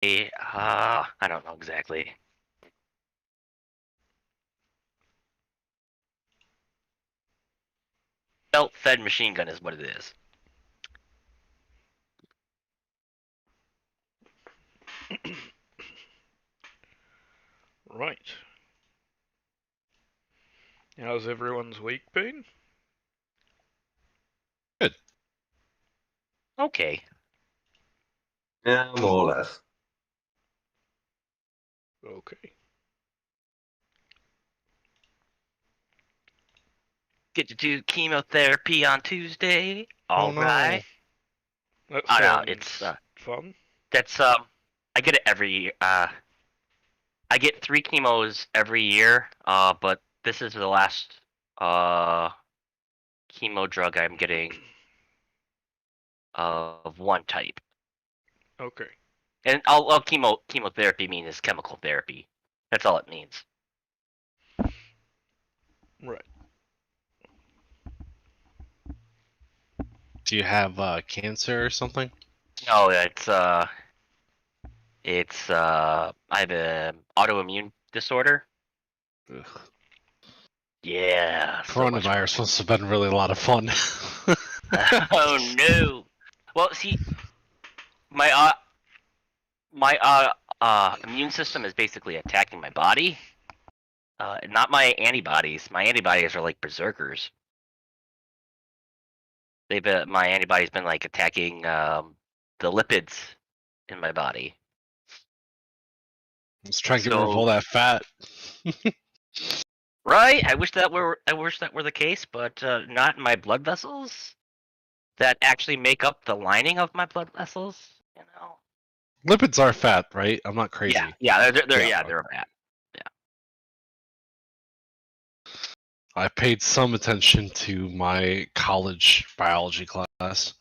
I don't know exactly. Belt-fed machine gun is what it is. Right. How's everyone's week been? Okay. Yeah, more or less. Okay. Get to do chemotherapy on Tuesday. All no. right. That Oh no, sounds it's fun. that's I get it every year. I get 3 chemos every year. But this is the last chemo drug I'm getting of one type. Okay. And all chemotherapy means is chemical therapy. That's all it means. Right. Do you have cancer or something? No, it's I have an autoimmune disorder. Ugh. Yeah, so much fun. Coronavirus must have been really a lot of fun. Oh no. Well, see, my immune system is basically attacking my body. Not my antibodies. My antibodies are like berserkers. My antibodies been like attacking the lipids in my body. Let's try and get rid of So all that fat. right, I wish that were the case, but not in my blood vessels that actually make up the lining of my blood vessels. You know. Lipids are fat, right? I'm not crazy. They're bad. I paid some attention to my college biology class.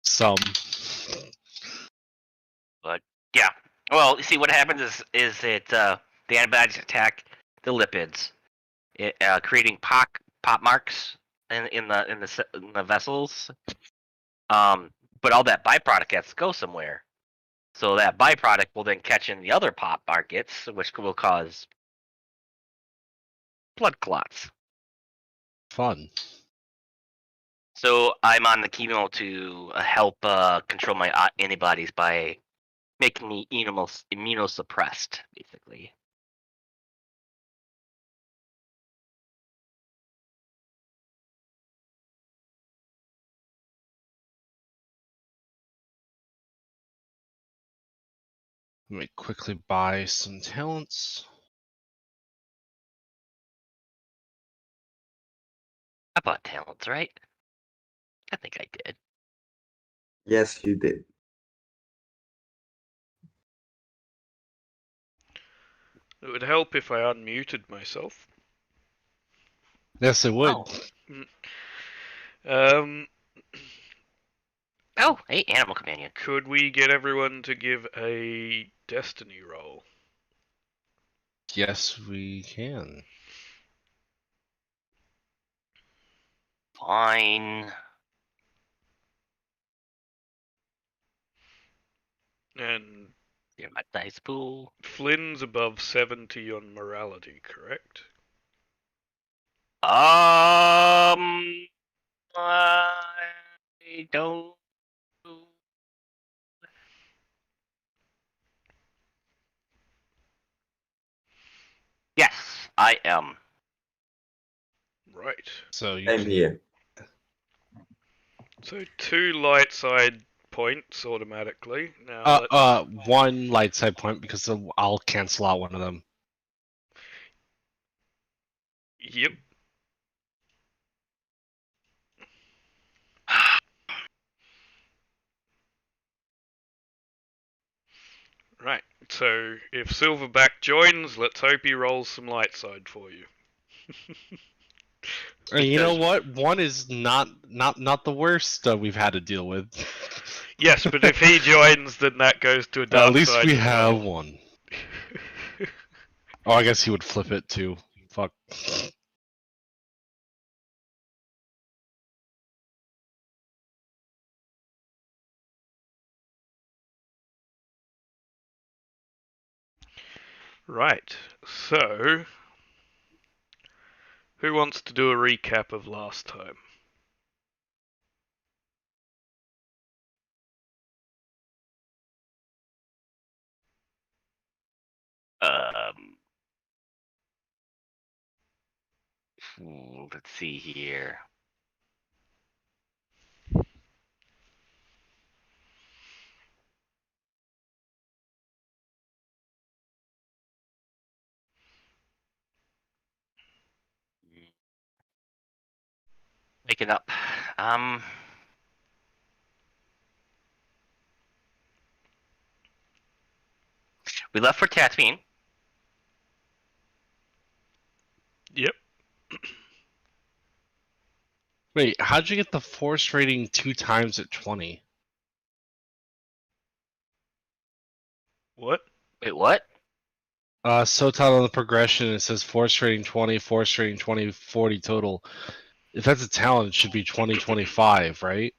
Some. But yeah, well, you see, what happens is it the antibodies attack the lipids, creating pop marks in the vessels. But all that byproduct has to go somewhere. So that byproduct will then catch in the other pop markets, which will cause blood clots. Fun. So I'm on the chemo to help control my antibodies by making me immunosuppressed, basically. Let me quickly buy some talents. I bought talents, right? I think I did. Yes, you did. It would help if I unmuted myself. Yes, it would. Um, Oh, hey, animal companion. could we get everyone to give a destiny roll? Yes, we can. Fine. And You're my dice pool. Flynn's above 70 on morality, correct? I don't. Yes, I am. Right. So you Same can. here. So 2 light side points automatically. Now One light side point because I'll cancel out one of them. Yep. Right. So if Silverback joins, let's hope he rolls some light side for you. And you know what? One is not the worst we've had to deal with. Yes, but if he joins, then that goes to a dark At least side we as have well. one. Oh, I guess he would flip it too. Fuck. Right. So, who wants to do a recap of last time? Um, let's see here. Waking up. We left for Tatooine. Yep. Wait, how'd you get the force rating 2 times at 20? What? Wait, what? So tied on the progression, it says force rating 20, force rating 20, 40 total. If that's a talent, it should be 20, 25, right?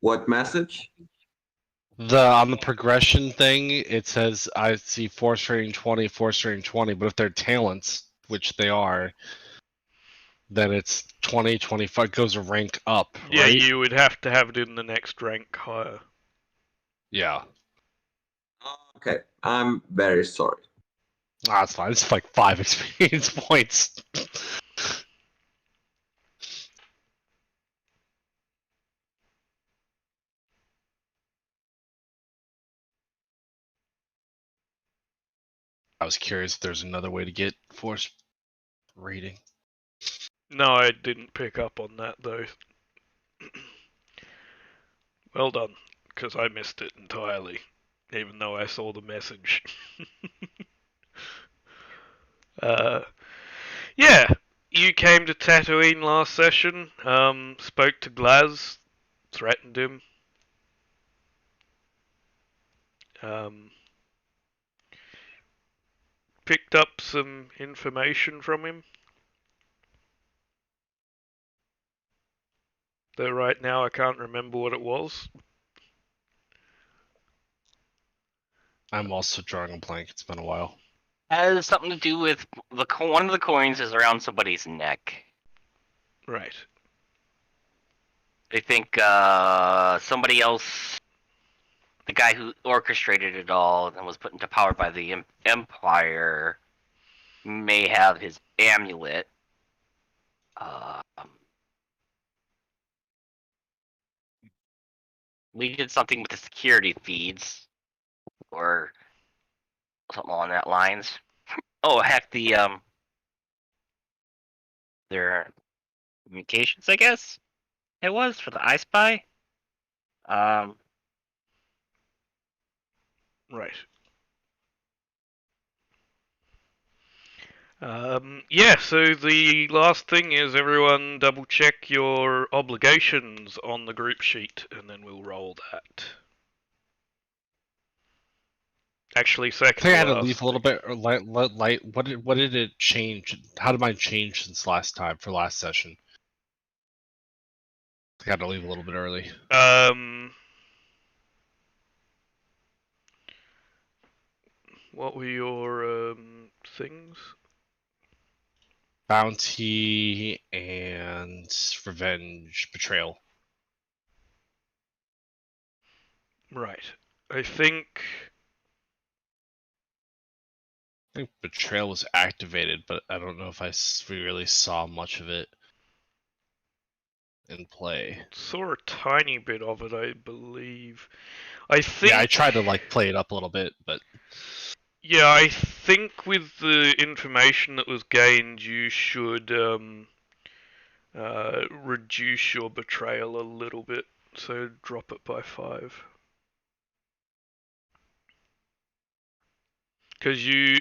What message? On the progression thing, it says I see force rating 20, force rating 20, but if they're talents, which they are, then it's 20, 25 goes a rank up, Yeah, right? you would have to have it in the next rank higher. Yeah. Okay, I'm very sorry. Ah, that's fine. It's like 5 experience points. I was curious if there's another way to get force rating. No, I didn't pick up on that though. Well done, because I missed it entirely, even though I saw the message. Yeah, you came to Tatooine last session, spoke to Glaz, threatened him. Picked up some information from him. Though right now I can't remember what it was. I'm also drawing a blank. It's been a while. Has something to do with one of the coins is around somebody's neck. Right. They think somebody else, the guy who orchestrated it all and was put into power by the Empire, may have his amulet. We did something with the security feeds, or something along that lines. Oh heck, their communications, I guess it was for the I Spy. Right. Yeah, so the last thing is everyone double check your obligations on the group sheet, and then we'll roll that. Actually, I second think I had to to leave last. a little bit or light. What did it change? How did mine change since last time for last session? I had to leave a little bit early. What were your things? Bounty and revenge, betrayal. Right. I think. I think betrayal was activated, but I don't know if we really saw much of it in play. Saw a tiny bit of it, I believe. I think. Yeah, I tried to like play it up a little bit, but Yeah, I think with the information that was gained, you should reduce your betrayal a little bit. So drop it by 5. Because you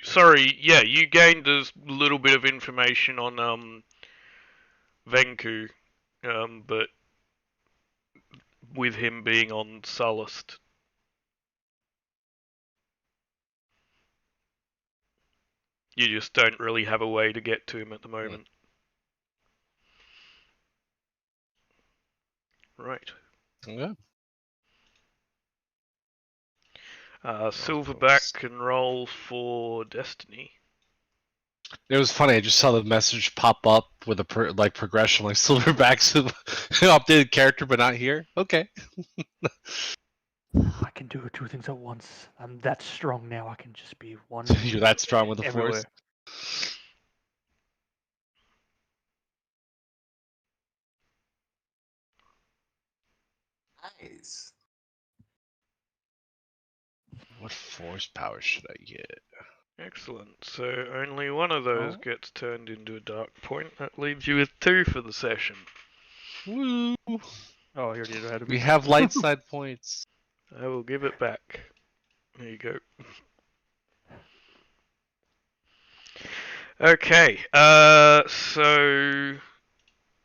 gained a little bit of information on Venku, but with him being on Sullust. You just don't really have a way to get to him at the moment. Right. yeah. Silverback can roll for Destiny. It was funny. I just saw the message pop up with a progression, like Silverback's updated character, but not here. Okay. I can do two things at once. I'm that strong now. I can just be one. You're that strong with the everywhere. Force. Nice. What Force power should I get? Excellent. So only one of those Oh. gets turned into a dark point. That leaves you with 2 for the session. Woo! Oh, you already did ahead of We me. have light side points. I will give it back. There you go. Okay, so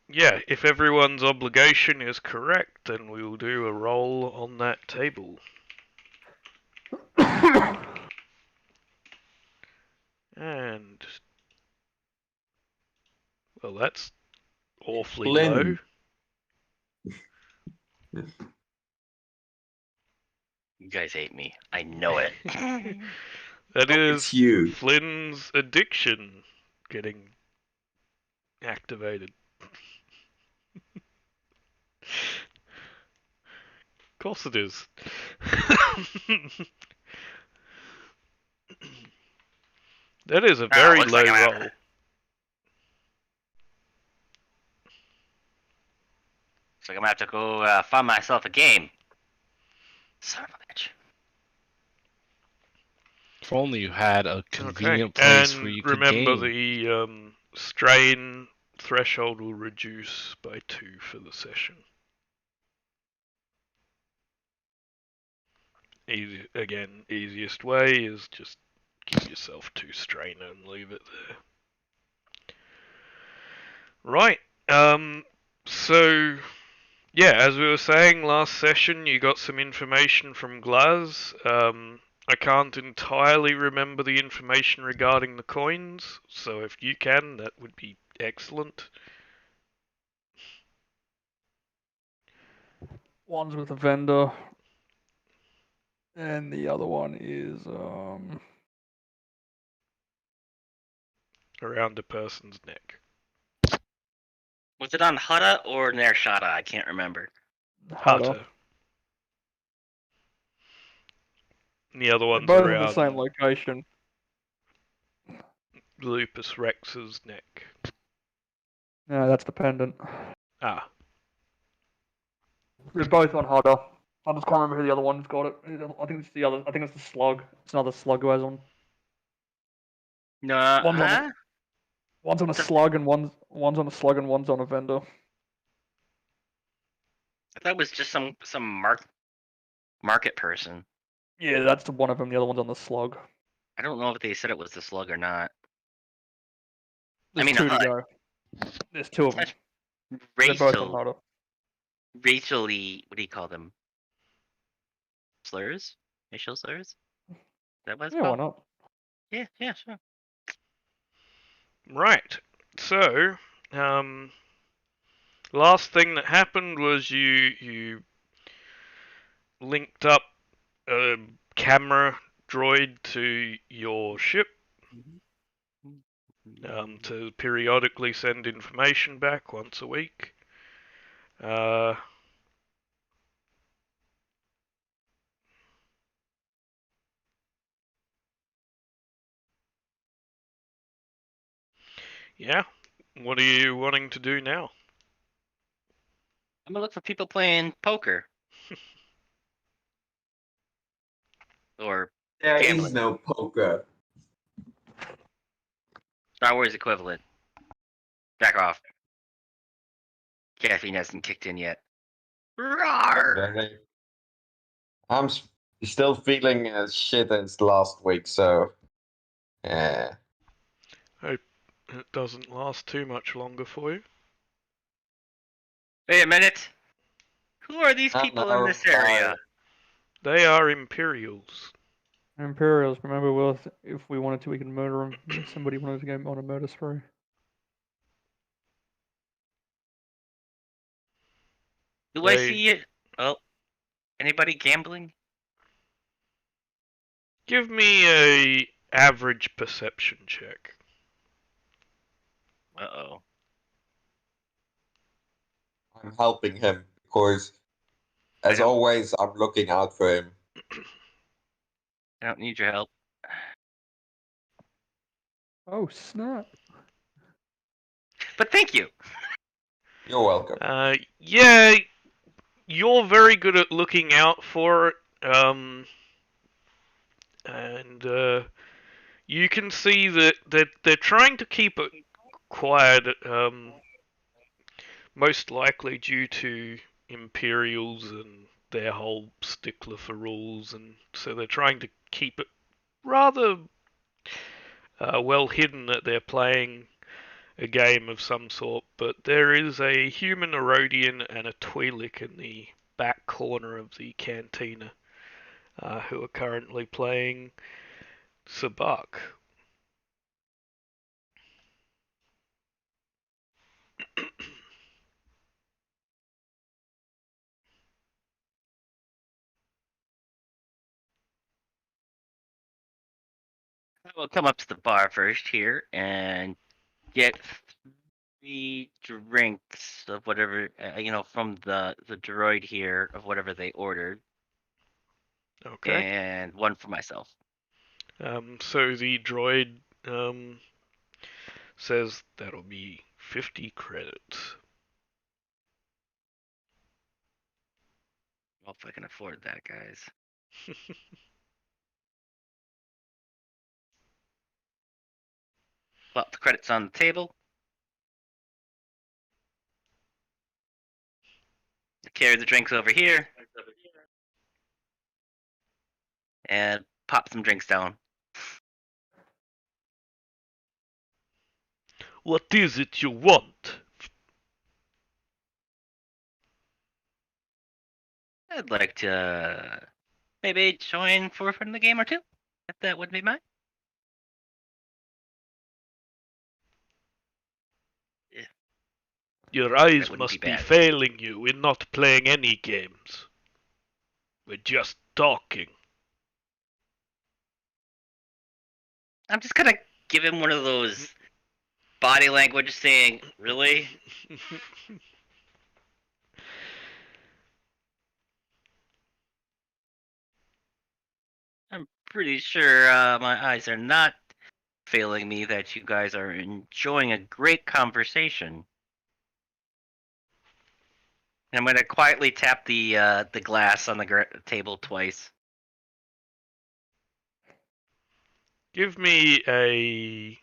yeah, if everyone's obligation is correct, then we will do a roll on that table. And well, that's awfully low. Flynn. You guys hate me. I know it. That Oh, is it's you. Flynn's addiction getting activated. Of course it is. That is a very looks low like I'm roll. So I'm gonna have to go find myself a game. Son of a bitch. If only you had a convenient Okay, place and where you could remember game. the strain threshold will reduce by 2 for the session. Again, easiest way is just give yourself 2 strain and leave it there. Right. So yeah, as we were saying last session, you got some information from Glaz. I can't entirely remember the information regarding the coins, so if you can, that would be excellent. One's with a vendor, and the other one is Around a person's neck. Was it on Hutta or Nershada? I can't remember. Hata. And the other They're one's both in around the same location. Lupus Rex's neck. No, that's the pendant. Ah, They're both on Hodder. I just can't remember who the other one's got it. I think it's the other. I think it's the slug. It's another slug who has on. No, One's on huh? One's on a slug and one's on a slug and one's on a vendor. I thought it was just some market person. Yeah, that's the one of them. The other one's on the slug. I don't know if they said it was the slug or not. There's mean, two to go. There's 2 of them. They're both on Hodder. Racially, what do you call them? Slurs? Racial slurs? Is that what it's Yeah, why called? not? Yeah, sure. right. So, last thing that happened was you linked up a camera droid to your ship to periodically send information back once a week. Yeah. What are you wanting to do now? I'm gonna look for people playing poker. Or There Gambling. is no poker. Star Wars equivalent. Back off. Caffeine hasn't kicked in yet. Rawr! Very- I'm still feeling as shit as last week, so yeah. It doesn't last too much longer for you. Wait a minute. Who are these I people know, in this area? They are Imperials. Imperials. Remember, if we wanted to, we could murder them. If somebody wanted to go on a murder spree. Do I see it? Oh, anybody gambling? Give me a average perception check. Uh-oh. I'm helping him because, as I don't- always, I'm looking out for him. I don't need your help. Oh snap! But thank you. You're welcome. Yeah, you're very good at looking out for it. And you can see that they're trying to keep it quiet. Most likely due to Imperials and their whole stickler for rules, and so they're trying to keep it rather well hidden that they're playing a game of some sort. But there is a human Erodian and a Twi'lek in the back corner of the cantina who are currently playing Sabak. I will come up to the bar first here and get 3 drinks of whatever from the droid here of whatever they ordered, Okay. and one for myself. So the droid says that'll be 50 credits. Well, if I can afford that, guys. Well, the credits on the table. Carry the drinks over here and pop some drinks down. What is it you want? I'd like to maybe join for a friendly game or two, if that would be mine. Your eyes That wouldn't must be be bad. failing you. We're not playing any games. We're just talking. I'm just gonna give him one of those body language saying, "Really?" I'm pretty sure my eyes are not failing me that you guys are enjoying a great conversation. And I'm gonna quietly tap the glass on the table twice. Give me a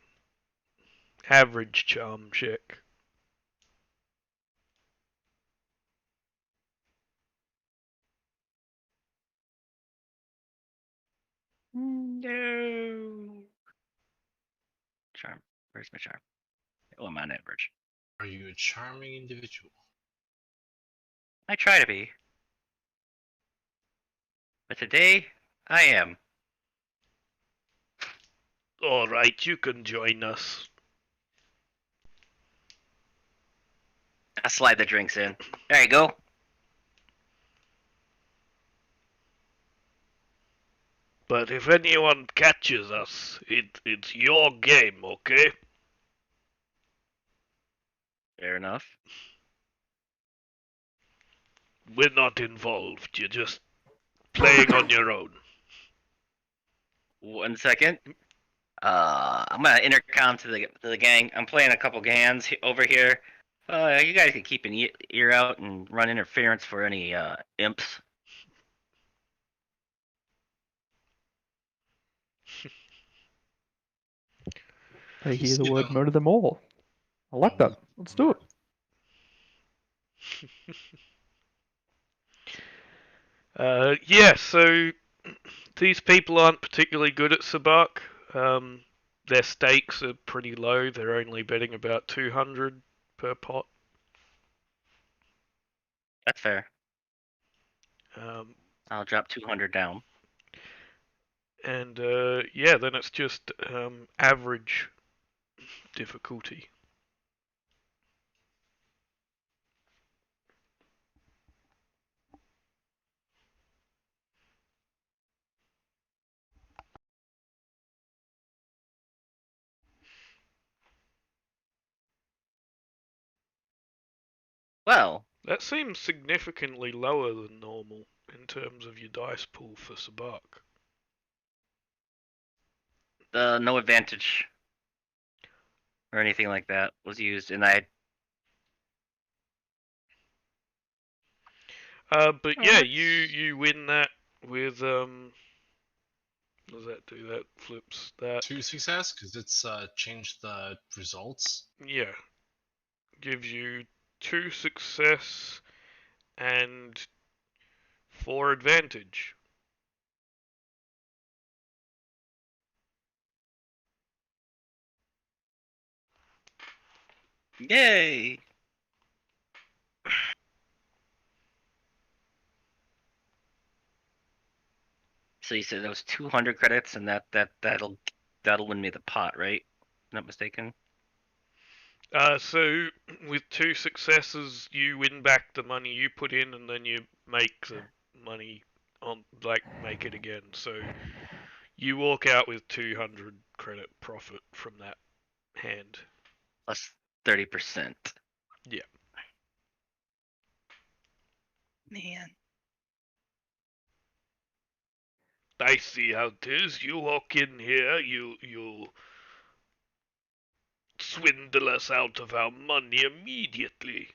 average charm check. No. Charm. Where's my charm? Oh, I'm on average. Are you a charming individual? I try to be. But today, I am. All right, you can join us. I'll slide the drinks in. There you go. But if anyone catches us, it's your game, okay? Fair enough. We're not involved. You're just playing on your own. 1 second. I'm gonna intercom to the gang. I'm playing a couple hands over here. You guys can keep an ear out and run interference for any imps. I hear the word murder them all. I like that. Let's do it. Yeah, so these people aren't particularly good at Sabak. Their stakes are pretty low. They're only betting about 200 per pot. That's fair. Um, I'll drop 200 down. and yeah, then it's just average difficulty. Well, That seems significantly lower than normal in terms of your dice pool for Sabak. no advantage or anything like that was used, and I. But yeah, Alright. you win that with What does that do? That flips that. 2 success because it's changed the results. Yeah, gives you 2 success and 4 advantage. Yay! So you said that was 200 credits, and that'll win me the pot, right? Not mistaken. So with 2 successes, you win back the money you put in, and then you make the money on make it again. So you walk out with 200 credit profit from that hand. Plus 30%. Yeah. Man. I see how it is. You walk in here, you swindle us out of our money immediately.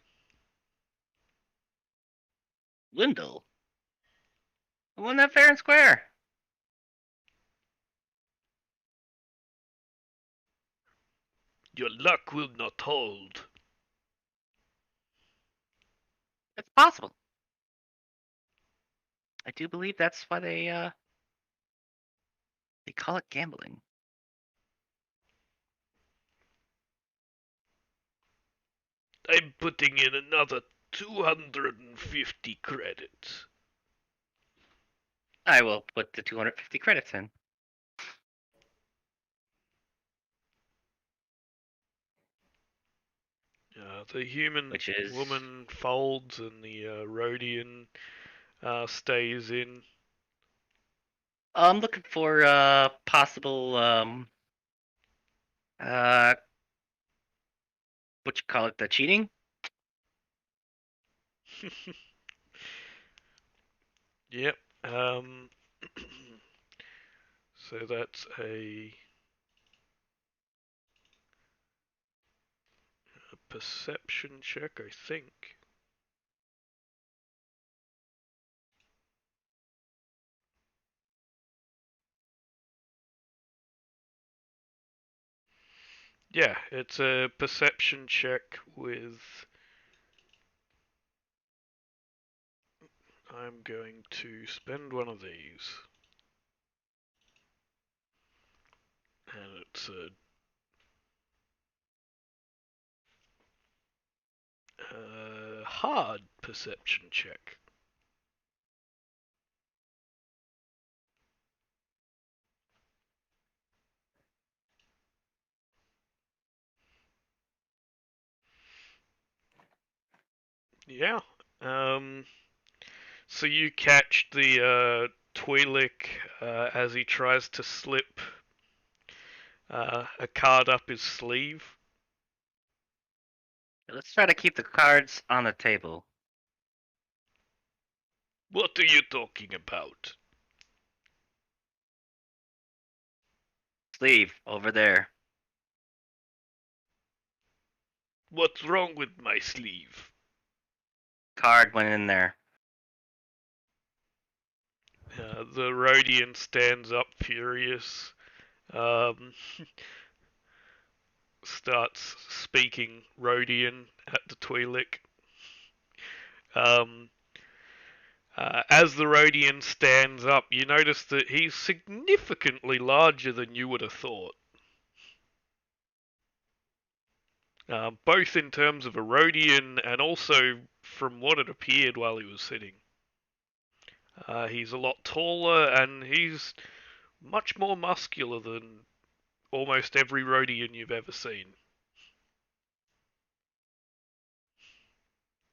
Windle. Wasn't that fair and square? Your luck will not hold. It's possible. I do believe that's why they call it gambling. I'm putting in another 250 credits. I will put the 250 credits in. The human Which is woman folds and the Rhodian stays in. I'm looking for possible what you call it, the cheating? Yep. So that's a perception check, I think. Yeah, it's a perception check with. I'm going to spend one of these. And it's a hard perception check. Yeah. So you catch the Twi'lek as he tries to slip a card up his sleeve. Let's try to keep the cards on the table. What are you talking about? Sleeve over there. What's wrong with my sleeve? Card went in there. The Rhodian stands up furious. Starts speaking Rhodian at the Twi'lek. As the Rhodian stands up, you notice that he's significantly larger than you would have thought. Both in terms of a Rhodian and also from what it appeared while he was sitting. He's a lot taller and he's much more muscular than almost every Rhodian you've ever seen.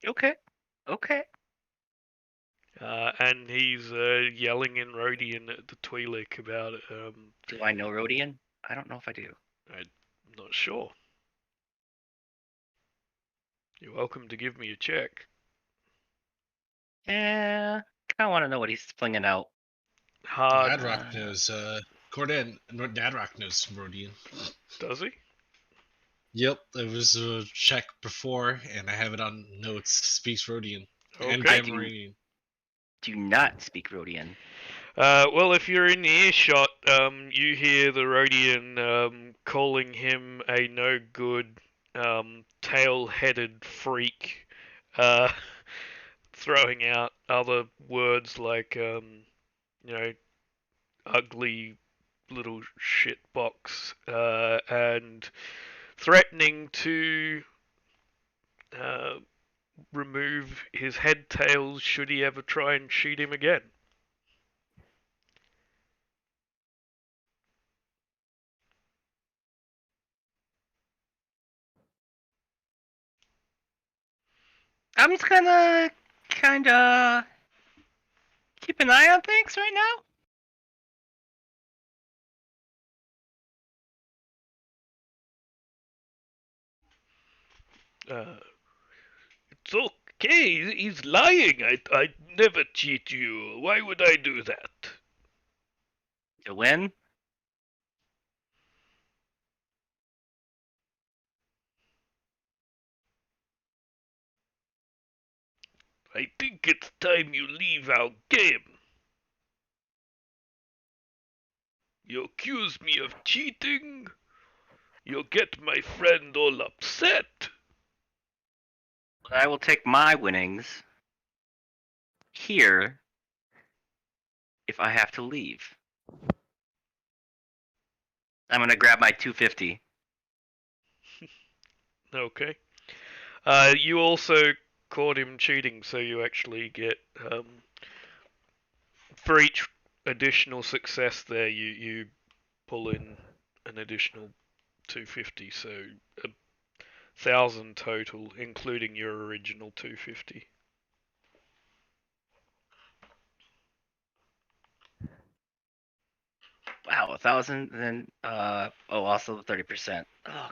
Okay. Okay. And he's yelling in Rhodian at the Twi'lek about it. Do I know Rhodian? I don't know if I do. I'm not sure. You're welcome to give me a check. Yeah, I want to know what he's flinging out. Hard. Dadrock knows. Corden, Dadrock knows Rodian. Does he? Yep, it was a check before, and I have it on notes. Speaks Rodian and Okay. Camarinian. Do not speak Rhodian. Well, if you're in earshot, you hear the Rhodian calling him a no good, tail-headed freak, throwing out other words like, ugly little shitbox, and threatening to remove his head tails should he ever try and shoot him again. I'm just gonna kinda keep an eye on things right now. It's okay. He's lying. I'd never cheat you. Why would I do that? To win? I think it's time you leave our game. You accuse me of cheating? You'll get my friend all upset. I will take my winnings here if I have to leave. I'm gonna grab my 250. Okay. You also caught him cheating, so you actually get, for each additional success there, you pull in an additional 250, so 1,000 total, including your original 250. Wow, 1,000, and then also the 30%. Oh,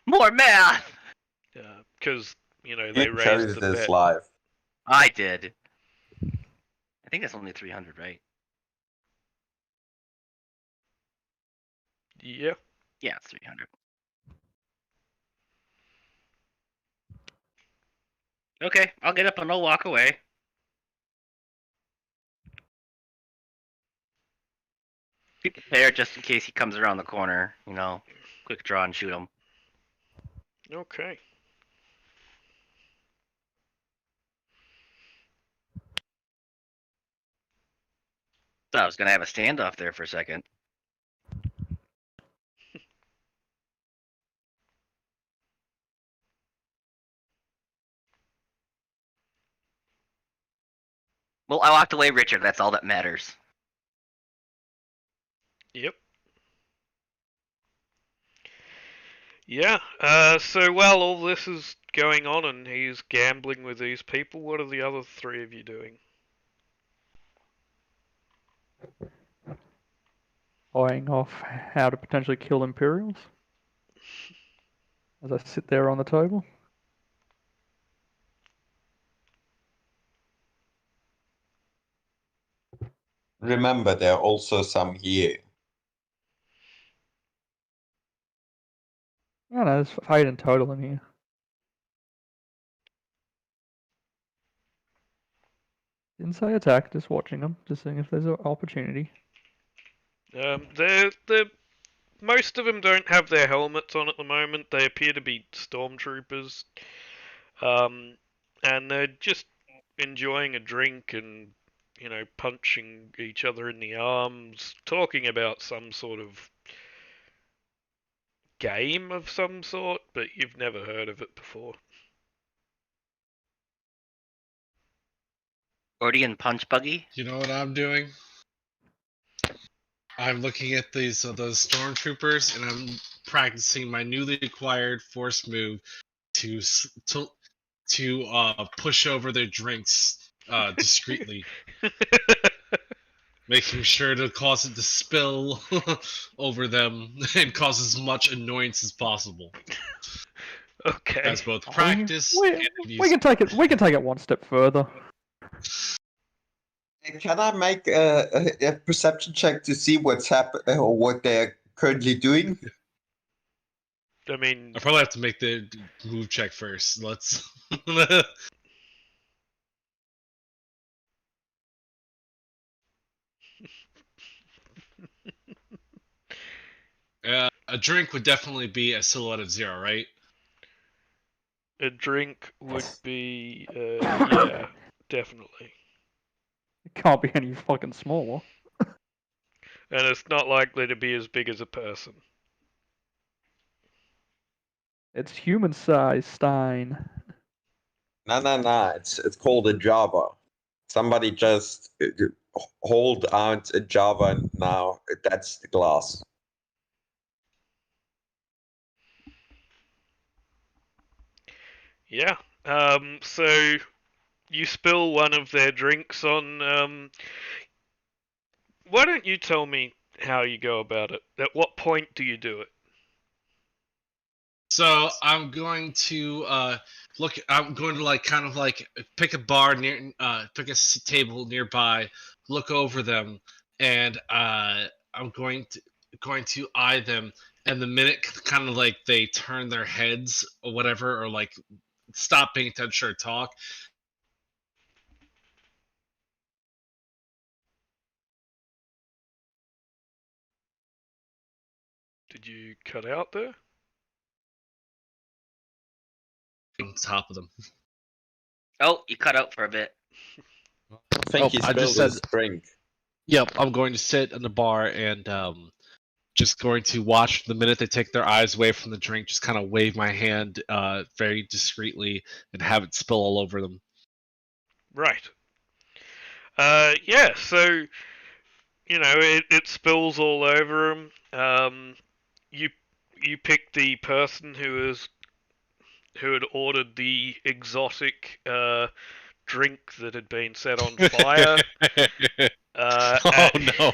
more math. Because they You raised chose the this bet. live. I did. I think that's only 300, right? Yeah. Yeah, it's 300. Okay, I'll get up and I'll walk away. Be prepared just in case he comes around the corner. Quick draw and shoot him. Okay. Thought I was gonna have a standoff there for a second. Well, I walked away, Richard. That's all that matters. Yep. Yeah. So while all this is going on and he's gambling with these people, what are the other three of you doing? Eyeing off how to potentially kill Imperials. As I sit there on the table. Remember, there are also some here. I don't know, there's 8 in total in here. Didn't say attack, just watching them, just seeing if there's an opportunity. They're most of them don't have their helmets on at the moment. They appear to be stormtroopers, and they're just enjoying a drink and punching each other in the arms, talking about some sort of game of some sort, but you've never heard of it before. Gordian punch buggy. You know what I'm doing? I'm looking at those stormtroopers, and I'm practicing my newly acquired force move to push over their drinks discreetly, making sure to cause it to spill over them and cause as much annoyance as possible. Okay. As both Oh, practice we, and we abuse. can take it. We can take it one step further. Can I make a perception check to see what's happening or what they're currently doing? I mean, I probably have to make the move check first. Let's. A drink would definitely be a silhouette of 0, right? a drink would be, yeah, definitely. It can't be any fucking smaller. And it's not likely to be as big as a person. It's human size, Stein. No. It's called a Java. Somebody just hold out a Java and now that's the glass. Yeah. So you spill one of their drinks on. Why don't you tell me how you go about it? At what point do you do it? So I'm going to look. I'm going to like kind of like pick a bar near, pick a table nearby, look over them, and I'm going to eye them. And the minute kind of like they turn their heads or whatever, or like stop paying attention or talk, Did you cut out there? on top of them. Oh, you cut out for a bit. I think he I just spilled said. his drink. Yep, I'm going to sit in the bar and just going to watch the minute they take their eyes away from the drink, just kind of wave my hand very discreetly and have it spill all over them. Right. Yeah, so, it spills all over them. You pick the person who had ordered the exotic drink that had been set on fire. Oh no!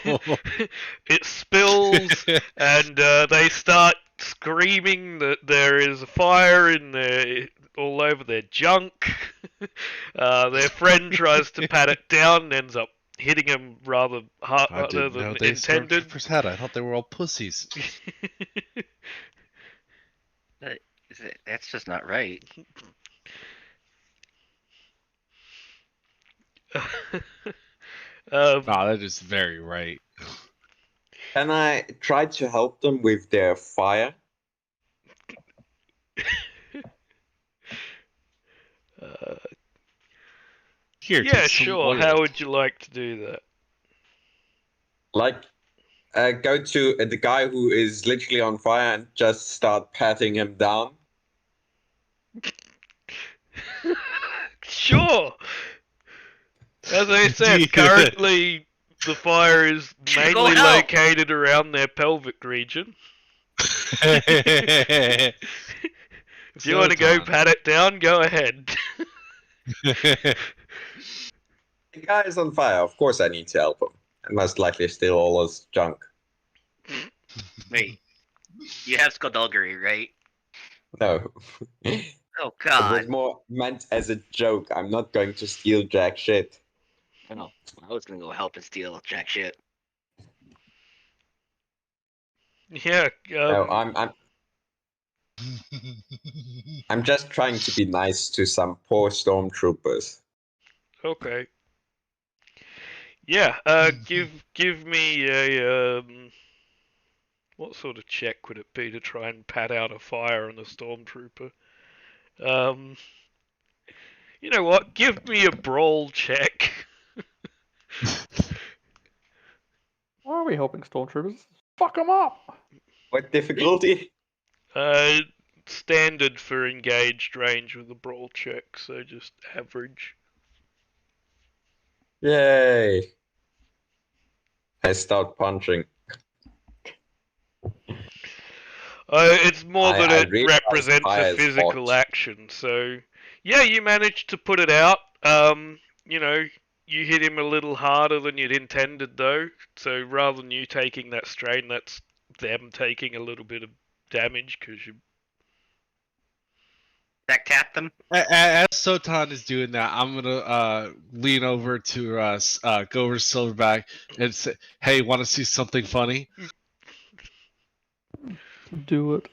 It spills, and they start screaming that there is a fire all over their junk. Their friend tries to pat it down and ends up hitting him rather harder than intended. Had. I thought they were all pussies. That's just not right. That is very right. Can I try to help them with their fire? Here, yeah, take some sure. oil. How would you like to do that? Like, go to the guy who is literally on fire and just start patting him down? Sure. As I said, currently the fire is mainly located around their pelvic region. If you want to go pat it down, go ahead. The guy is on fire. Of course I need to help him. And most likely steal all his junk. Wait, you have skullduggery, right? No. Oh It was God! more meant as a joke. I'm not going to steal jack shit. Oh, I was gonna go help and steal jack shit. Yeah. No, I'm just trying to be nice to some poor stormtroopers. Okay. Yeah. Give me a what sort of check would it be to try and pat out a fire on a stormtrooper? You know what? Give me a brawl check. Why are we helping stormtroopers? Fuck them up. What difficulty? Standard for engaged range with a brawl check, so just average. Yay. I start punching. It's more that I it realize represents fire a is physical hot. action. So, yeah, you managed to put it out. You hit him a little harder than you'd intended, though. So rather than you taking that strain, that's them taking a little bit of damage because you. Deck tap them. As Sotan is doing that, I'm gonna lean over to go over to Silverback and say, "Hey, want to see something funny? Do it.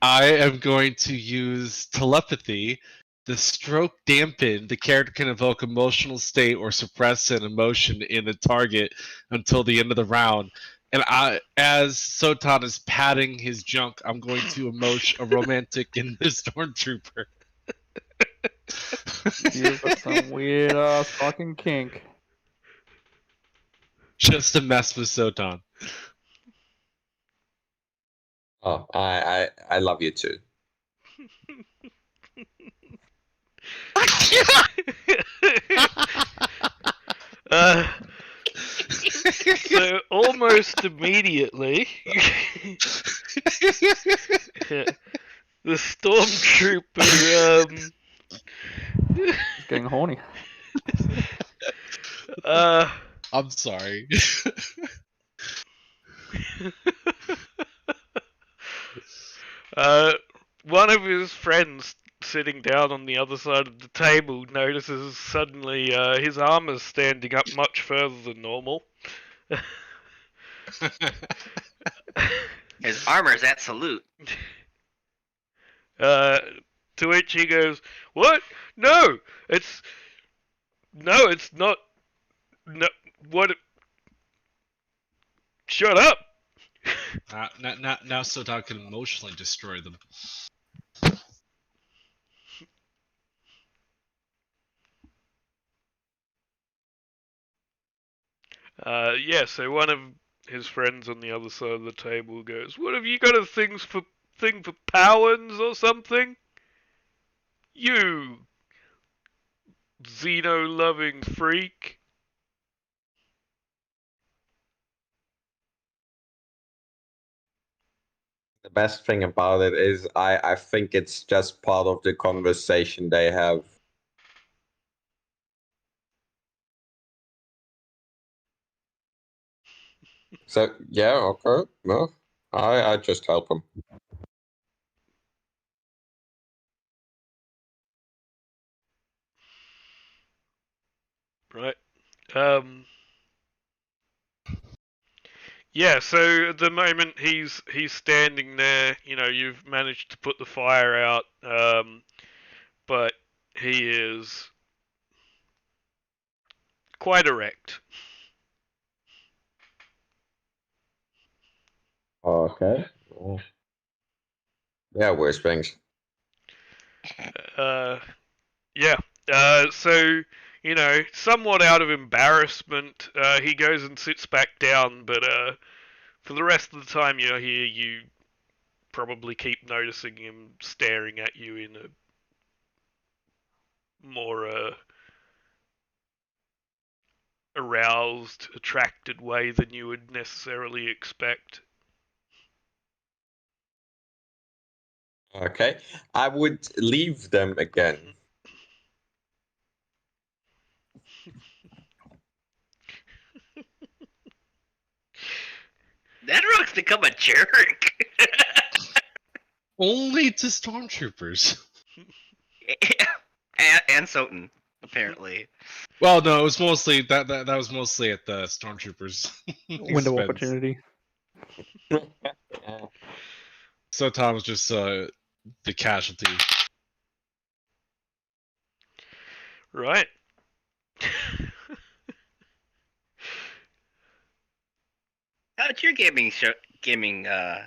I am going to use telepathy. The stroke dampen. The character can evoke emotional state or suppress an emotion in the target until the end of the round. And as Sotan is patting his junk, I'm going to emote a romantic in the stormtrooper. You've got some weird ass fucking kink. Just to mess with Sotan. Oh, I love you too. So almost immediately, the stormtrooper It's getting horny. I'm sorry. one of his friends sitting down on the other side of the table notices suddenly his armor's standing up much further than normal. His armor's at salute. To which he goes, "What? No, it's not. No, what? Shut up!" Now Sotan can emotionally destroy them. Yeah. So one of his friends on the other side of the table goes, "What have you got a thing for Powens or something? You Xeno-loving freak." The best thing about it is I think it's just part of the conversation they have. So yeah, okay, no, I just help him. Right. Yeah, so at the moment he's standing there, you've managed to put the fire out, but he is quite erect. Okay. Yeah, where's things? Yeah. So, somewhat out of embarrassment, he goes and sits back down, but for the rest of the time you're here, you probably keep noticing him staring at you in a more aroused, attracted way than you would necessarily expect. Okay, I would leave them again. That rook's become a jerk. Only to stormtroopers. and Soten, apparently. Well, no, it was mostly that was mostly at the stormtroopers. Window expense. opportunity. Sotan was just the casualty. Right. How'd your gaming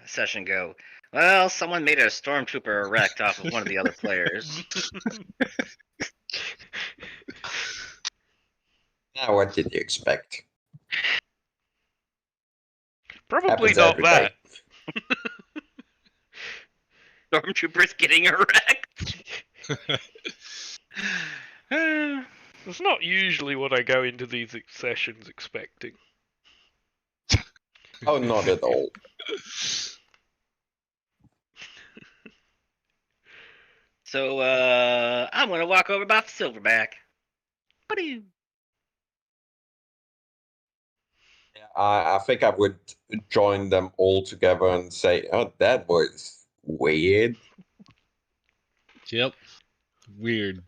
session go? Well, someone made a stormtrooper erect off of one of the other players. Now, what did you expect? Probably Happens not every that. Stormtroopers getting erect. It's not usually what I go into these sessions expecting. Oh, not at all. So, I'm gonna walk over about Silverback. What do you? I think I would join them all together and say, "Oh, that was weird." Yep. Weird.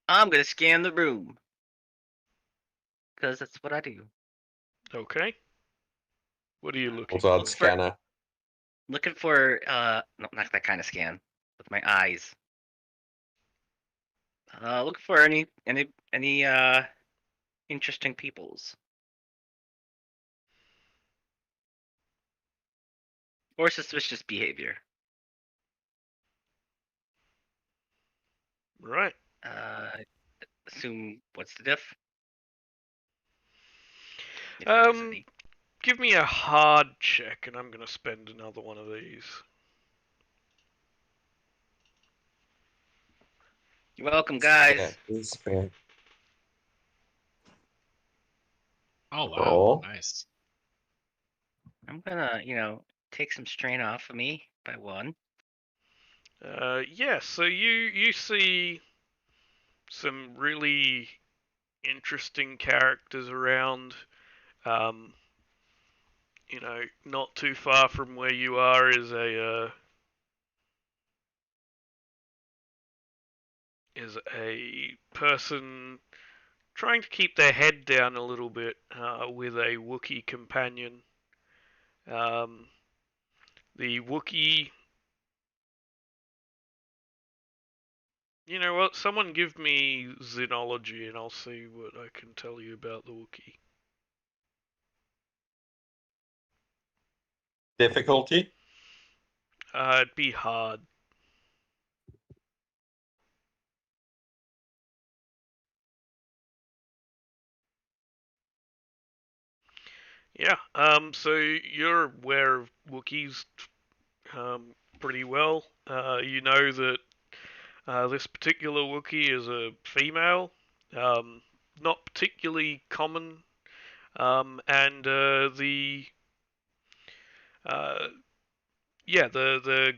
I'm gonna scan the room. Because that's what I do. Okay. What are you looking Also, for? it's scanner. Looking for no, not that kind of scan. With my eyes. Looking for any interesting peoples. Or suspicious behavior. Right. Assume what's the diff? If there is Um, any. give me a hard check, and I'm gonna spend another one of these. You're welcome, guys. Yeah, he's been. Oh wow, Oh. nice. I'm gonna, take some strain off of me by one. Yeah. So you see some really interesting characters around. Um, not too far from where you are is a person trying to keep their head down a little bit with a Wookiee companion. The Wookiee. You know what? Someone give me Xenology and I'll see what I can tell you about the Wookiee. Difficulty? It'd be hard. Yeah, so you're aware of Wookiees pretty well. You know that this particular Wookiee is a female, not particularly common, and uh, the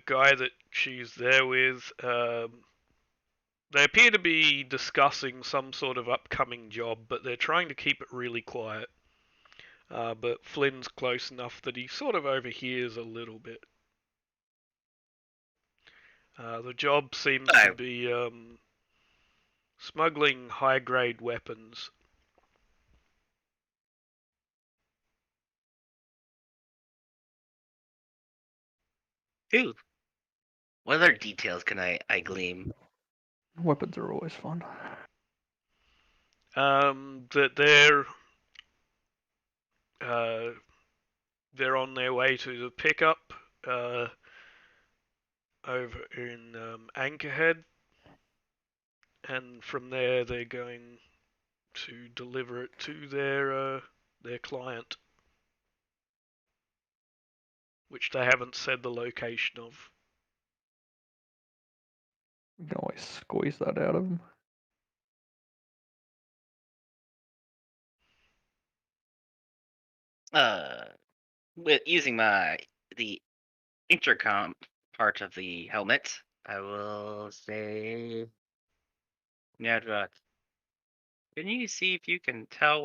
guy that she's there with, they appear to be discussing some sort of upcoming job, but they're trying to keep it really quiet. But Flynn's close enough that he sort of overhears a little bit. The job seems to be smuggling high-grade weapons. Ooh. What other details can I glean? Weapons are always fun. That they're on their way to the pickup over in Anchorhead, and from there they're going to deliver it to their client, which they haven't said the location of. You can always squeeze that out of him. With using the intercom part of the helmet, I will say, Nadrat, can you see if you can tell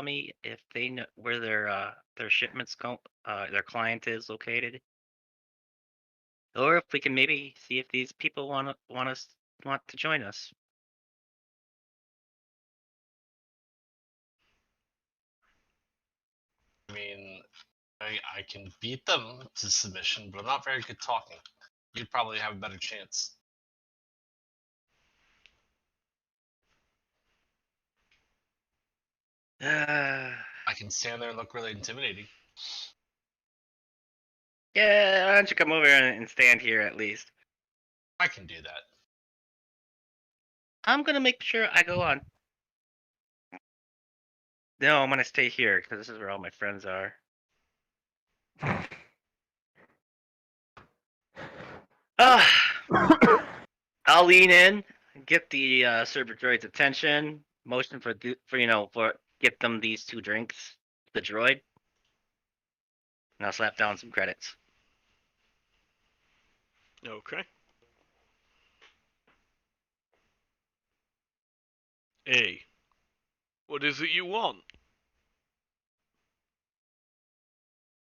me if they know where their shipments their client is located, or if we can maybe see if these people want to join us. I mean, I can beat them to submission, but I'm not very good talking. You'd probably have a better chance. I can stand there and look really intimidating. Yeah, why don't you come over and stand here at least? I can do that. I'm gonna make sure I go on. No, I'm gonna stay here because this is where all my friends are. I'll lean in, get the server droid's attention, motion for get them these 2 drinks, the droid, and I'll slap down some credits. Okay. Hey, what is it you want?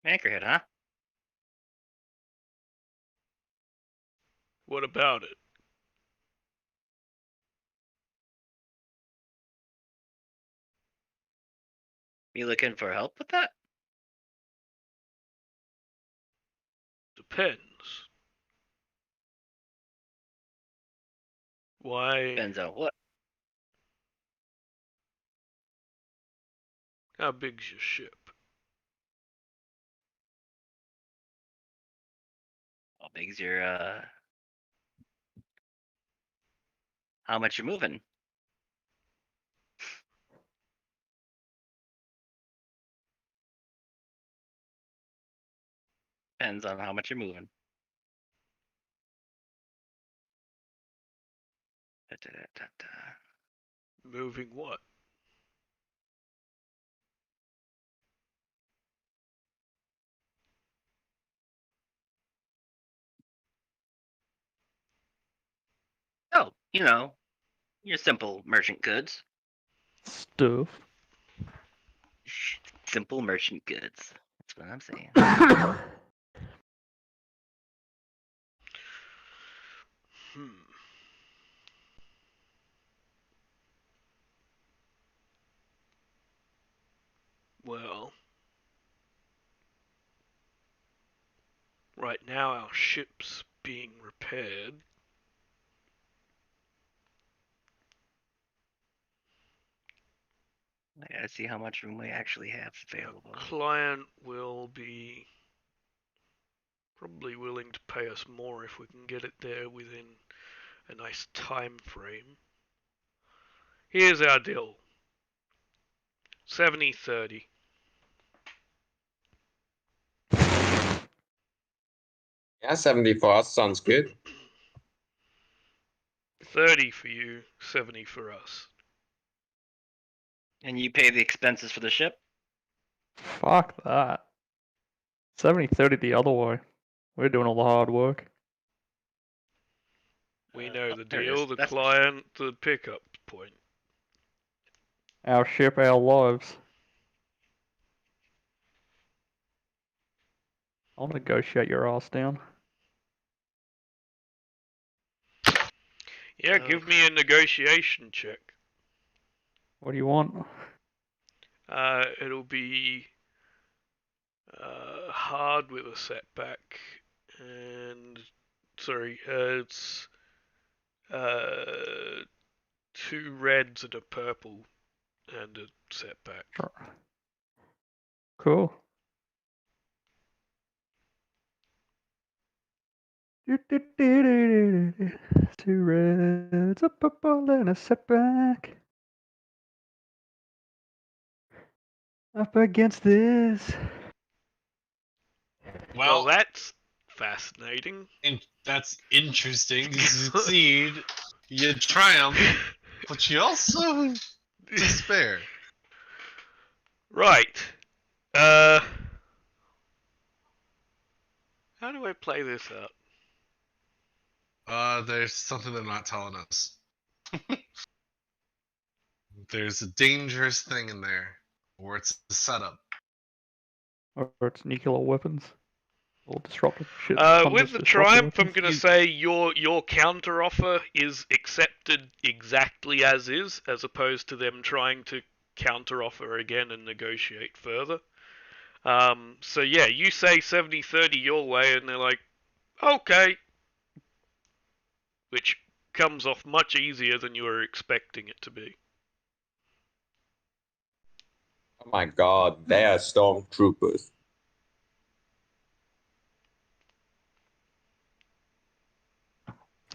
Anchorhead, huh? What about it? You looking for help with that? Depends. Why? Depends on what. How big's your ship? How big's your how much you moving? Depends on how much you're moving. Da-da-da-da-da. Moving what? Oh, you know, your simple merchant goods. Stuff. Simple merchant goods. That's what I'm saying. Hmm. Well, right now our ship's being repaired. I gotta see how much room we actually have available. Our client will be probably willing to pay us more if we can get it there within a nice time frame. Here's our deal. 70-30. Yeah, 70 for us sounds good. 30 for you, 70 for us. And you pay the expenses for the ship? Fuck that. 70-30 the other way. We're doing all the hard work. We know the there it deal, is. the That's- client, the pickup point. Our ship, our lives. I'll negotiate your ass down. Yeah, give me a negotiation check. What do you want? It'll be hard with a setback, and sorry, it's 2 reds and a purple, and a setback. Sure. Cool. Two reds, a purple, and a setback. Up against this. Well, Well, that's fascinating. that's interesting. You succeed, you triumph, but you also despair. Right. How do I play this out? There's something they're not telling us. There's a dangerous thing in there, or it's a setup. Or it's nuclear weapons. Or disruptive shit. With the triumph, I'm gonna say your counter offer is accepted exactly as is, as opposed to them trying to counter offer again and negotiate further. So yeah, you say 70-30 your way, and they're like, okay, which comes off much easier than you were expecting it to be. Oh my god, they are stormtroopers.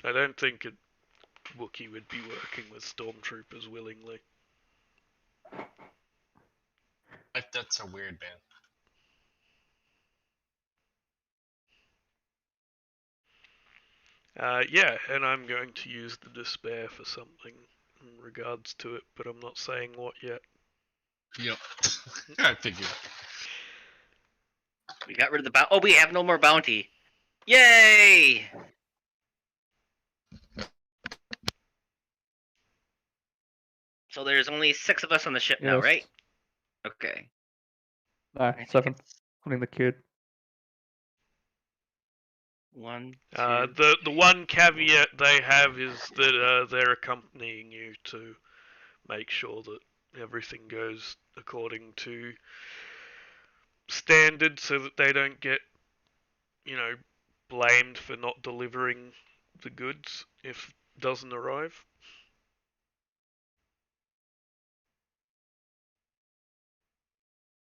I don't think a Wookiee would be working with stormtroopers willingly. That's a weird band. Yeah, and I'm going to use the despair for something in regards to it, but I'm not saying what yet. Yep. I figured. We got rid of the bounty. Oh, we have no more bounty. Yay! So there's only 6 of us on the ship now, Yes. right? Okay. No, I think 7. it's- Including the kid. 1, 2. The one caveat they have is that they're accompanying you to make sure that everything goes according to standard, so that they don't get, blamed for not delivering the goods if it doesn't arrive.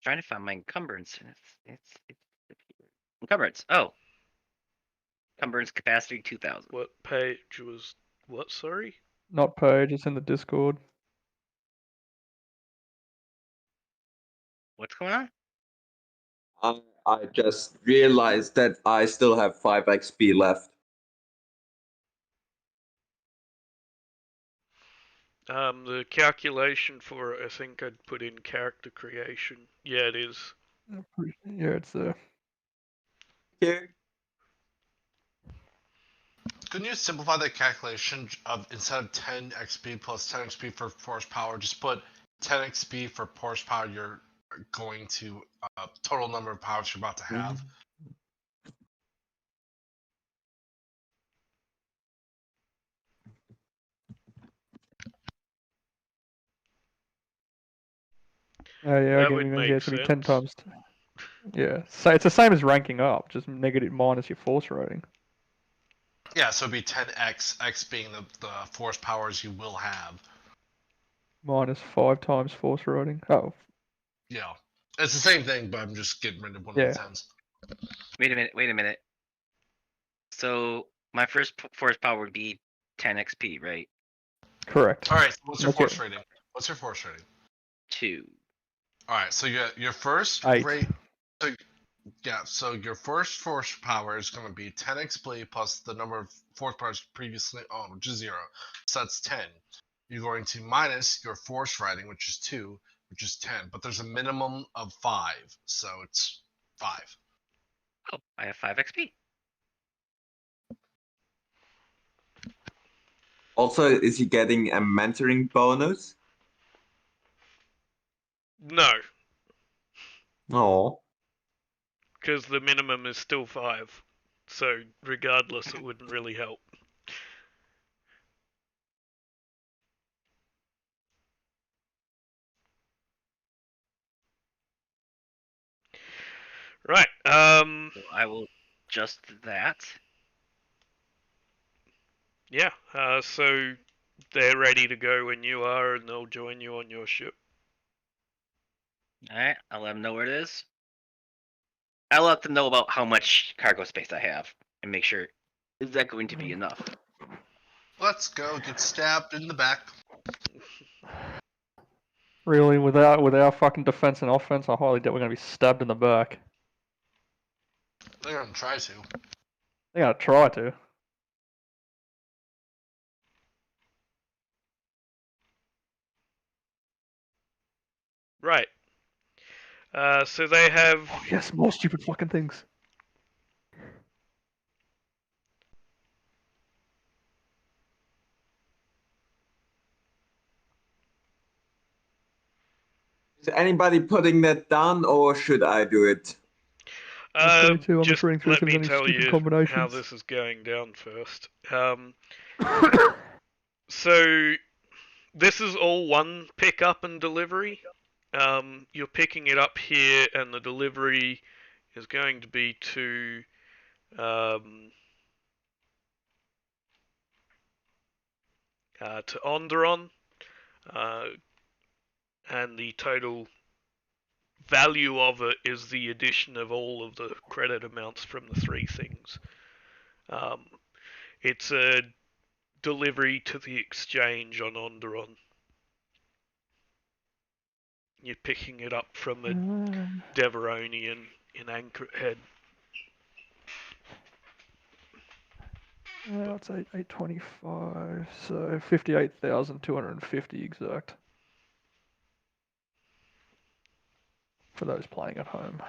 Trying to find my encumbrance. It's encumbrance. Oh, encumbrance capacity 2,000. What page was what? Sorry. Not Page, it's in the Discord. What's going on? I just realized that I still have 5 XP left. The calculation for it, I think I'd put in character creation. Yeah, it is. Yeah, it's there. Here. Couldn't you simplify the calculation of instead of 10 XP plus 10 XP for horsepower, just put 10 XP for horsepower you're going to total number of powers you're about to have? Oh yeah, That again, would yeah, make it's gonna be 10 sense. times. Yeah, so it's the same as ranking up, just negative minus your force rating. Yeah, so it'd be 10x, x being the force powers you will have. Minus 5 times force rating. Oh, Yeah. It's the same thing, but I'm just getting rid of one Yeah. of the 10s. Wait a minute. So my first force power would be 10 XP, right? correct. Alright, so what's your Okay. force rating? What's your force rating? 2. Alright, so your first 8. rate. So your first force power is going to be 10 XP plus the number of force powers previously owned, which is 0. So that's 10. You're going to minus your force rating, which is 2, which is 10. But there's a minimum of 5, so it's 5. Oh, I have 5 XP. Also, is he getting a mentoring bonus? No, Oh. because the minimum is still 5. So regardless, it wouldn't really help. Right. So I will adjust that. Yeah. So they're ready to go when you are, and they'll join you on your ship. Alright, I'll let them know where it is. I'll let them know about how much cargo space I have and make sure, is that going to be enough? Let's go get stabbed in the back. Really, with our fucking defense and offense, I highly doubt we're gonna be stabbed in the back. They're going to try to. They're gonna try to. Right. So they have. Oh yes, more stupid fucking things. Is anybody putting that down, or should I do it? I'm Just just reading through let if me there's any tell stupid you how combinations. this is going down first. So this is all one pickup and delivery. You're picking it up here, and the delivery is going to be to Onderon, and the total value of it is the addition of all of the credit amounts from the 3 things. It's a delivery to the exchange on Onderon. You're picking it up from a Deveronian in Anchorhead. It's 825, so 58,250 exact. For those playing at home.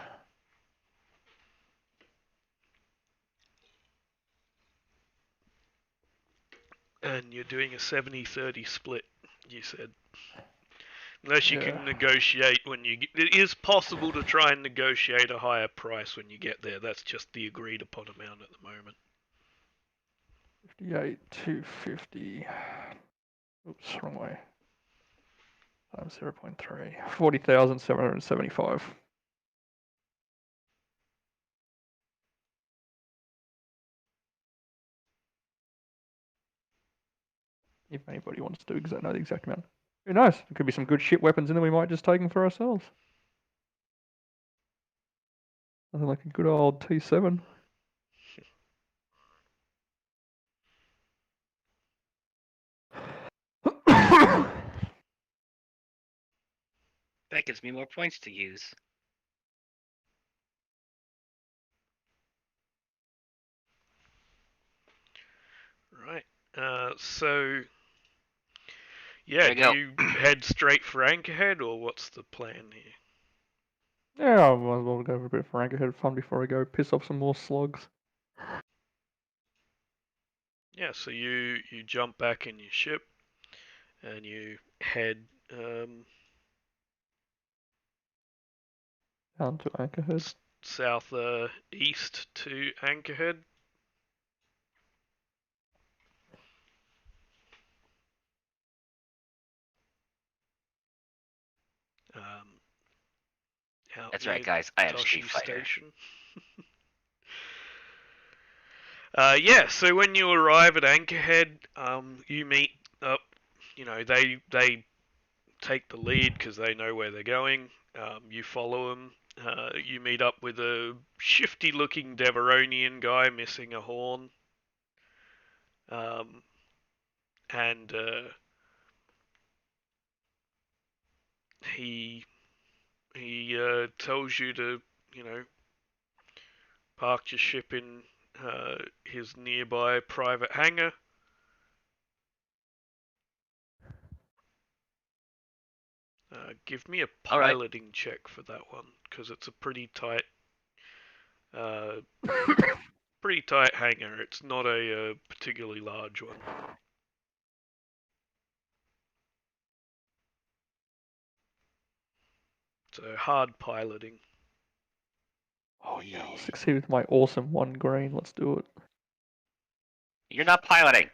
And you're doing a 70-30 split, you said. Unless you Yeah. can negotiate when you get, it is possible to try and negotiate a higher price when you get there. That's just the agreed upon amount at the moment. 58, 250. Oops, wrong way. Times 0.3. 40,775. If anybody wants to know the exact amount. Who knows? There could be some good shit weapons in there we might just take them for ourselves. Nothing like a good old T7. That gives me more points to use. Right. So yeah, There you go. do you head straight for Anchorhead, or what's the plan here? Yeah, I might as well go for a bit of Anchorhead fun before I go piss off some more slugs. Yeah, so you jump back in your ship, and you head Down to Anchorhead. south east to Anchorhead. Out That's near right, guys. I have Toshi Street Fighter. Station. Yeah, so when you arrive at Anchorhead, you meet up. You know, they take the lead because they know where they're going. You follow them. You meet up with a shifty-looking Deveronian guy missing a horn. And he tells you to, you know, park your ship in his nearby private hangar. Give me a All right. piloting check for that one, because it's a pretty tight hangar. It's not a particularly large one. So hard piloting. Oh yeah, I'll succeed with my awesome 1 green. Let's do it. You're not piloting.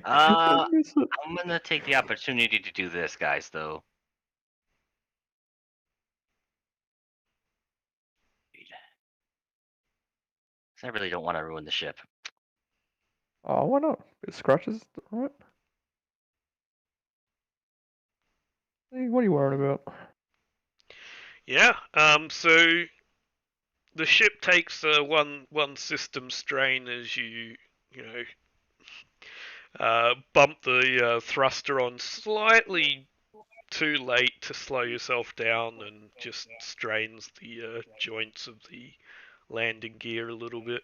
I miss it. I'm gonna take the opportunity to do this, guys. Though. I really don't want to ruin the ship. Oh, why not? Bit of scratches, alright. Hey, what are you worried about? Yeah. So the ship takes one system strain as you bump the thruster on slightly too late to slow yourself down, and just strains the joints of the landing gear a little bit.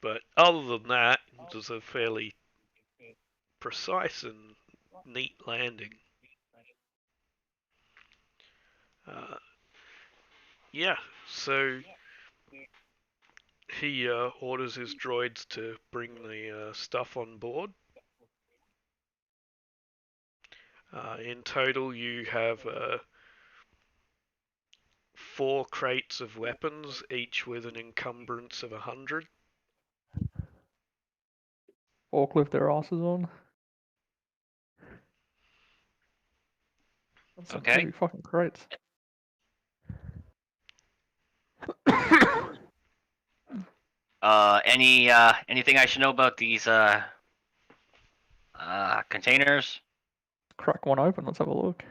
But other than that, it was a fairly precise and neat landing. Yeah, so he orders his droids to bring the stuff on board. In total, you have 4 crates of weapons, each with an encumbrance of 100. Forklift their asses on. That's some Okay. heavy fucking crates. Anything I should know about these containers? Crack one open, let's have a look.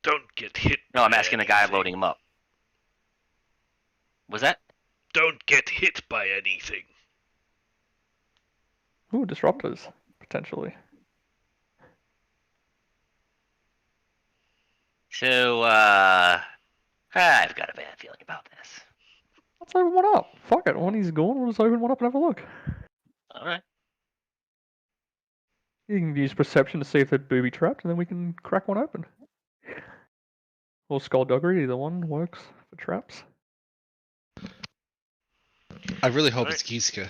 Don't get hit. No, I'm by asking the guy anything. loading them up. Was that? Don't get hit by anything. Ooh, disruptors, potentially. So, I've got a bad feeling about this. Let's open one up. Fuck it, when he's gone, we'll just open one up and have a look. Alright. You can use perception to see if they're booby trapped, and then we can crack one open. Or skullduggery, either one works for traps. I really hope Right. it's Kiska.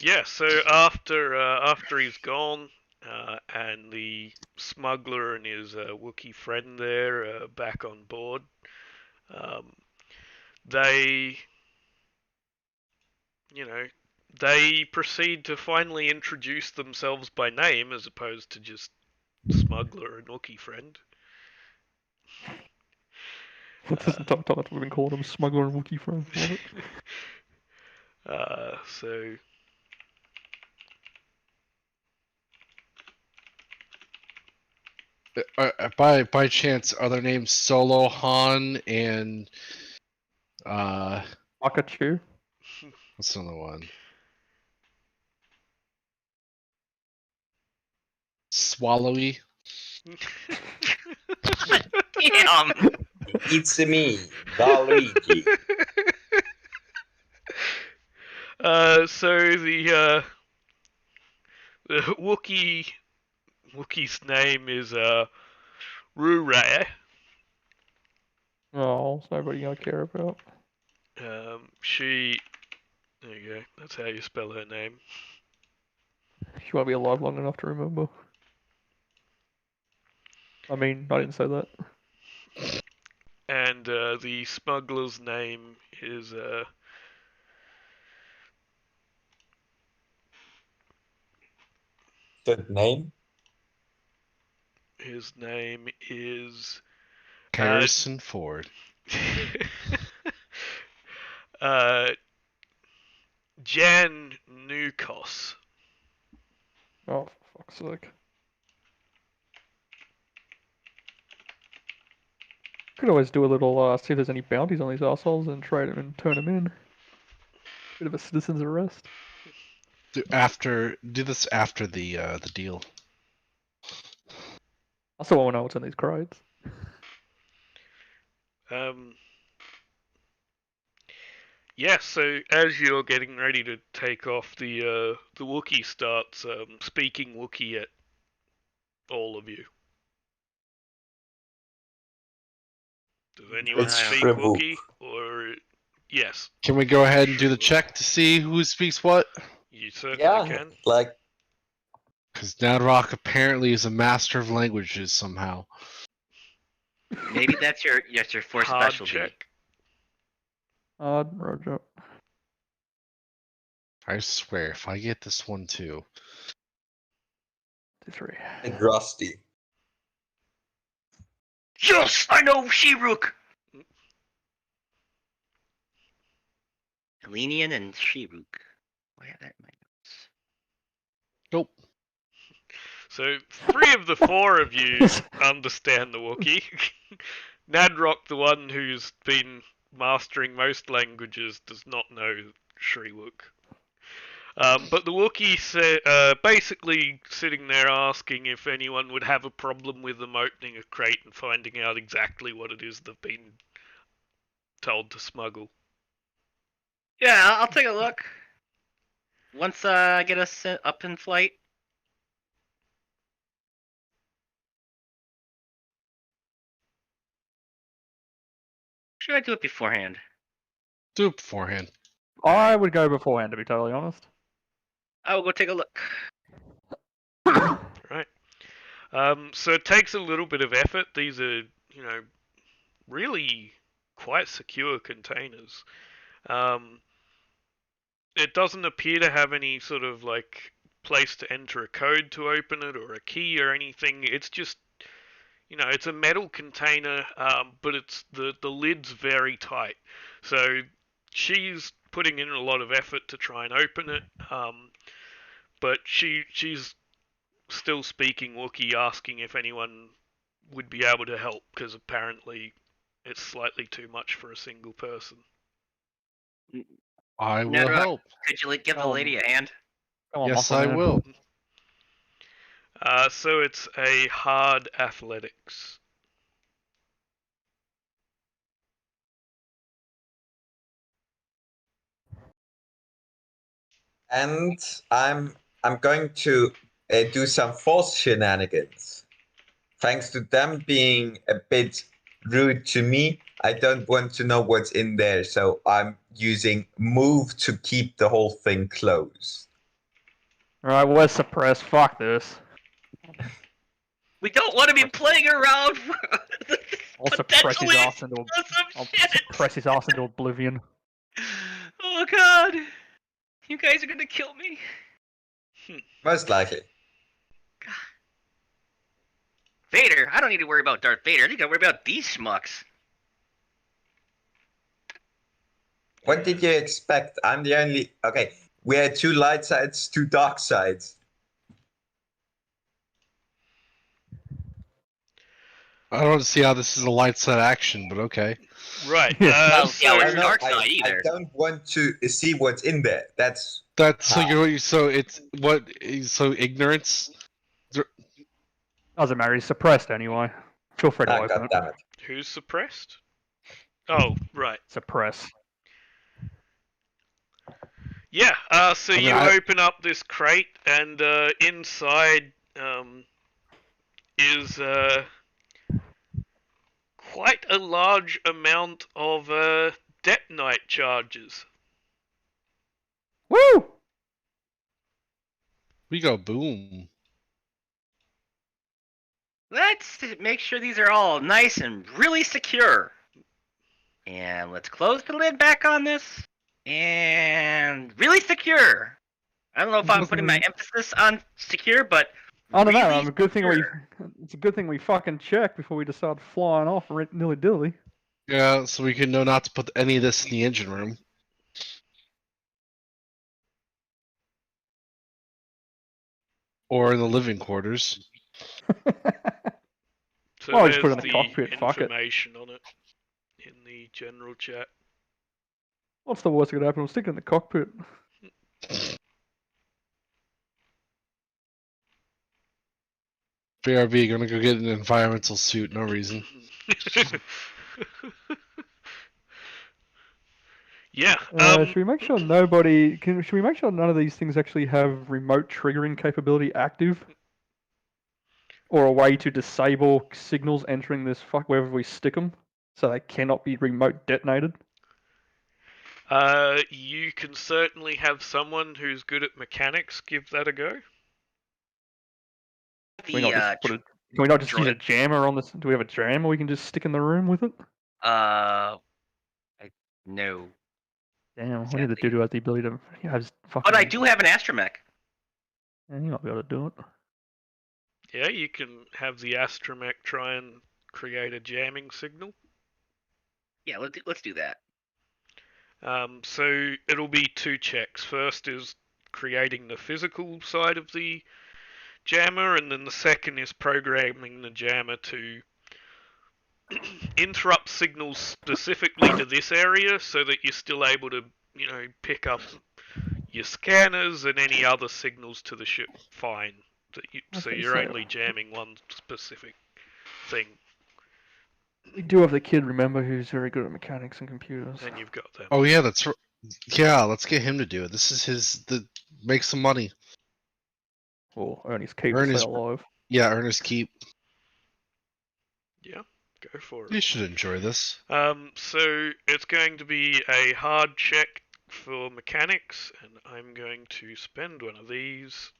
Yeah, so after he's gone, and the smuggler and his Wookiee friend there are back on board, they, they proceed to finally introduce themselves by name as opposed to just smuggler and Wookiee friend. This entire time we've been calling him smuggler and Wookiee friend. Love it. So By chance, are their names Solo, Han, and Pikachu. what's another one? Swallowy. Damn. It's me, Waluigi. So the Wookiee's name is Ruraya. Oh, it's nobody I care about. She, there you go. That's how you spell her name. She won't be alive long enough to remember. I mean, I didn't say that. And the smuggler's name is The name? his name is Harrison Ford. Jan Nukos. Oh, for fuck's sake. Could always do a little, see if there's any bounties on these assholes and trade them and turn them in. Bit of a citizen's arrest. Do this after the deal. I still want to know what's in these crates. Yeah, so as you're getting ready to take off, the Wookiee starts speaking Wookiee at all of you. Does anyone It's speak Shribook. Wookiee? Or yes, Can we go ahead and do the check to see who speaks what? you certainly Yeah, can. like Because Nadrock apparently is a master of languages somehow. Maybe that's your force Hard specialty. check. Roger. I swear, if I get this one too. 3. rusty. Yes, I know Shiruk. Helenian and Shiruk. I have that in my notes. Nope. So 3 of the 4 of you understand the Wookiee. Nadrock, the one who's been mastering most languages, does not know Shriwook. But the Wookiee basically sitting there asking if anyone would have a problem with them opening a crate and finding out exactly what it is they've been told to smuggle. Yeah, I'll take a look. Once I get us up in flight. Should I do it beforehand? Do it beforehand. I would go beforehand, to be totally honest. I will go take a look. Right. So it takes a little bit of effort. These are, really quite secure containers. It doesn't appear to have any sort of place to enter a code to open it or a key or anything. It's just, it's a metal container, but it's the lid's very tight. So she's putting in a lot of effort to try and open it, but she's still speaking Wookiee, asking if anyone would be able to help, because apparently it's slightly too much for a single person. I will Nadrock, help. Could you give the lady a hand? Come on, Yes, muscle I man. will. So it's a hard athletics. And I'm going to do some force shenanigans. Thanks to them being a bit rude to me, I don't want to know what's in there, so I'm using move to keep the whole thing closed. Alright, where's suppressed? Fuck this. We don't want to be playing around. I'll suppress his Potentially ass into some I'll shit. suppress his ass into oblivion. Oh god, you guys are gonna kill me. Most likely. Vader, I don't need to worry about Darth Vader. I need to worry about these schmucks. What did you expect? I'm the only. Okay, we had 2 light sides, 2 dark sides. I don't see how this is a light side action, but okay. Right. Yeah. Well, So yeah, I it's know, dark I side either. don't want to see what's in there. That's That's so How? you're so it's what so ignorance. Doesn't matter, he's suppressed anyway. Feel free to open God it. damn it. who's suppressed? Oh, right. Suppress. Yeah. So I mean, you I- open up this crate, and inside is quite a large amount of detonite charges. Woo! We go boom. Let's make sure these are all nice and really secure. And let's close the lid back on this. And really secure. I don't know if I'm putting my emphasis on secure, but I don't know. really I'm a good thing secure. It's a good thing we fucking check before we decide flying off nilly dilly. Yeah, so we can know not to put any of this in the engine room. Or in the living quarters. So Well, there's just put it in the the cockpit, fuck it. information on it in the general chat. What's the worst that could happen? We'll stick it in the cockpit. BRB gonna go get an environmental suit, no reason. Yeah. Should we make sure should we make sure none of these things actually have remote triggering capability active? Or a way to disable signals entering this fuck wherever we stick them, so they cannot be remote detonated? You can certainly have someone who's good at mechanics give that a go. Can we not just put can we not just use a jammer on this? Do we have a jammer we can just stick in the room with it? No. Damn, we need the dude who has the ability to has fucking. But I do have an astromech. Yeah, you might be able to do it. Yeah, you can have the astromech try and create a jamming signal. Yeah, let's do that. So it'll be 2 checks. First is creating the physical side of the jammer, and then the second is programming the jammer to interrupt signals specifically to this area so that you're still able to, pick up your scanners and any other signals to the ship fine. So you're only jamming one specific thing. We do have the kid, remember, who's very good at mechanics and computers. And you've got them. Oh yeah, that's yeah. Let's get him to do it. This is make some money. Or Ernie's keep Earn his- stay alive. Yeah, earn his keep. Yeah, go for it. You should enjoy this. So it's going to be a hard check for mechanics, and I'm going to spend one of these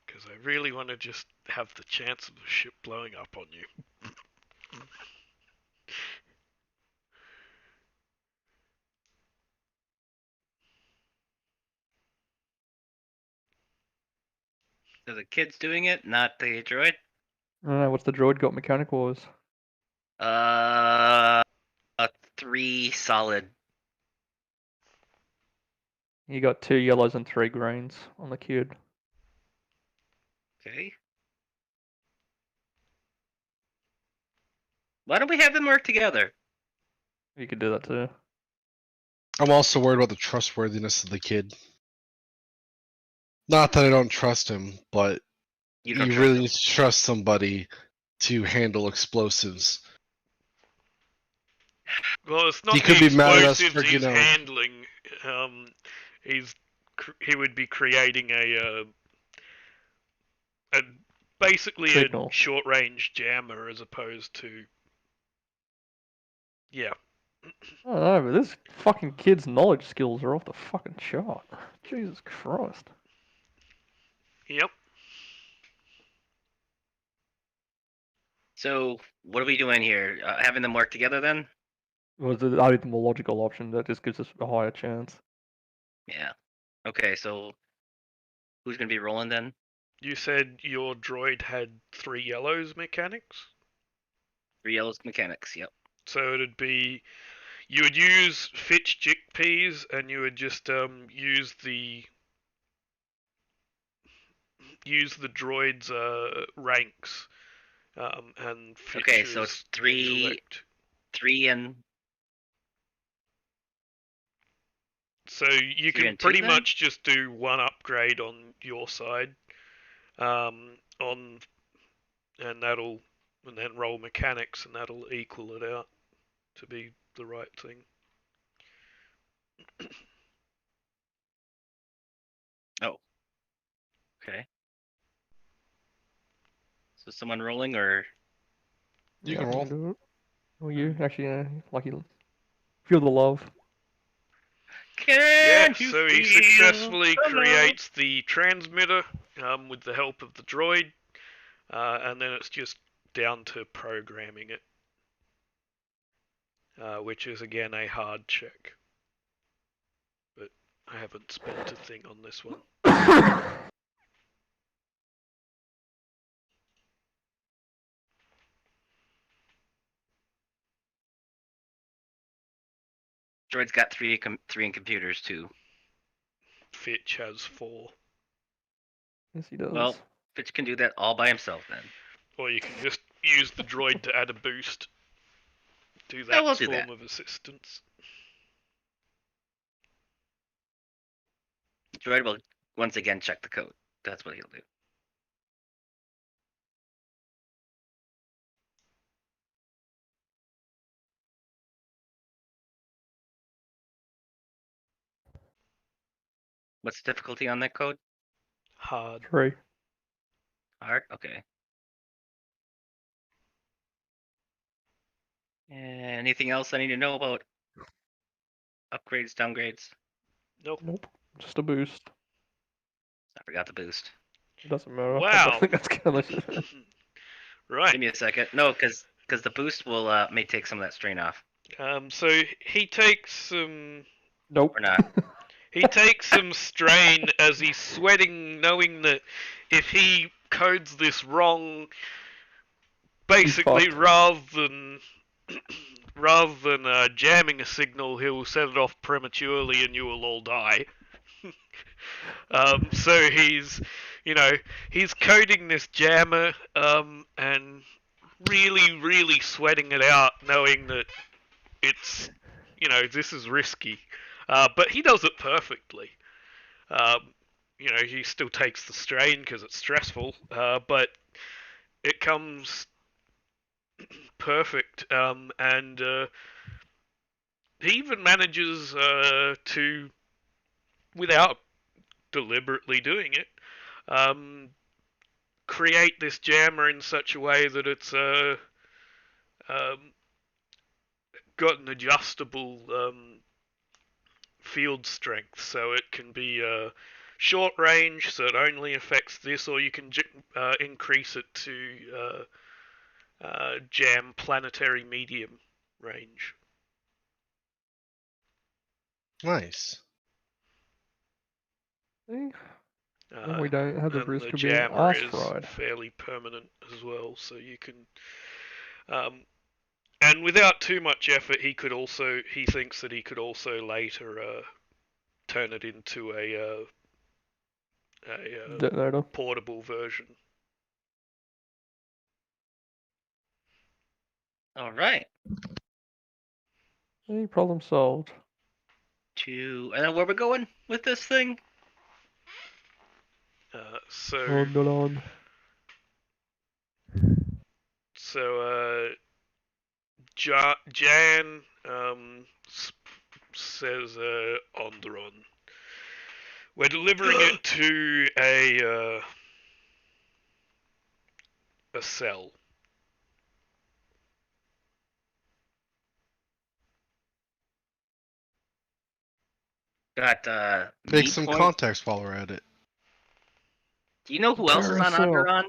because I really want to just have the chance of the ship blowing up on you. So the kid's doing it, not the droid. I don't know, what's the droid got mechanic wise? A 3 solid. You got 2 yellows and 3 greens on the kid. Okay. Why don't we have them work together? You could do that too. I'm also worried about the trustworthiness of the kid. Not that I don't trust him, but You you don't trust really them. need to trust somebody to handle explosives. Well, it's not He the could be mad at us explosives for, he's handling. He would be creating a basically Signal. a short-range jammer as opposed to. Yeah. I don't know, but this fucking kid's knowledge skills are off the fucking chart. Jesus Christ. Yep. So what are we doing here? Having them work together then? Was I think the more logical option that just gives us a higher chance. Yeah. Okay, so who's gonna be rolling then? You said your droid had 3 yellows mechanics? 3 yellows mechanics. Yep. So it'd be you would use Fitch chickpeas, and you would just use the droid's ranks, and Fitch's Okay, so it's 3 intellect. 3 and So you 3 can and 2 pretty then? much just do one upgrade on your side, and then roll mechanics, and that'll equal it out to be the right thing. Okay. So someone rolling or You Yeah, can I roll. do it. Or you, actually, lucky. Feel the love. Yeah, can you so he feel successfully the love? creates the transmitter with the help of the droid, and then it's just down to programming it, which is again a hard check. But I haven't spent a thing on this one. Droid's got 3 in computers too. Fitch has 4. Yes, he does. Well, Fitch can do that all by himself then. Or you can just use the droid to add a boost. Do that Yeah, we'll do form that. of assistance. Droid will once again check the code. That's what he'll do. What's the difficulty on that code? Hard. 3. Hard? Okay. Anything else I need to know about upgrades, downgrades? Nope. Nope. Just a boost. I forgot the boost. It doesn't matter. I Wow. don't think that's gonna. Right. Give me a second. No, because the boost will may take some of that strain off. So he takes some Nope. Or not. He takes some strain as he's sweating, knowing that if he codes this wrong, basically fucked. rather than jamming a signal, he'll set it off prematurely and you will all die. So he's coding this jammer, and really sweating it out, knowing that it's, this is risky. But he does it perfectly. He still takes the strain because it's stressful, but it comes perfect. And he even manages to, without deliberately doing it, create this jammer in such a way that it's got an adjustable field strength, so it can be short range, so it only affects this, or you can increase it to jam planetary medium range. Nice. See? And we don't have the and boost the could be an jammer arse is fried. fairly permanent as well, so you can. And without too much effort, he thinks that he could also later turn it into a Detonator. portable version. All right. Any problem solved. And then where we going with this thing? So On. Jan says Onderon. We're delivering it to a cell. got Take Meat some Point. context while we're at it. Do you know who else is on Carousel. Onderon?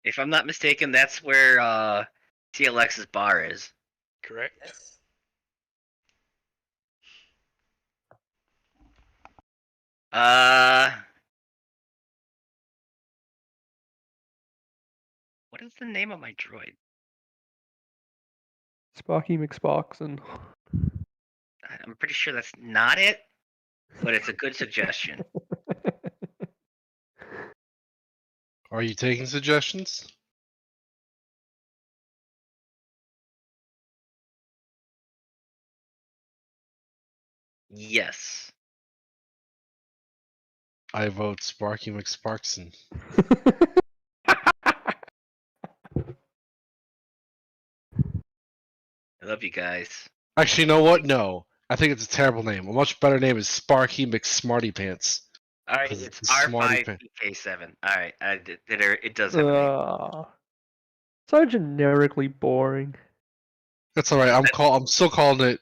If I'm not mistaken, that's where CLX's bar is. Correct. What is the name of my droid? Sparky McSparks and I'm pretty sure that's not it, but it's a good suggestion. Are you taking suggestions? Yes. I vote Sparky McSparkson. I love you guys. Actually, you know what? No. I think it's a terrible name. A much better name is Sparky McSmartypants. All right, 'Cause it's it's Smarty R5 Pants. BK7. All right, it does have a name. So generically boring. That's all right. I'm still calling it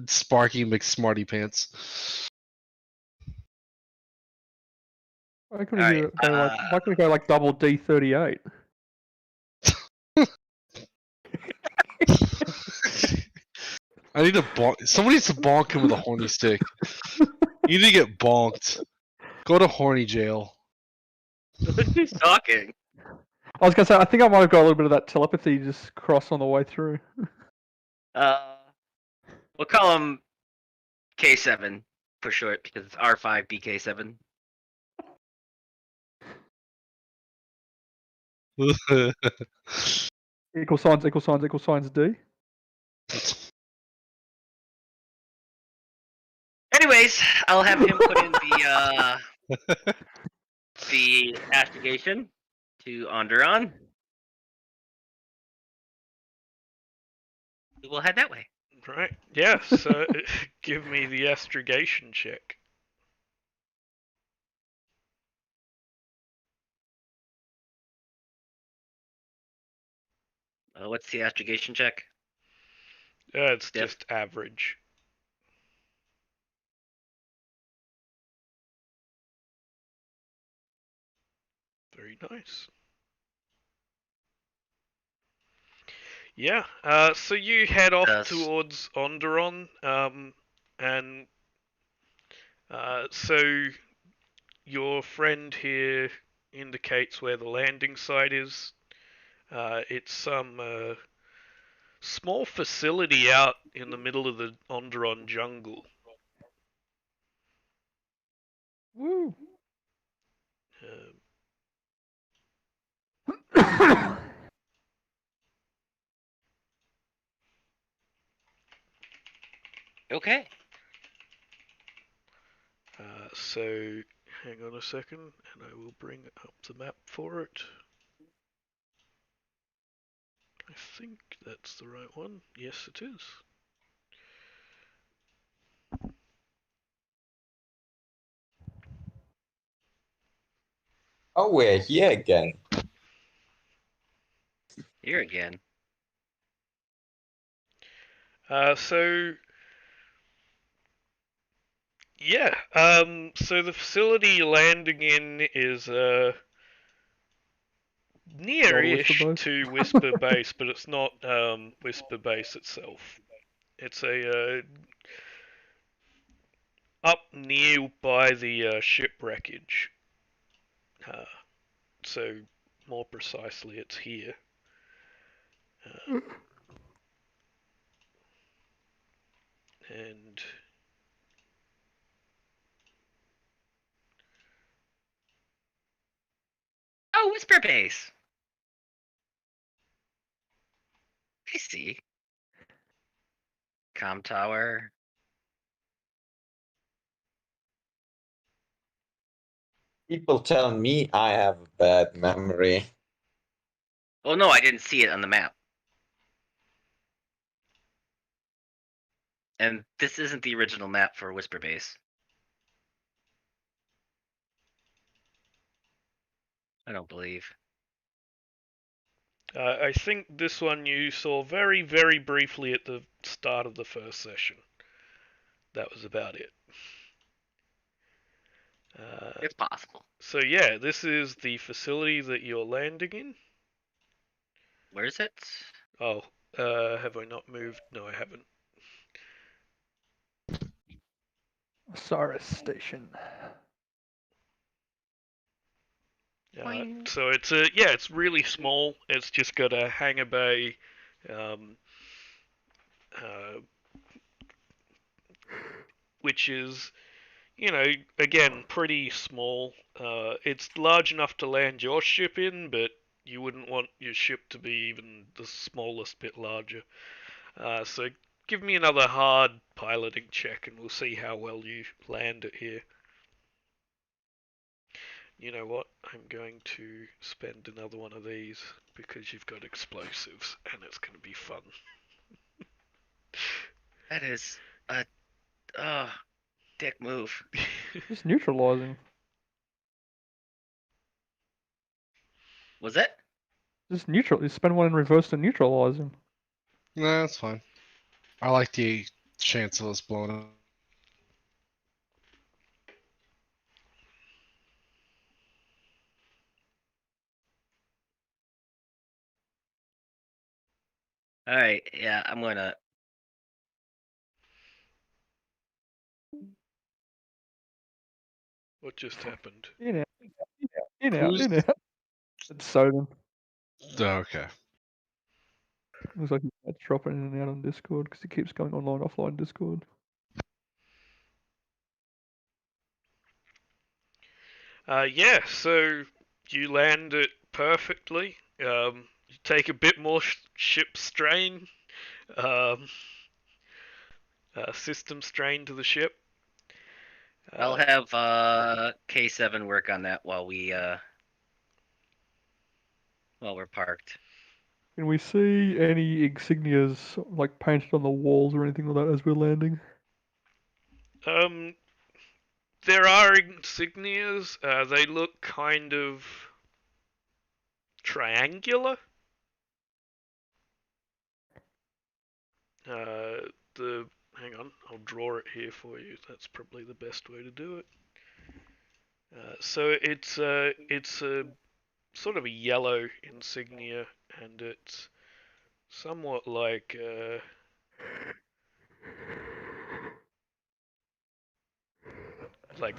Sparky McSmartypants. Why can we Alright, why can we go like double D38? I need to bonk. Somebody needs to bonk him with a horny stick. You need to get bonked. Go to horny jail. Who's talking? I was gonna say I think I might have got a little bit of that telepathy just cross on the way through. We'll call him K7 for short because it's R5 BK7. Equal signs, equal signs, equal signs D. Anyways, I'll have him put in the astrogation to Onderon. We'll head that way. Right. Yes. Give me the astrogation check. What's the astrogation check? It's Yep. just average. Very nice. Yeah. So you head off Yes. towards Onderon, and so your friend here indicates where the landing site is. It's some small facility out in the middle of the Onderon jungle. Woo! Okay. So hang on a second, and I will bring up the map for it. I think that's the right one. Yes, it is. Oh, we're here again. Here again. So yeah, so the facility you're landing in is near-ish Base. to Whisper Base, but it's not Whisper Base itself. It's a up near by the ship wreckage. So more precisely, it's here. And Oh, Whisper Base. I see. Com tower. People tell me I have a bad memory. Oh no, I didn't see it on the map. And this isn't the original map for Whisper Base. I don't believe. I think this one you saw very, very briefly at the start of the first session. That was about it. It's possible. So yeah, this is the facility that you're landing in. Where is it? Oh, have I not moved? No, I haven't. Osiris Station. So it's really small. It's just got a hangar bay, which is, again, pretty small. It's large enough to land your ship in, but you wouldn't want your ship to be even the smallest bit larger. So give me another hard piloting check, and we'll see how well you land it here. You know what? I'm going to spend another one of these because you've got explosives, and it's going to be fun. That is a dick move. Just neutralizing. Was it? Just neutral. You spend one in reverse to neutralize him. Nah, that's fine. I like the chance of us blowing up. All right. Yeah, I'm gonna. What just happened? In out, in out, Who's- in out. It's Soden. Oh, okay. Looks like he's dropping in and out on Discord because he keeps going online, offline Discord. Yeah, so you land it perfectly. You take a bit more ship strain, system strain to the ship. I'll have K7 work on that while we're parked. Can we see any insignias like painted on the walls or anything like that as we're landing? There are insignias. They look kind of triangular. Hang on, I'll draw it here for you. That's probably the best way to do it. So it's a sort of a yellow insignia, and it's somewhat like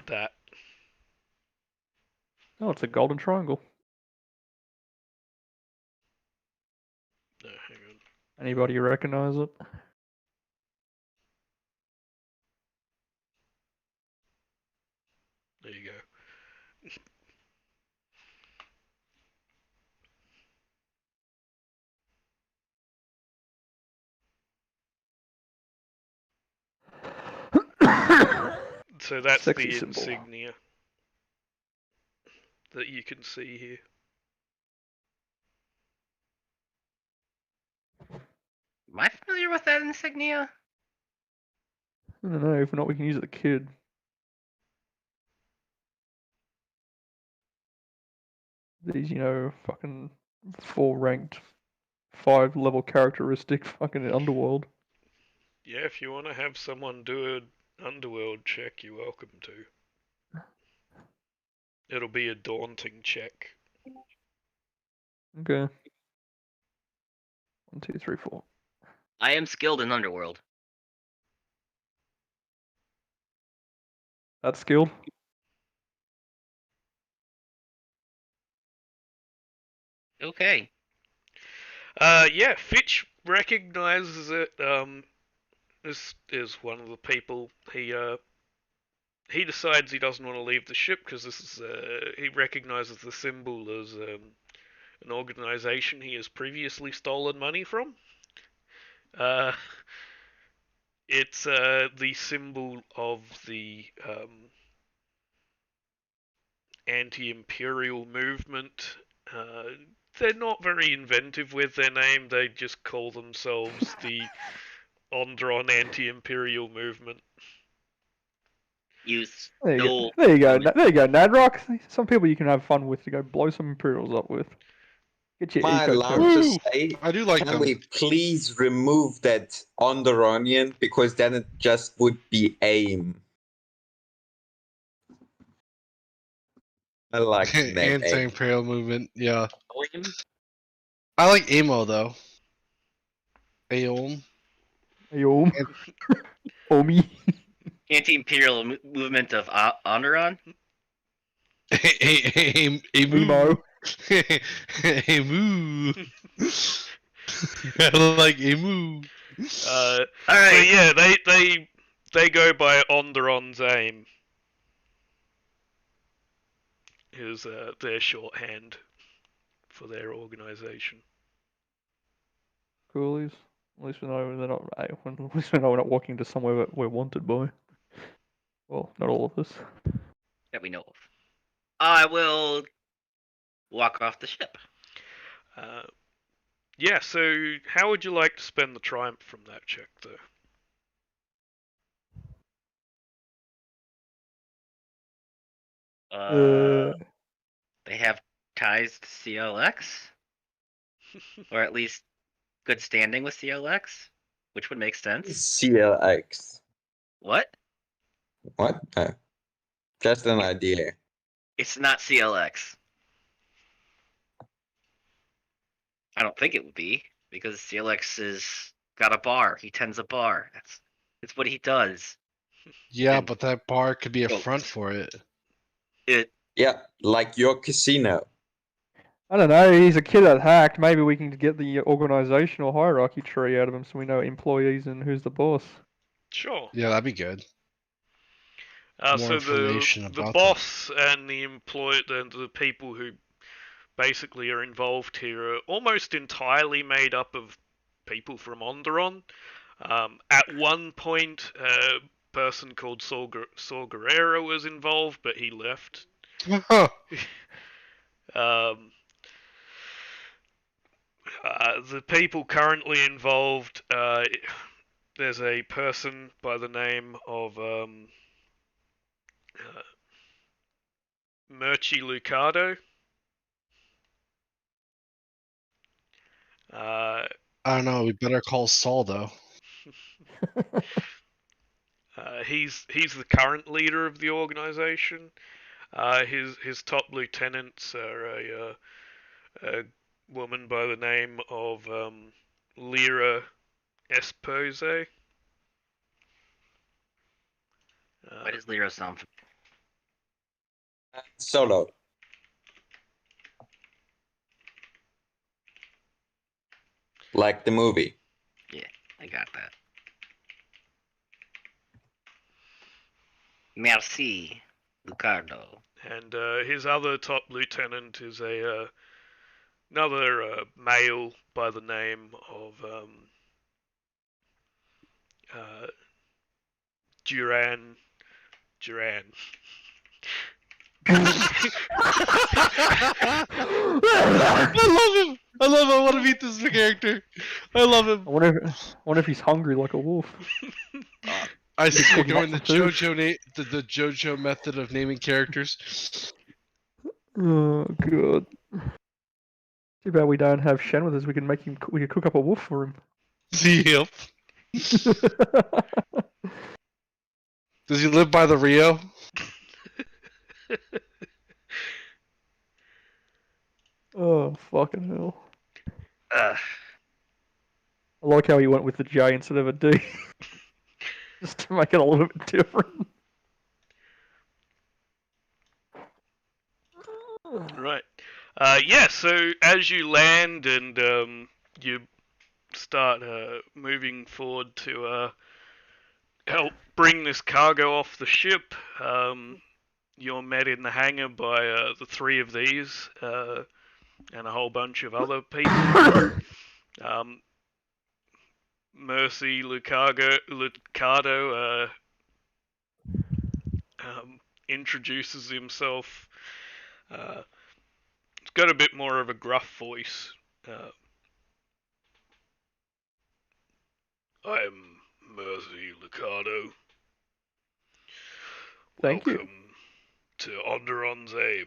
that. Oh, it's a golden triangle. No, hang on. Anybody recognize it? There you go. So that's Sexy the symbol. insignia that you can see here. Am I familiar with that insignia? I don't know. If not, we can use it. The kid. These, fucking 4 ranked, 5 level characteristic fucking underworld. Yeah, if you want to have someone do an underworld check, you're welcome to. It'll be a daunting check. Okay. 1, 2, 3, 4. I am skilled in underworld. That's skilled. Okay. Yeah, Fitch recognizes it. This is one of the people. He decides he doesn't want to leave the ship because this is. He recognizes the symbol as an organization he has previously stolen money from. It's the symbol of the anti-imperial movement. They're not very inventive with their name. They just call themselves the Ondron Anti-Imperial Movement. There you go. There you go, Nadrock. Some people you can have fun with to go blow some Imperials up with. Get your Am I eco allowed turret. to Woo! say? I do like Can them. we please remove that Onderonian, because then it just would be aim. I like the name aim. Anti-imperial movement. Yeah, William? I like Amo though. Aeon. Yo. Omi. Anti-imperial movement of Onderon? Emu. Emu. I like Emu. All All right. So yeah, they go by Onderon's aim. Is their shorthand for their organization. Coolies. At least we know they're not. At least we know we're not walking to somewhere that we're wanted by. Well, not all of us. That we know of. I will walk off the ship. Yeah. So how would you like to spend the triumph from that check, though? They have ties to CLX, or at least good standing with CLX, which would make sense. CLX. What? What? Just an idea. It's not CLX. I don't think it would be, because CLX is got a bar. He tends a bar. It's what he does. Yeah, And- but that bar could be a Oh. front for it. Yeah, like your casino. I don't know. He's a kid that hacked. Maybe we can get the organizational hierarchy tree out of him, so we know employees and who's the boss. Sure. Yeah, that'd be good. More So information the about boss and the people who basically are involved here are almost entirely made up of people from Onderon. At one point, a person called Saul Guerrero was involved, but he left. The people currently involved, there's a person by the name of Murchi Lucado. I don't know. We better call Saul though. He's the current leader of the organization. His top lieutenants are a woman by the name of Lyra Espose. Why does Lyra sound? Solo. Like the movie. I got that. Merci, Lucardo. And his other top lieutenant is another male by the name of Duran. I love him. I want to meet this character. I love him. I wonder if he's hungry like a wolf. I see you're Good doing the luck with the JoJo method of naming characters. Oh god. Too bad we don't have Shen with us. We could cook up a wolf for him. Yep. Does he live by the Rio? Oh fucking hell! Ugh. I like how he went with the J instead of a D, just to make it a little bit different. Right. Yeah, so as you land and you start moving forward to help bring this cargo off the ship, you're met in the hangar by the three of these and a whole bunch of other people. Mercy Lucado introduces himself. He's got a bit more of a gruff voice. I'm Mercy Lucado. Thank you. Welcome to Onderon's Aim.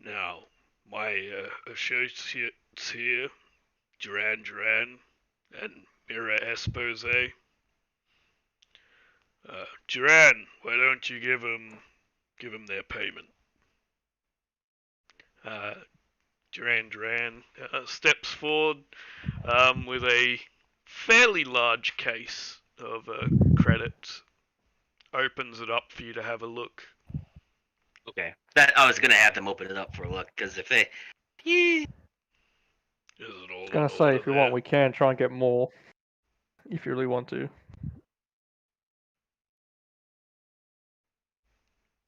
Now, my associates here, Duran, and Mira Espose. Duran, why don't you give them their payment? Duran steps forward with a fairly large case of credits. Opens it up for you to have a look. Okay. That I was gonna have them open it up for a look, because if they, Is it all I was gonna in say, order if you there? want, we can try and get more. If you really want to. It's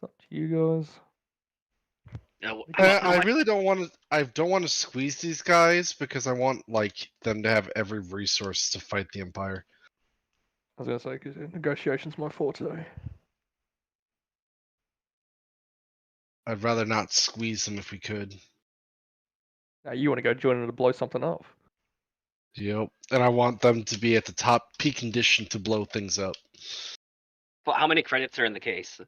up to you guys. I really don't want to. I don't want to squeeze these guys because I want like them to have every resource to fight the Empire. I was gonna say, because negotiation's my forte. I'd rather not squeeze them if we could. Now you want to go join in to blow something up. Yep. And I want them to be at the top peak condition to blow things up. well, how many credits are in the case?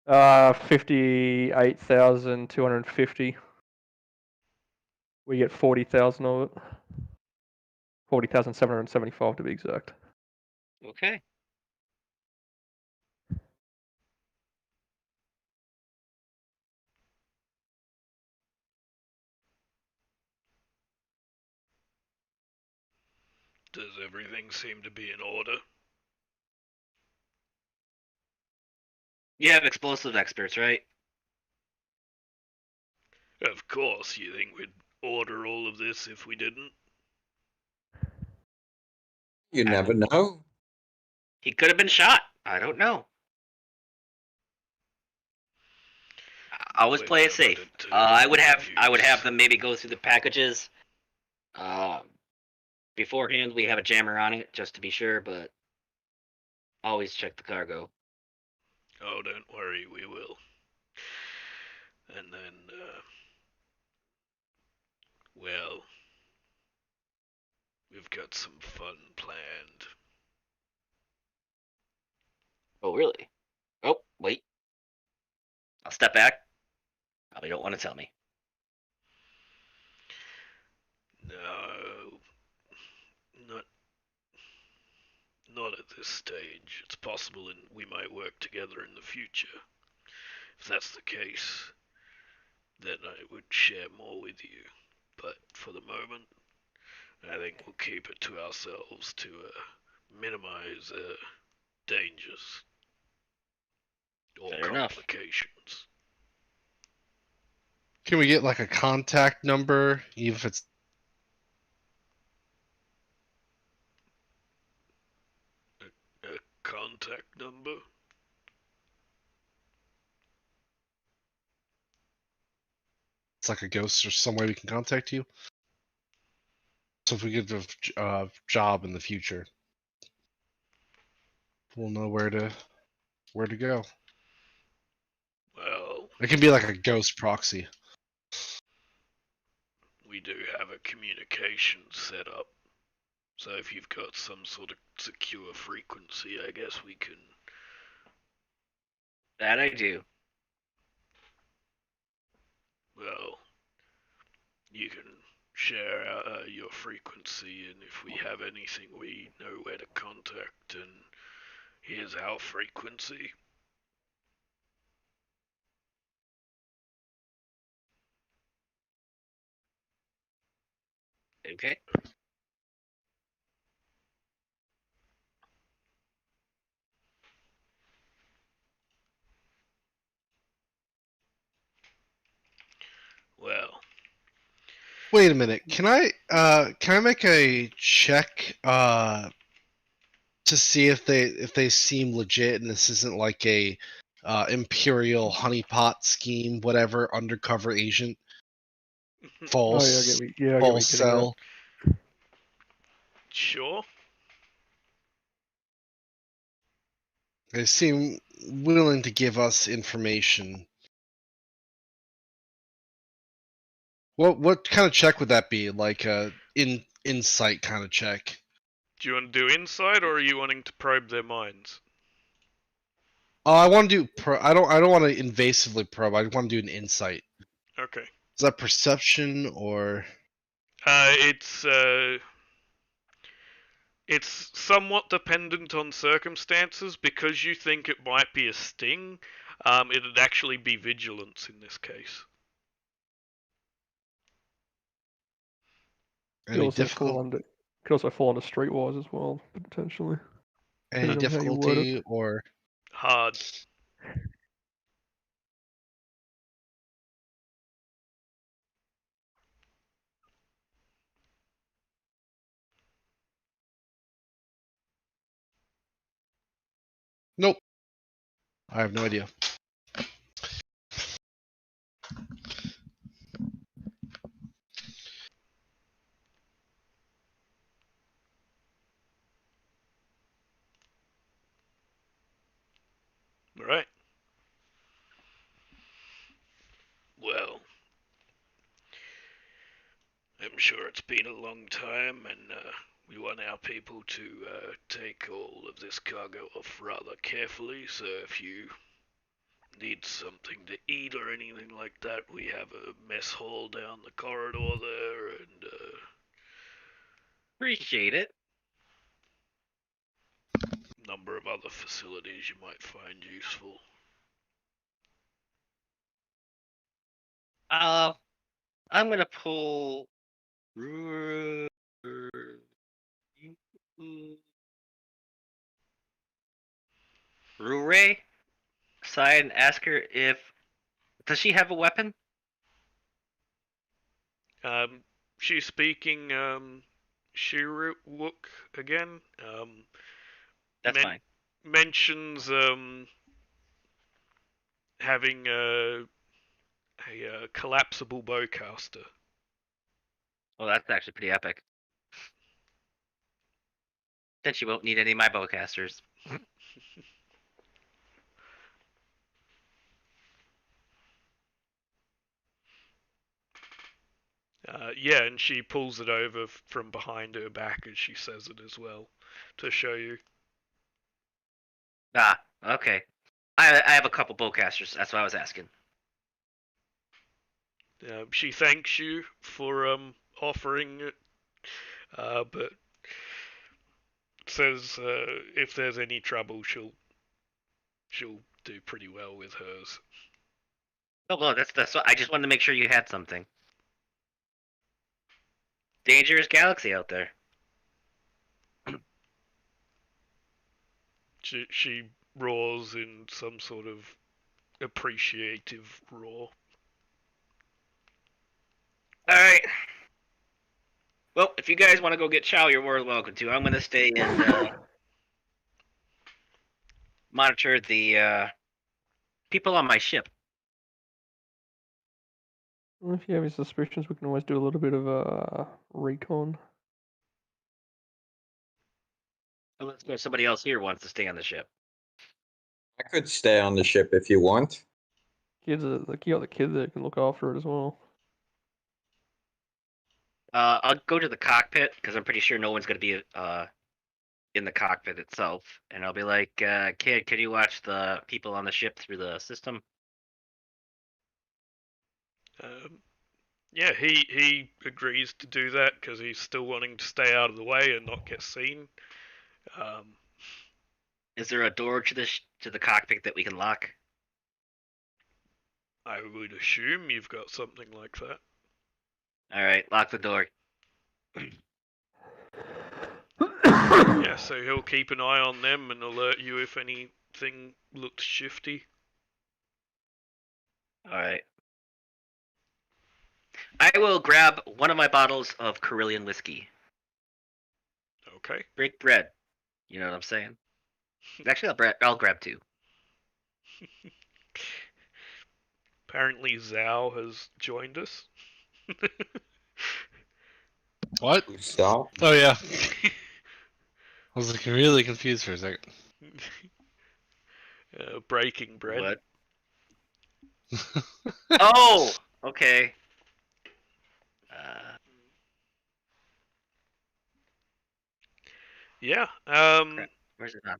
58,250. We get 40,000 of it. 40,775 to be exact. Okay. Does everything seem to be in order? You have explosive experts, right? Of course, you think we'd order all of this if we didn't? You never know. He could have been shot. I don't know. I always We're play it safe. limited to I would have use. them maybe go through the packages. Beforehand, we have a jammer on it just to be sure, but always check the cargo. Oh, don't worry, we will. And then, well, we've got some fun planned. Oh, really? Oh, wait. I'll step back. Probably don't want to tell me. No, not at this stage. It's possible we might work together in the future. If that's the case, then I would share more with you. But for the moment, I think we'll keep it to ourselves to minimize dangers or Fair enough. complications. Can we get like a contact number, even if it's A contact number? like a ghost or some way we can contact you? So if we get a job in the future, we'll know where to go. Well, It can be like a ghost proxy. we do have a communication set up. So if you've got some sort of secure frequency, I guess we can. That I do. Well, you can share your frequency, and if we have anything, we know where to contact. And here's our frequency. Okay. Well, Wait a minute. Can I make a check to see if they seem legit and this isn't like a imperial honeypot scheme, whatever, undercover agent, false I get false what you're getting cell. sure. They seem willing to give us information. What kind of check would that be? Like a insight kind of check? Do you want to do insight, or are you wanting to probe their minds? I want to do I don't want to invasively probe. I want to do an insight. Okay. Is that perception or? It's somewhat dependent on circumstances. Because you think it might be a sting, it'd actually be vigilance in this case. Any Could also fall under streetwise as well, potentially. Any depending on how you word it. difficulty or? Hard. Nope. I have no idea. Right. Well, I'm sure it's been a long time, and we want our people to take all of this cargo off rather carefully, so if you need something to eat or anything like that, we have a mess hall down the corridor there, and Appreciate it. number of other facilities you might find useful. I'm gonna pull Rure aside and ask her if does she have a weapon? She's speaking Shiruk again. That's fine. Mentions having a collapsible bowcaster. Well, that's actually pretty epic. Then she won't need any of my bowcasters. Yeah, and she pulls it over from behind her back as she says it as well, to show you. Ah, okay. I have a couple bowcasters. That's what I was asking. She thanks you for offering it, but says if there's any trouble, she'll do pretty well with hers. Oh, well, that's what I just wanted to make sure you had something. Dangerous galaxy out there. She roars in some sort of appreciative roar. Alright. Well, if you guys want to go get chow, you're more than welcome to. I'm going to stay and monitor the people on my ship. Well, if you have any suspicions, we can always do a little bit of recon. Unless there's somebody else here who wants to stay on the ship. I could stay on the ship if you want. Kids, like you got the kid that can look after it as well. I'll go to the cockpit because I'm pretty sure no one's going to be in the cockpit itself, and I'll be like, "Kid, could you watch the people on the ship through the system?" Yeah, he agrees to do that because he's still wanting to stay out of the way and not get seen. Is there a door to the cockpit that we can lock? I would assume you've got something like that. All right, lock the door. Yeah, so he'll keep an eye on them and alert you if anything looks shifty. All right. I will grab one of my bottles of Carillion whiskey. Okay. Break bread. You know what I'm saying? Actually, I'll grab two. Apparently Zhao has joined us. What? Stop. Oh yeah. I was looking really confused for a second. Breaking bread. What? Oh, okay. Yeah. Where's it not?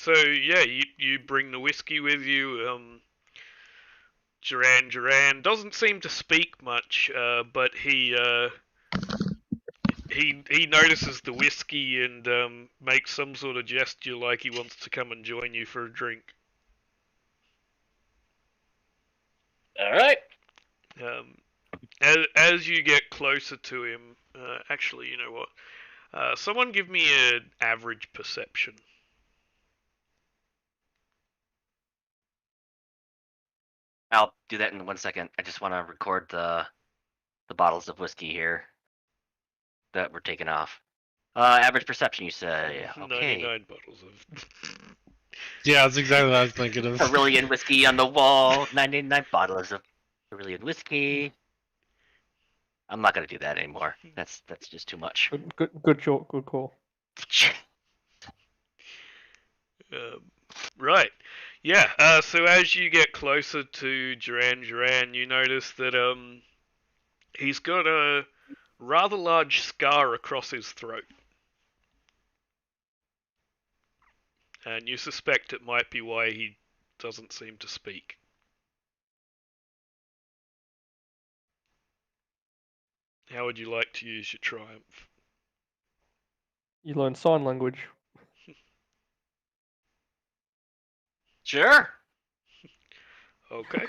So yeah, you bring the whiskey with you. Duran doesn't seem to speak much, but he notices the whiskey and makes some sort of gesture like he wants to come and join you for a drink. All right. As you get closer to him, actually, you know what? Someone give me an average perception. I'll do that in 1 second. I just want to record the bottles of whiskey here that were taken off. Average perception, you say? Okay. 99 bottles of. Yeah, that's exactly what I was thinking of. Cerulean whiskey on the wall. 99 bottles of cerulean whiskey. I'm not gonna do that anymore. That's just too much. Good call. Right. Yeah. So as you get closer to Duran, you notice that he's got a rather large scar across his throat, and you suspect it might be why he doesn't seem to speak. How would you like to use your triumph? You learn sign language. Sure. Okay.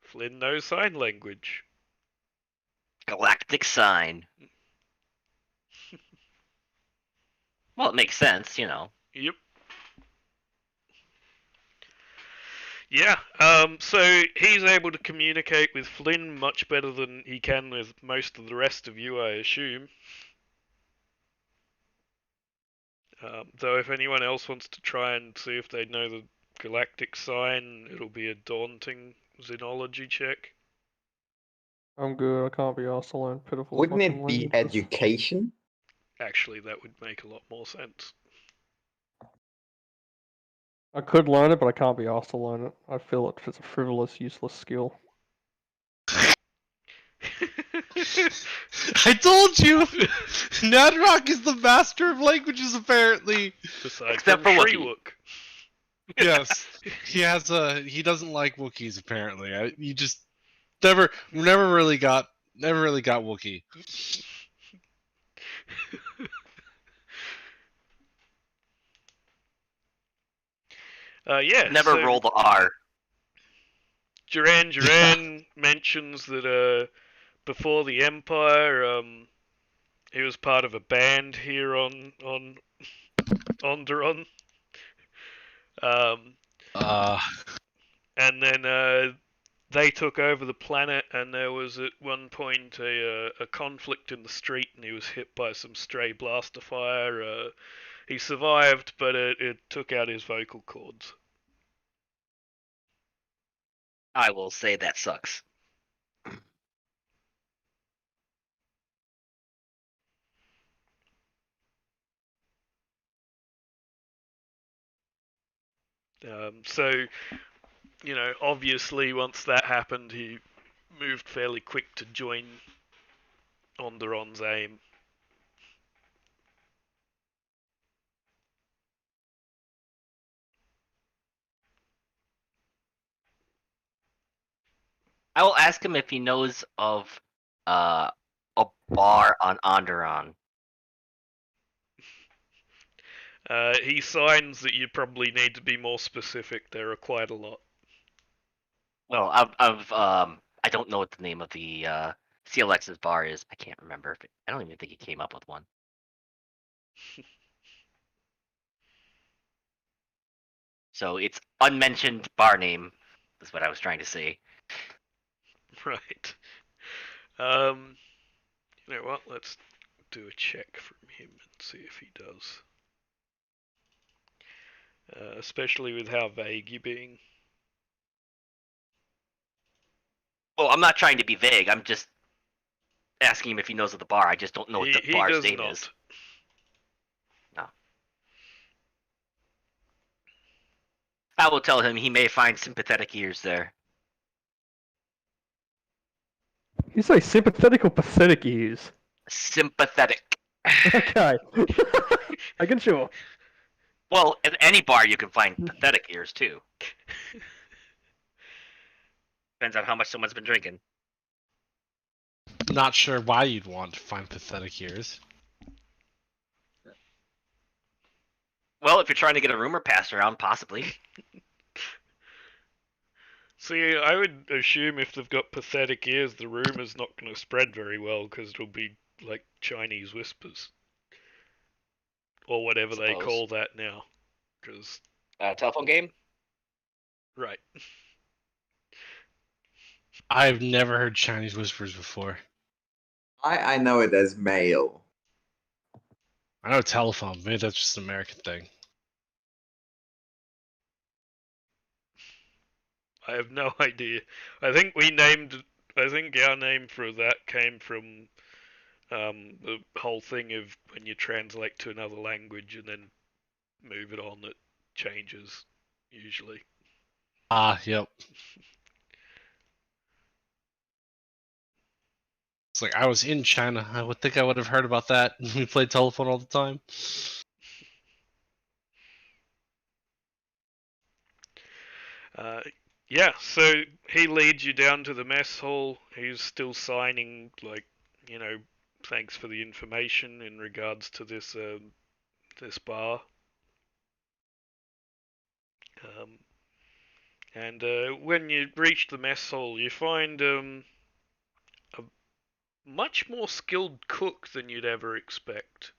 Flynn knows sign language. Galactic sign. Well, it makes sense, you know. Yep. Yeah, so he's able to communicate with Flynn much better than he can with most of the rest of you, I assume. Though if anyone else wants to try and see if they know the galactic sign, it'll be a daunting xenology check. I'm good. I can't be asked to learn pitiful. Wouldn't fucking it be languages. education? Actually, that would make a lot more sense. I could learn it, but I can't be asked to learn it. I feel it's a frivolous, useless skill. I told you! Nadrock is the master of languages, apparently! Besides Except from for Shreewook. Yes. He doesn't like Wookiees, apparently. You just never really got Wookiee. Yeah. Never so roll the R. Duran mentions that before the Empire, he was part of a band here on Onderon. And then they took over the planet, and there was at one point a conflict in the street, and he was hit by some stray blaster fire. He survived, but it took out his vocal cords. I will say that sucks. So, you know, obviously once that happened, he moved fairly quick to join Onderon's aim. I will ask him if he knows of a bar on Onderon. He signs that you probably need to be more specific. There are quite a lot. Well, I don't know what the name of the CLX's bar is. I can't remember. I don't even think he came up with one. So it's unmentioned bar name, is what I was trying to say. Right. You know what? Let's do a check from him and see if he does. Especially with how vague you're being. Well, I'm not trying to be vague. I'm just asking him if he knows of the bar. I just don't know what the bar's does name not. is. No. I will tell him he may find sympathetic ears there. You say sympathetic or pathetic ears? Sympathetic. Okay. I can sure. Well, at any bar you can find pathetic ears too. Depends on how much someone's been drinking. Not sure why you'd want to find pathetic ears. Well, if you're trying to get a rumor passed around, possibly. See, I would assume if they've got pathetic ears, the rumor's not going to spread very well because it'll be like Chinese whispers. Or whatever they Suppose. call that now. Because, Telephone game? right. I've never heard Chinese whispers before. I know it as mail. I know telephone. Maybe that's just an American thing. I have no idea. I think our name for that came from the whole thing of when you translate to another language and then move it on, it changes, usually. Ah, yep. It's like I was in China. I would think I would have heard about that. We played telephone all the time. Yeah, so he leads you down to the mess hall. He's still signing, like, thanks for the information in regards to this bar. And when you reach the mess hall, you find a much more skilled cook than you'd ever expect.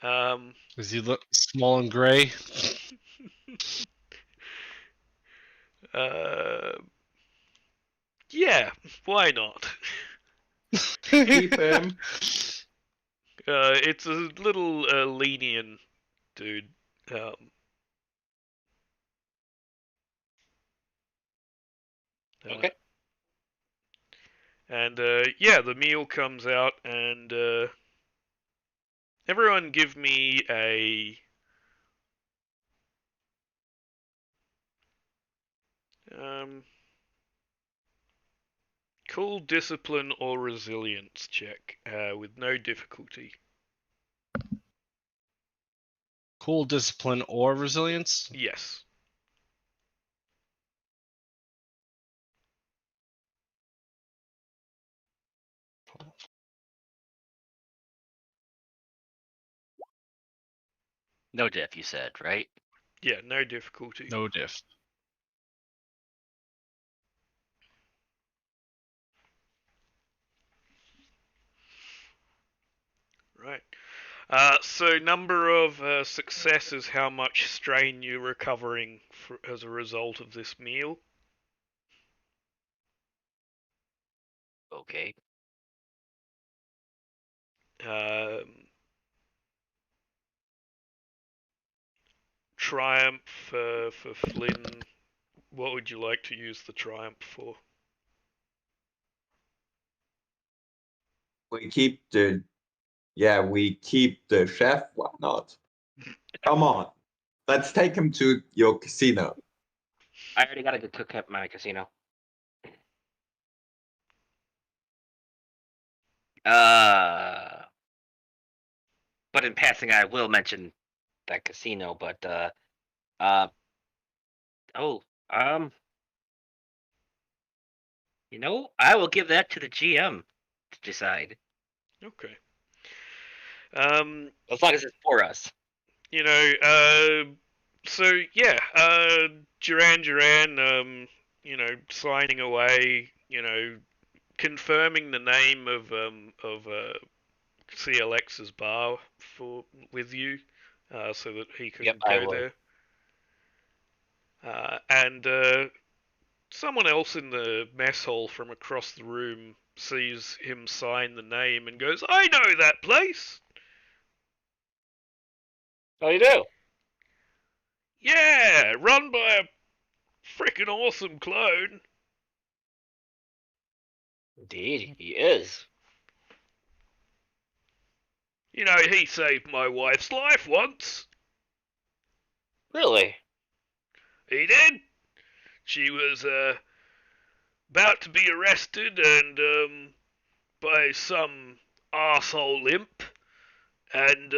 Does he look small and gray? Yeah, why not? Keep him. It's a little lenient dude. Okay. And yeah, the meal comes out, and everyone give me a cool discipline or resilience check with no difficulty. Cool discipline or resilience? Yes. No diff, you said, right? Yeah, no difficulty. No diff. Right. So number of success is how much strain you're recovering as a result of this meal. Okay. Triumph for Flynn. What would you like to use the triumph for? We keep the chef. Why not? Come on, let's take him to your casino. I already got a good cook at my casino. But in passing, I will mention that casino. But I will give that to the GM to decide. Okay. As long as it's for us. So yeah, Duran, signing away, confirming the name of CLX's bar with you, so that he can go there. And someone else in the mess hall from across the room sees him sign the name and goes, "I know that place." Oh, you do? Yeah, run by a freaking awesome clone. Indeed, he is. He saved my wife's life once. Really? He did. She was about to be arrested and by some arsehole imp, and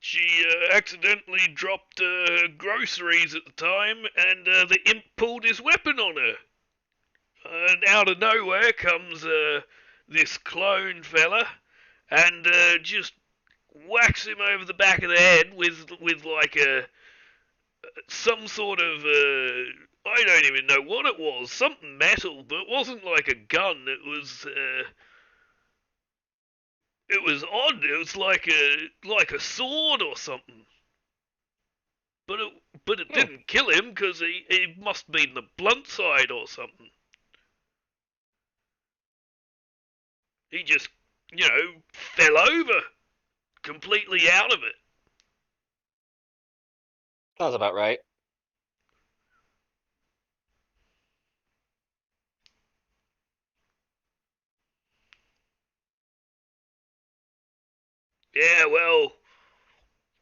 She accidentally dropped groceries at the time, and the imp pulled his weapon on her. And out of nowhere comes this clone fella, and just whacks him over the back of the head with like some sort of I don't even know what it was, something metal, but it wasn't like a gun. It was odd. It was like a sword or something. But it didn't kill him because he must be in the blunt side or something. He just, fell over completely out of it. Sounds about right. Yeah, well,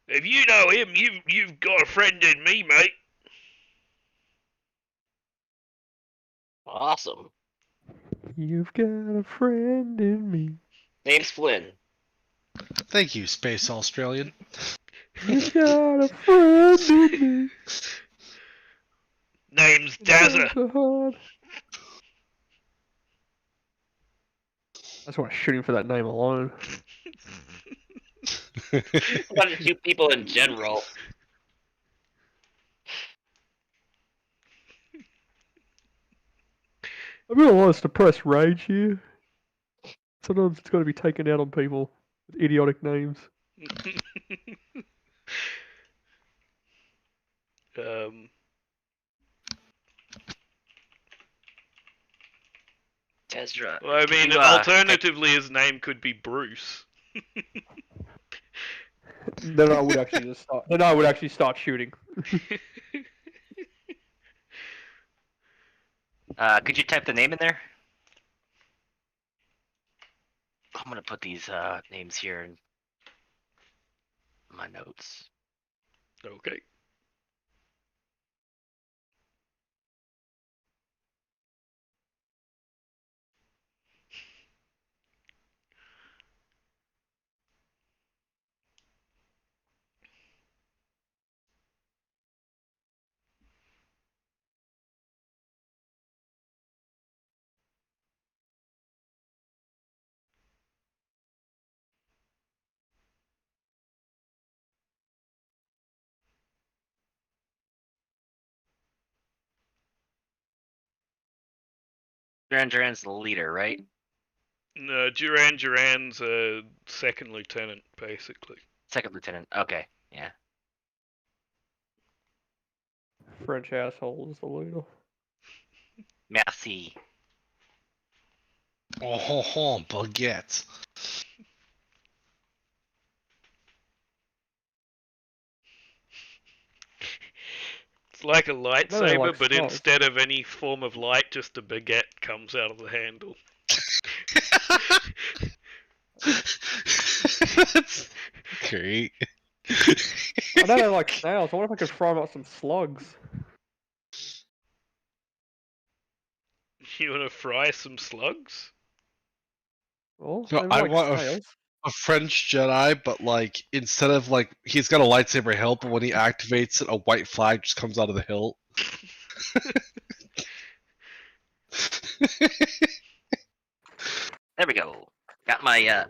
if you know him, you've got a friend in me, mate. Awesome. You've got a friend in me. Name's Flynn. Thank you, Space Australian. You've got a friend in me. Name's Dazza. Dazza. I just want to shoot him for that name alone. I want to shoot people in general. I've got a lot of suppressed rage here. Sometimes it's got to be taken out on people with idiotic names. Tezra. Well, I mean, alternatively, his name could be Bruce. Then I would actually just start. Then I would actually start shooting. Could you type the name in there? I'm gonna put these names here in my notes. Okay. Duran's the leader, right? No, Duran's a second lieutenant, basically. Second lieutenant. Okay, yeah. French asshole is the leader. Merci. Oh, ho, ho, baguette. It's like a lightsaber, like but smoke. instead of any form of light, just a baguette comes out of the handle. That's great. I know they like snails. I wonder if I could fry them up some slugs. You want to fry some slugs? Oh, No, they I like want snails. a French Jedi, but like instead of like he's got a lightsaber hilt, but when he activates it, a white flag just comes out of the hilt. There we go. Got my got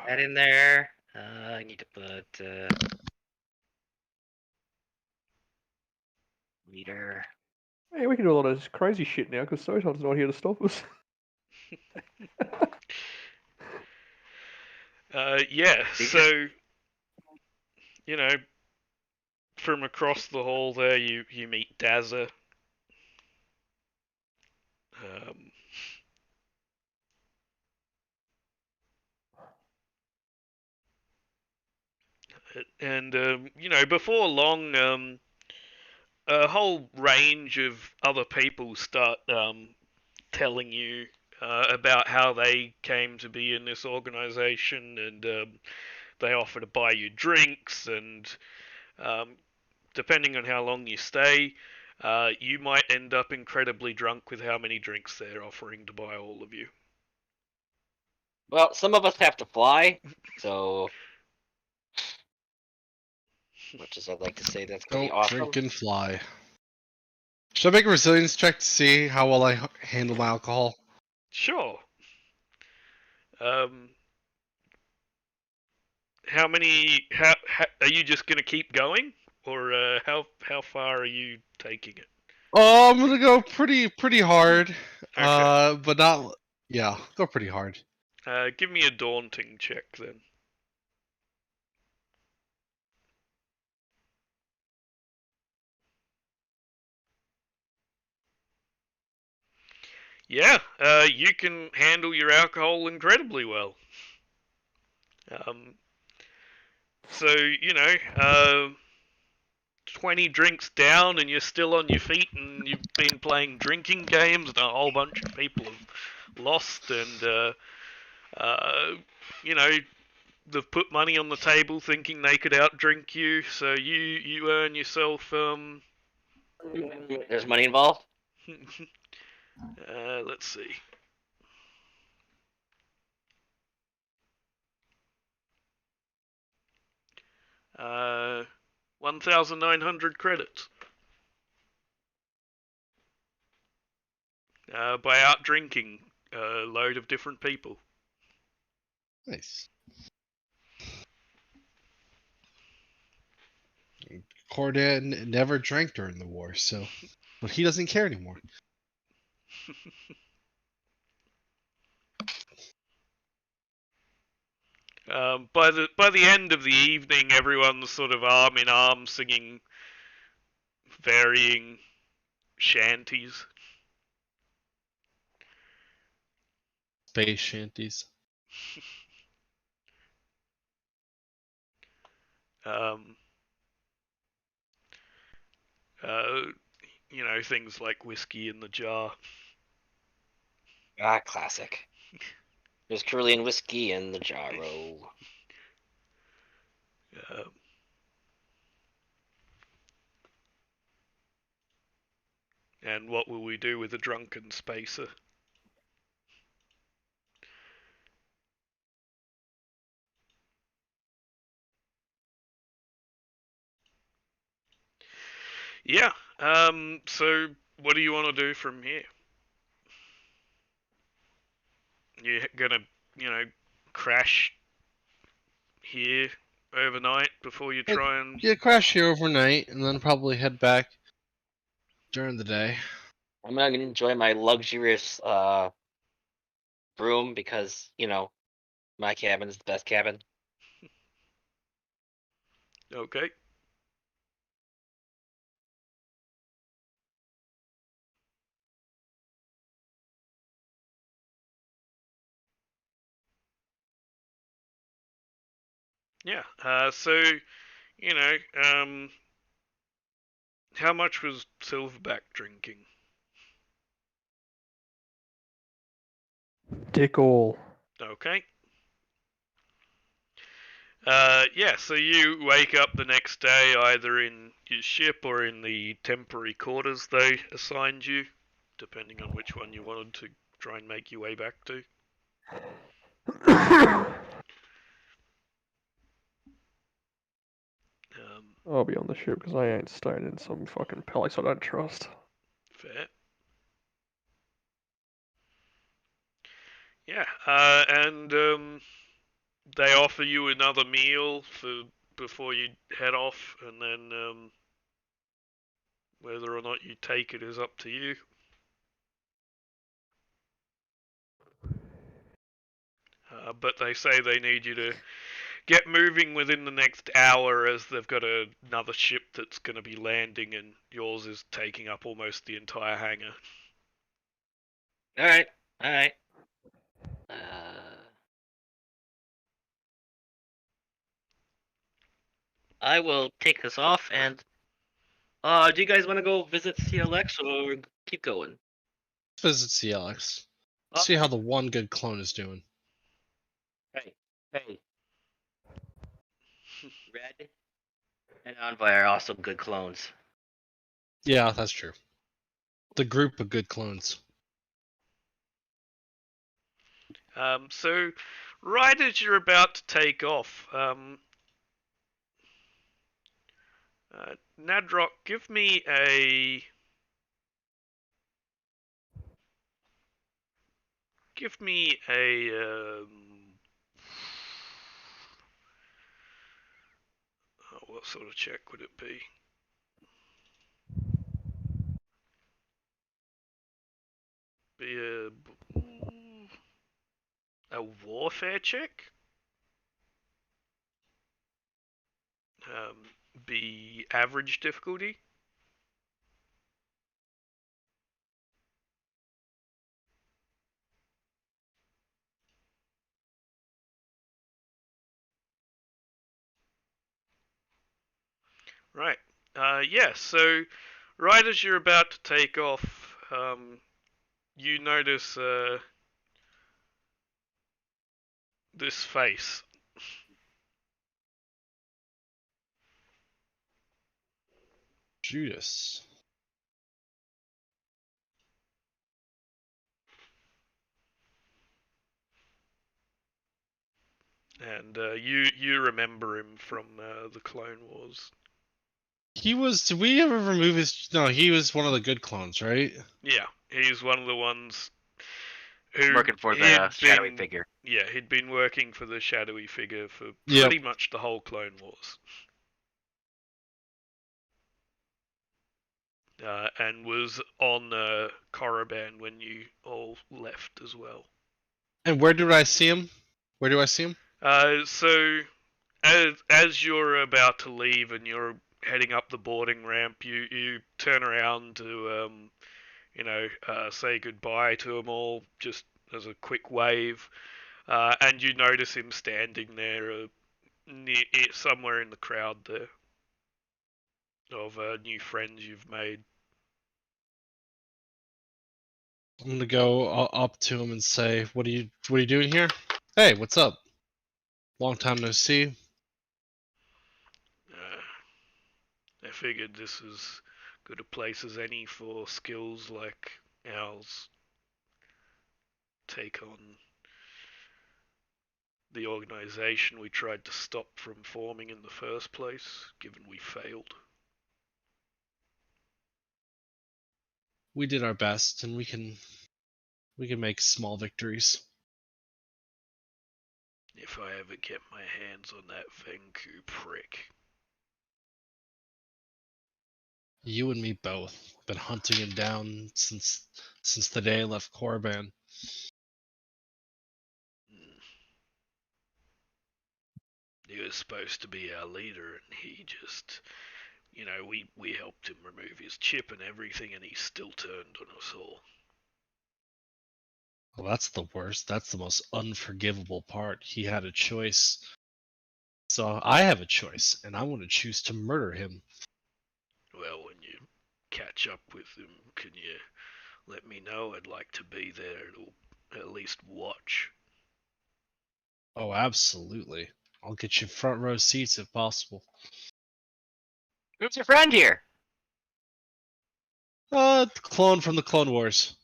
that in there. I need to put leader. Hey, we can do a lot of this crazy shit now because Sotan's not here to stop us. Yeah, so, from across the hall there, you meet Dazza. And, before long, a whole range of other people start telling you about how they came to be in this organization, and they offer to buy you drinks, and depending on how long you stay, you might end up incredibly drunk with how many drinks they're offering to buy all of you. Well, some of us have to fly, so much as I'd like to say that's gonna be Don't awesome. drink and fly. Should I make a resilience check to see how well I handle my alcohol? Sure. How many? How are you just gonna keep going, or how far are you taking it? Oh, I'm gonna go pretty hard. Okay. But not. Yeah, go pretty hard. Give me a daunting check then. Yeah, you can handle your alcohol incredibly well. So, 20 drinks down and you're still on your feet and you've been playing drinking games and a whole bunch of people have lost and, you know, they've put money on the table thinking they could outdrink you, so you earn yourself, There's money involved. let's see. 1,900 credits. By out drinking a load of different people. Nice. Cordan never drank during the war, so but he doesn't care anymore. By the end of the evening, everyone's sort of arm in arm singing varying shanties. Space shanties. Things like whiskey in the jar. Ah, classic. There's Carillion whiskey in the jarro. And what will we do with a drunken spacer? Yeah. So what do you want to do from here? You're gonna, crash here overnight before you try and... Yeah, crash here overnight and then probably head back during the day. I'm not gonna enjoy my luxurious room because, my cabin is the best cabin. Okay. Yeah. So, how much was Silverback drinking? Dick all. Okay. Yeah, so you wake up the next day either in your ship or in the temporary quarters they assigned you, depending on which one you wanted to try and make your way back to. I'll be on the ship because I ain't staying in some fucking palace I don't trust. Fair. Yeah, and they offer you another meal before you head off, and then whether or not you take it is up to you. But they say they need you to get moving within the next hour as they've got another ship that's going to be landing and yours is taking up almost the entire hangar. Alright. I will take this off and do you guys want to go visit CLX or keep going? Let's visit CLX. See how the one good clone is doing. Hey. Red and Envoy are also good clones. Yeah, that's true. The group of good clones. So right as you're about to take off, Nadrock, give me a what sort of check would it be? Be a warfare check? Be average difficulty? Right. Yeah, so right as you're about to take off, you notice this face. Judas. And you remember him from the Clone Wars. He was. Did we ever remove his? No, he was one of the good clones, right? Yeah, he's one of the ones who Working for he'd the shadowy been- figure. Yeah, he'd been working for the shadowy figure for Yep. pretty much the whole Clone Wars. And was on Korriban when you all left as well. And where did I see him? Where do I see him? So as you're about to leave and you're heading up the boarding ramp, you turn around to say goodbye to them all, just as a quick wave, and you notice him standing there somewhere in the crowd there of new friends you've made. I'm gonna go up to him and say, what are you doing here? Hey, what's up? Long time no see. I figured this is good a place as any for skills like ours. Take on the organization we tried to stop from forming in the first place, given we failed. We did our best, and we can make small victories. If I ever get my hands on that Venku prick. You and me both. Been hunting him down since the day I left Korriban. He was supposed to be our leader, and he just, we helped him remove his chip and everything, and he still turned on us all. Well, that's the worst. That's the most unforgivable part. He had a choice. So I have a choice, and I'm going to choose to murder him. Well, when you catch up with him, can you let me know? I'd like to be there to at least watch. Oh, absolutely. I'll get you front row seats if possible. Who's your friend here? The clone from the Clone Wars.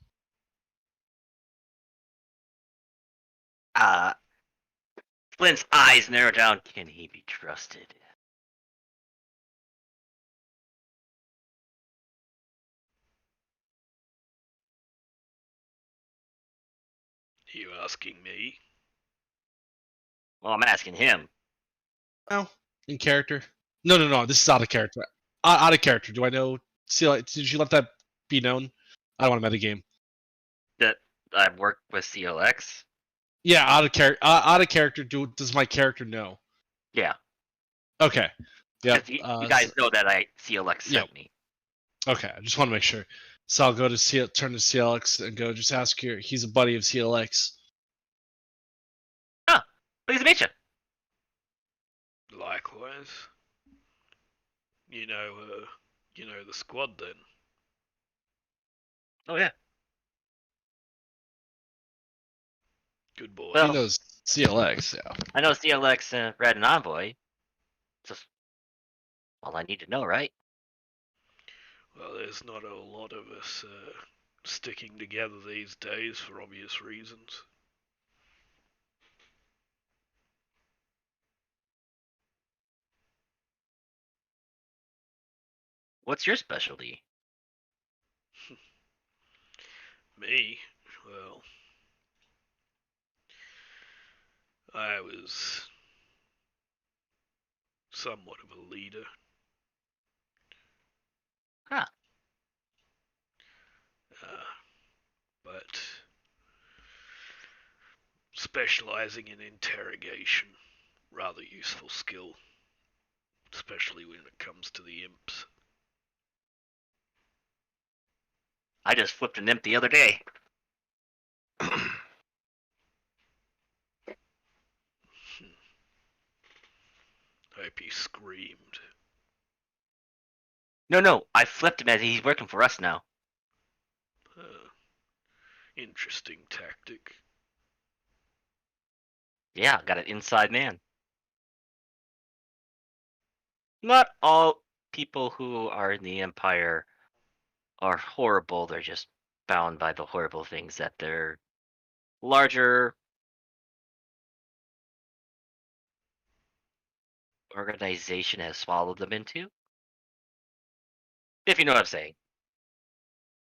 Flint's eyes narrow down. Can he be trusted? You asking me? Well, I'm asking him. Oh, in character. No. This is out of character. Out of character. Do I know? See, did you let that be known? I don't want to metagame. That I work with CLX. Yeah, out of character. Out of character. Does my character know? Yeah. Okay. Yeah. You guys know that CLX sent me. Okay, I just want to make sure. So I'll go to turn to CLX and go. Just ask here. He's a buddy of CLX. Oh, pleased to meet you. Likewise. You know the squad then. Oh yeah. Good boy. Well, He knows CLX. Yeah. I know CLX read an envoy. Just all I need to know, right? Well, there's not a lot of us sticking together these days for obvious reasons. What's your specialty? Me? Well, I was somewhat of a leader. Huh. But specializing in interrogation, rather useful skill, especially when it comes to the imps. I just flipped an imp the other day. Hope he screamed. No, I flipped him as he's working for us now. Interesting tactic. Yeah, got an inside man. Not all people who are in the Empire are horrible. They're just bound by the horrible things that their larger organization has swallowed them into. If you know what I'm saying.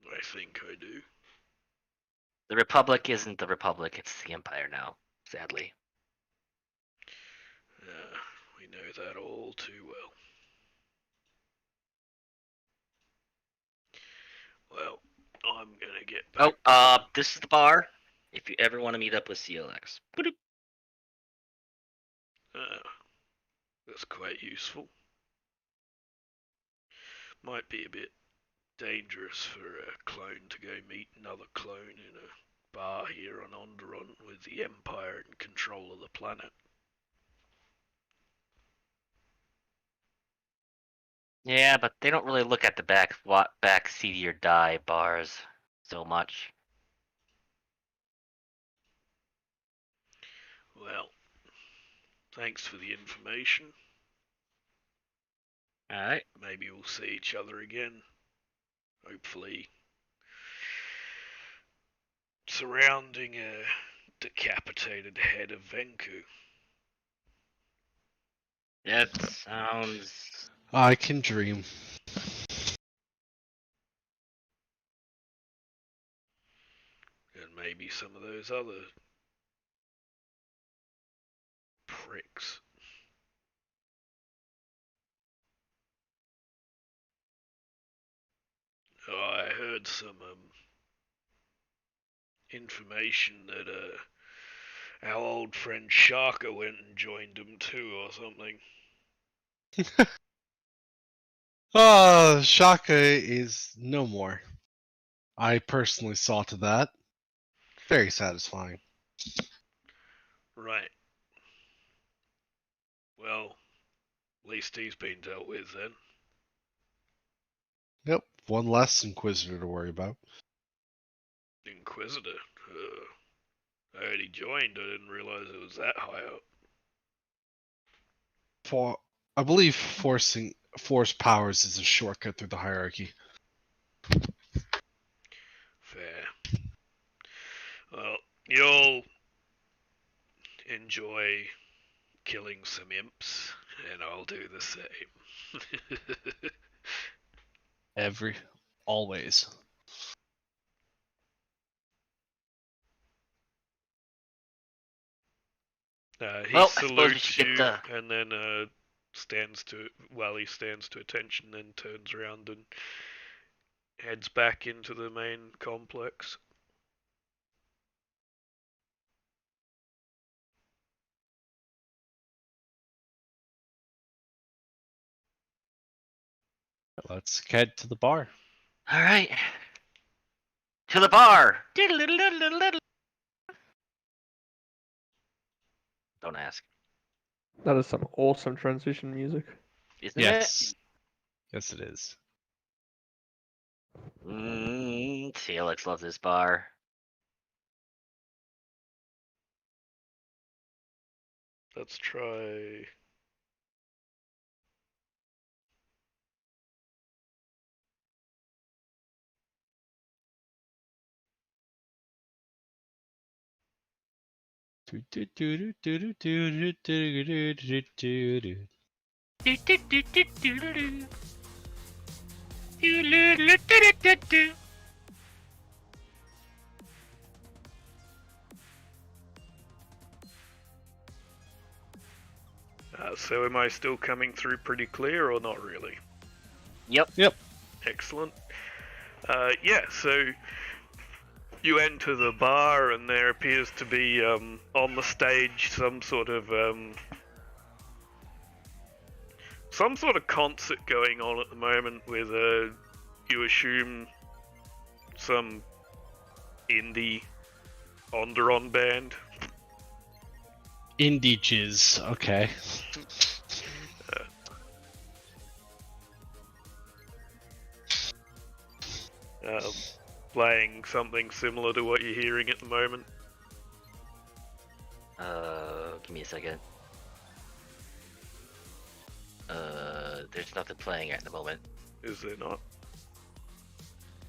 I think I do. The Republic isn't the Republic, it's the Empire now, sadly. We know that all too well. Well, I'm gonna get back. This is the bar. If you ever want to meet up with CLX. Boop. That's quite useful. Might be a bit dangerous for a clone to go meet another clone in a bar here on Onderon with the Empire in control of the planet. Yeah, but they don't really look at the back seat or die bars so much. Well, thanks for the information. Alright. Maybe we'll see each other again. Hopefully surrounding a decapitated head of Venku. That sounds... I can dream. And maybe some of those other pricks. Oh, I heard some information that our old friend Shaka went and joined them too or something. Shaka is no more. I personally saw to that. Very satisfying. Right. Well, at least he's been dealt with then. Yep, one less Inquisitor to worry about. Inquisitor? I heard he joined, I didn't realize it was that high up. I believe force powers is a shortcut through the hierarchy. Fair. Well, you'll enjoy killing some imps, and I'll do the same. Always. He Well, I suppose we salutes should you, get and then stands to attention, then turns around and heads back into the main complex. Let's head to the bar. Alright. To the bar! Don't ask. That is some awesome transition music. Isn't Yes. Yes, it is. it? CLX loves this bar. Let's try. So am I still coming through pretty clear or not really? Yep. Excellent. Yeah, so you enter the bar and there appears to be on the stage some sort of concert going on at the moment with you assume some indie Onderon band. Indie jizz. Okay. Playing something similar to what you're hearing at the moment. Give me a second. There's nothing playing at the moment. Is there not?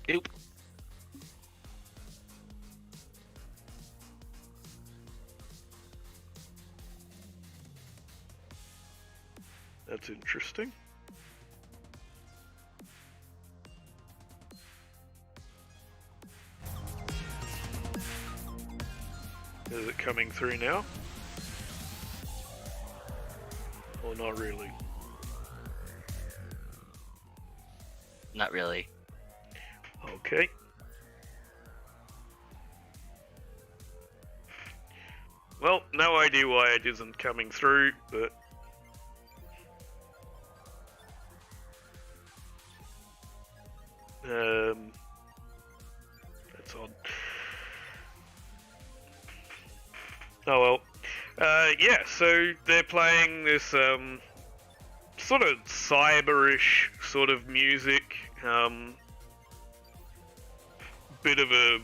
Nope. That's interesting. Is it coming through now? Or not really? Not really. Okay. Well, no idea why it isn't coming through, but that's odd. Oh well. Yeah, so they're playing this sort of cyberish sort of music, bit of a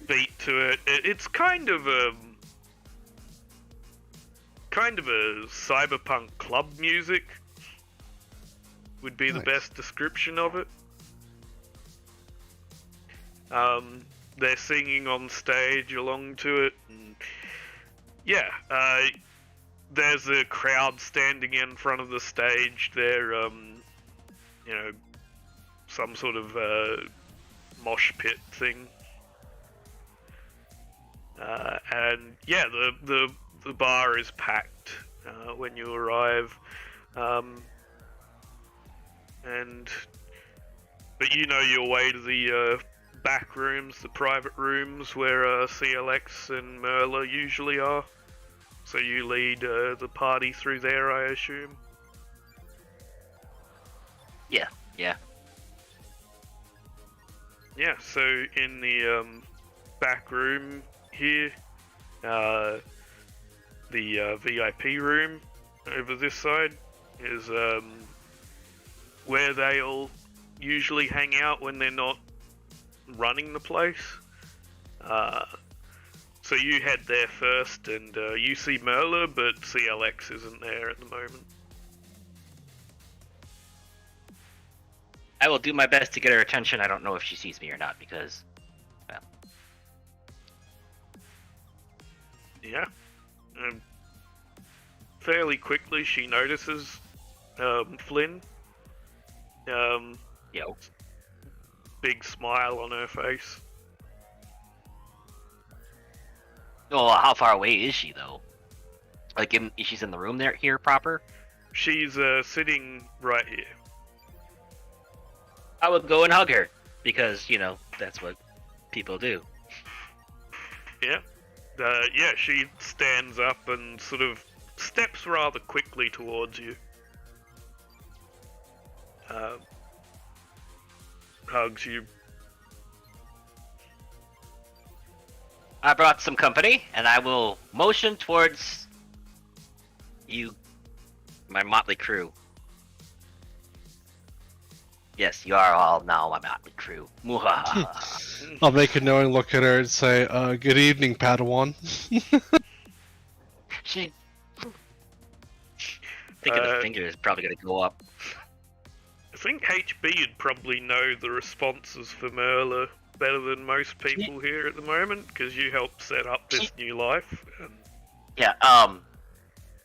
beat to it. It's kind of a cyberpunk club music would be the Nice. best description of it. They're singing on stage along to it, and yeah, there's a crowd standing in front of the stage. They're, some sort of mosh pit thing. And yeah, the bar is packed when you arrive, but you know your way to the back rooms, the private rooms where CLX and Merla usually are. So you lead the party through there, I assume. Yeah. Yeah, so in the back room here, the VIP room over this side is where they all usually hang out when they're not running the place. So you head there first, and you see Merla, but CLX isn't there at the moment. I will do my best to get her attention. I don't know if she sees me or not because, well. Yeah. Fairly quickly, she notices Flynn. Yo. Big smile on her face. Oh, how far away is she though? Like, she's in the room here proper? She's sitting right here. I would go and hug her because that's what people do. Yeah. Yeah, she stands up and sort of steps rather quickly towards you. Hugs you. I brought some company, and I will motion towards you, my motley crew. Yes, you are all now my motley crew. Muhaha. I'll make a knowing look at her and say, good evening, Padawan. She thinking the finger is probably gonna go up. I think HB would probably know the responses for Merla better than most people here at the moment, because you helped set up this new life. Yeah,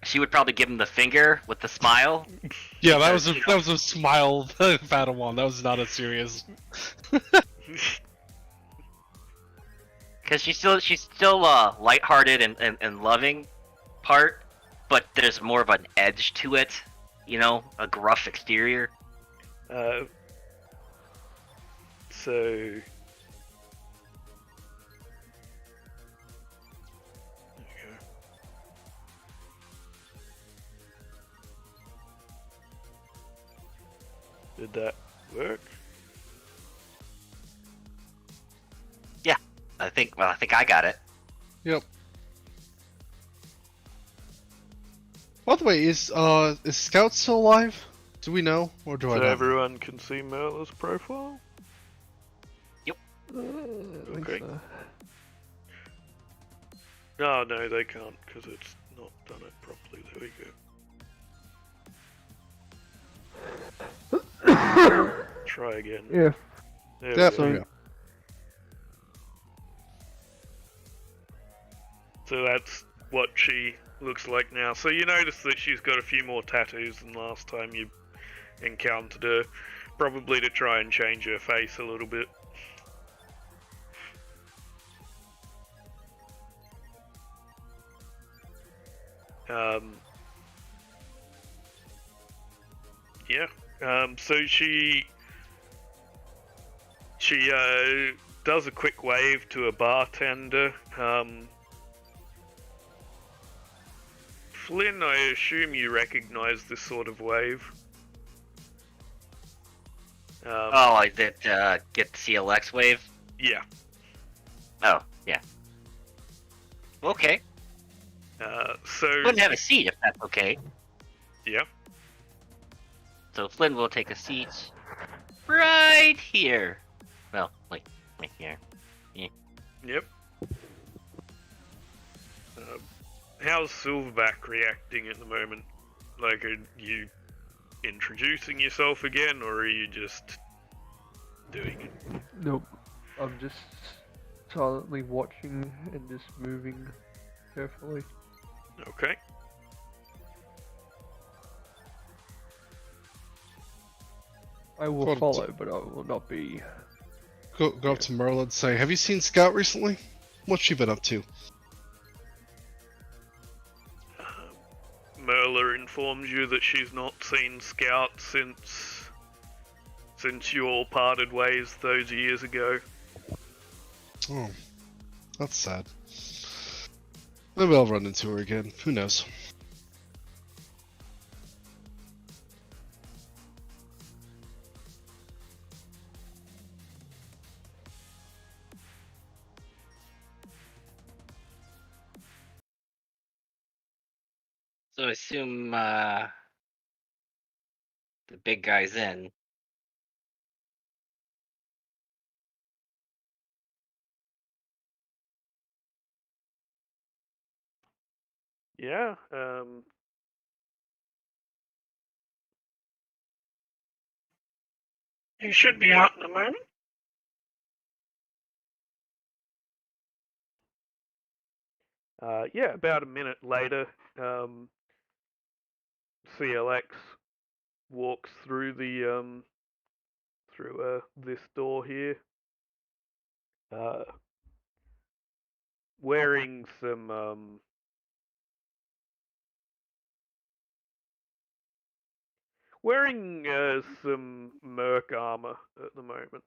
she would probably give him the finger with the smile. Yeah, that was a smile, Padawan. That was not a serious. Because she's still lighthearted and loving part, but there's more of an edge to it. You know, a gruff exterior. So. Did that work? I think I got it. Yep. By the way, is Scout still alive? Do we know, or do I So not? everyone can see Merla's profile? Okay. So. No, they can't, because it's not done it properly. There we go. Try again. Yeah. There we Yep, go. there we go. So that's what she looks like now. So you notice that she's got a few more tattoos than last time you encountered her, probably to try and change her face a little bit. So she does a quick wave to a bartender. Flynn, I assume you recognize this sort of wave. I did get the CLX wave. Yeah. Oh, yeah. Okay. So. Flynn have a seat if that's okay. Yeah. So Flynn will take a seat right here. Well, like right here. Yep. How's Silverback reacting at the moment? Like, are you introducing yourself again, or are you just doing it? Nope. I'm just silently watching and just moving carefully. Okay. I will Well, follow, but I will not be. Go up to Merla and say, "Have you seen Scout recently? What's she been up to?" Merla informs you that she's not seen Scout since you all parted ways those years ago. Oh, that's sad. Maybe I'll run into her again. Who knows? So I assume the big guy's in. Yeah. You should be out in a moment. Yeah, about a minute later, CLX walks through the this door here, wearing some merc armor at the moment,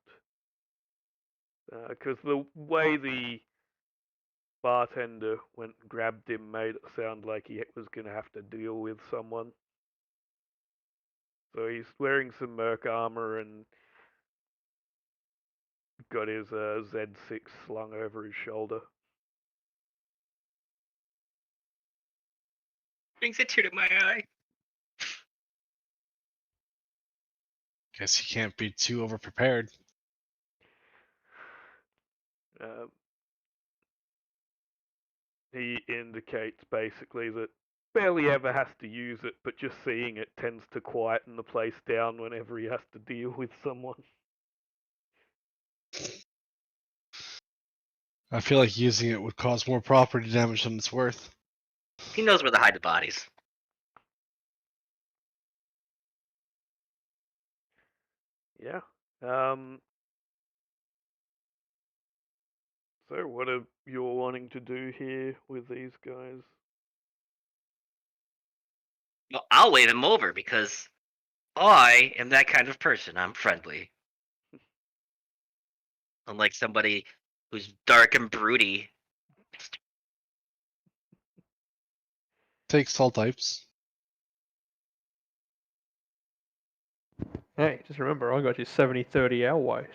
because the way the bartender went and grabbed him made it sound like he was going to have to deal with someone. So he's wearing some merc armor and got his Z6 slung over his shoulder. Brings a tear to my eye. Guess he can't be too overprepared. He indicates basically that barely ever has to use it, but just seeing it tends to quieten the place down whenever he has to deal with someone. I feel like using it would cause more property damage than it's worth. He knows where to hide the bodies. Yeah. So what are you all wanting to do here with these guys? Well, I'll wave him over because I am that kind of person. I'm friendly. Unlike somebody who's dark and broody. Take salt types. Hey, just remember, I got you 70-30 our way.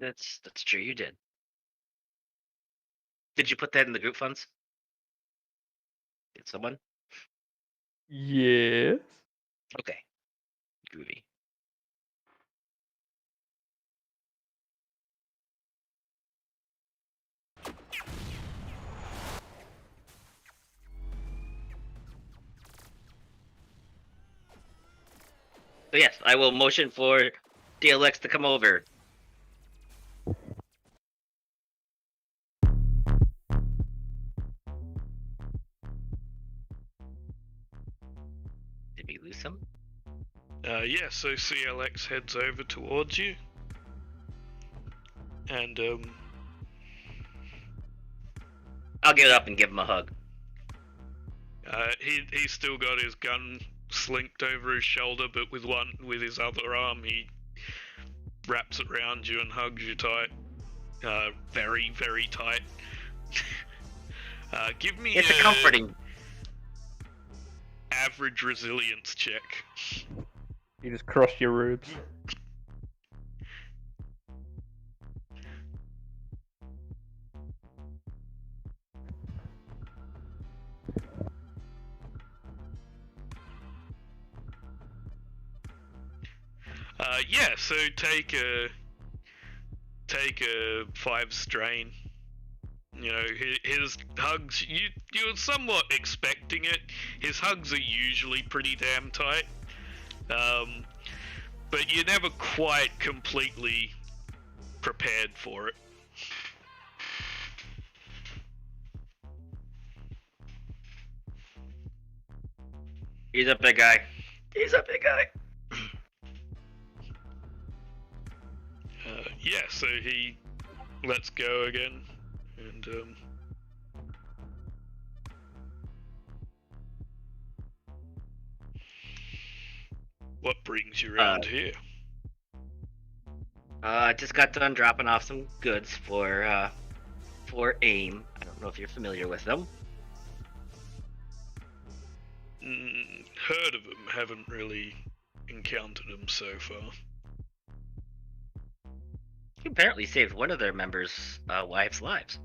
That's true. You did. Did you put that in the group funds? Did someone? Yes. Okay. Groovy. So yes, I will motion for DLX to come over. Did we lose him? Yeah, so CLX heads over towards you. And, I'll get up and give him a hug. he's still got his gun slinked over his shoulder, but with his other arm, he wraps it around you and hugs you tight. Very, very tight. Give me It's a comforting. average resilience check. You just crossed your ribs. Yeah, so take a 5 strain. You know, his hugs, you're somewhat expecting it. His hugs are usually pretty damn tight. But you're never quite completely prepared for it. He's a big guy. He's a big guy. Yeah, so he lets go again, and what brings you around here? I just got done dropping off some goods for AIM. I don't know if you're familiar with them. Heard of them, haven't really encountered them so far. You apparently saved one of their members' wives' lives.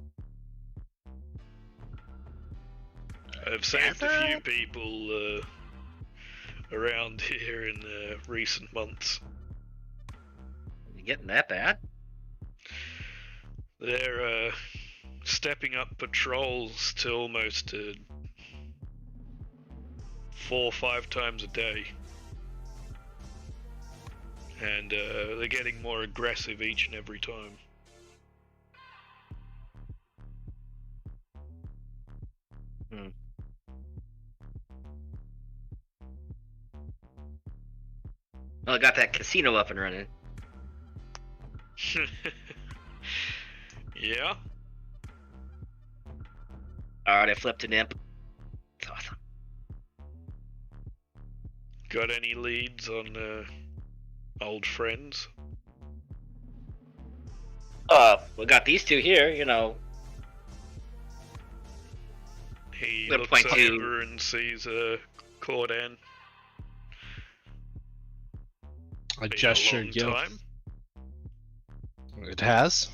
I've saved a few people around here in recent months. You getting that bad? They're stepping up patrols to almost 4 or 5 times a day. And they're getting more aggressive each and every time. Well, I got that casino up and running. Yeah? Alright, I flipped an imp. It's awesome. Got any leads on old friends? We got these two here, you know. He Good looks point, too. over and sees Cordan. I Been a gesture, long yo. time. It has.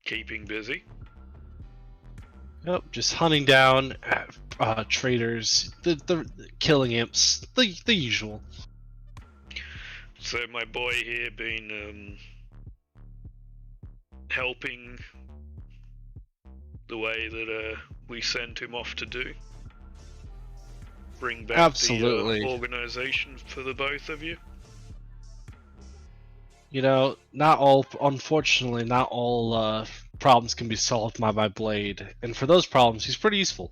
Keeping busy. Yep, just hunting down traitors, the killing imps, the usual. So my boy here been helping the way that we sent him off to do. Bring back Absolutely. the organization for the both of you. You know, unfortunately, not all problems can be solved by my blade, and for those problems, he's pretty useful.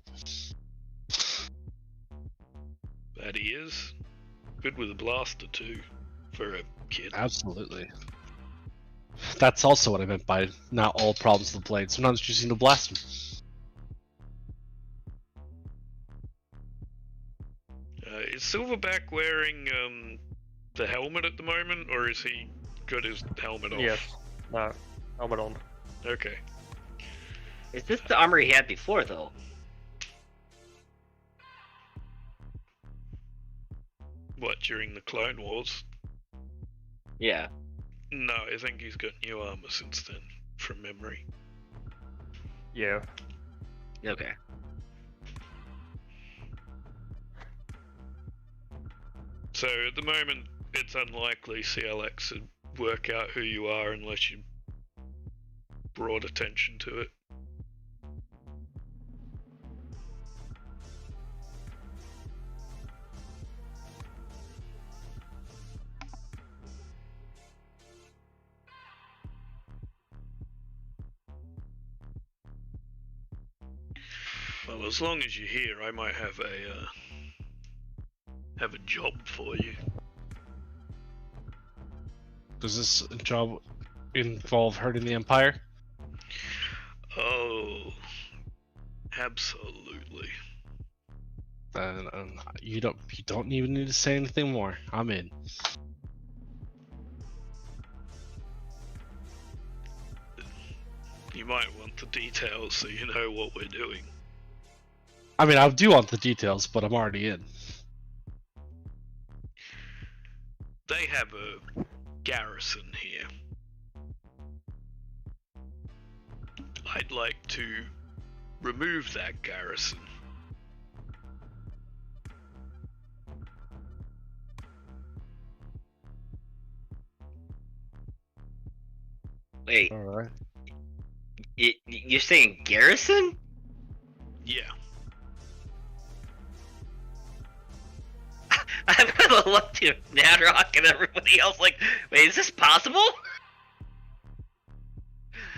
That he is. Good with a blaster too, for a kid. Absolutely. That's also what I meant by not all problems with the blade. Sometimes you just need to blast them. Is Silverback wearing the helmet at the moment, or is he got his helmet off? Yes. No. Helmet on. Okay. Is this the armor he had before, though? What, during the Clone Wars? Yeah. No, I think he's got new armor since then, from memory. Yeah. Okay. So at the moment, it's unlikely CLX would work out who you are unless you brought attention to it. Well, as long as you're here, I might have a job for you. Does this job involve hurting the Empire? Oh, absolutely. Then you don't even need to say anything more. I'm in. You might want the details so you know what we're doing. I mean, I do want the details, but I'm already in. They have a garrison here. I'd like to remove that garrison. Wait, Alright. you're saying garrison? Yeah. I'm gonna look to Nadrock and everybody else like, wait, is this possible?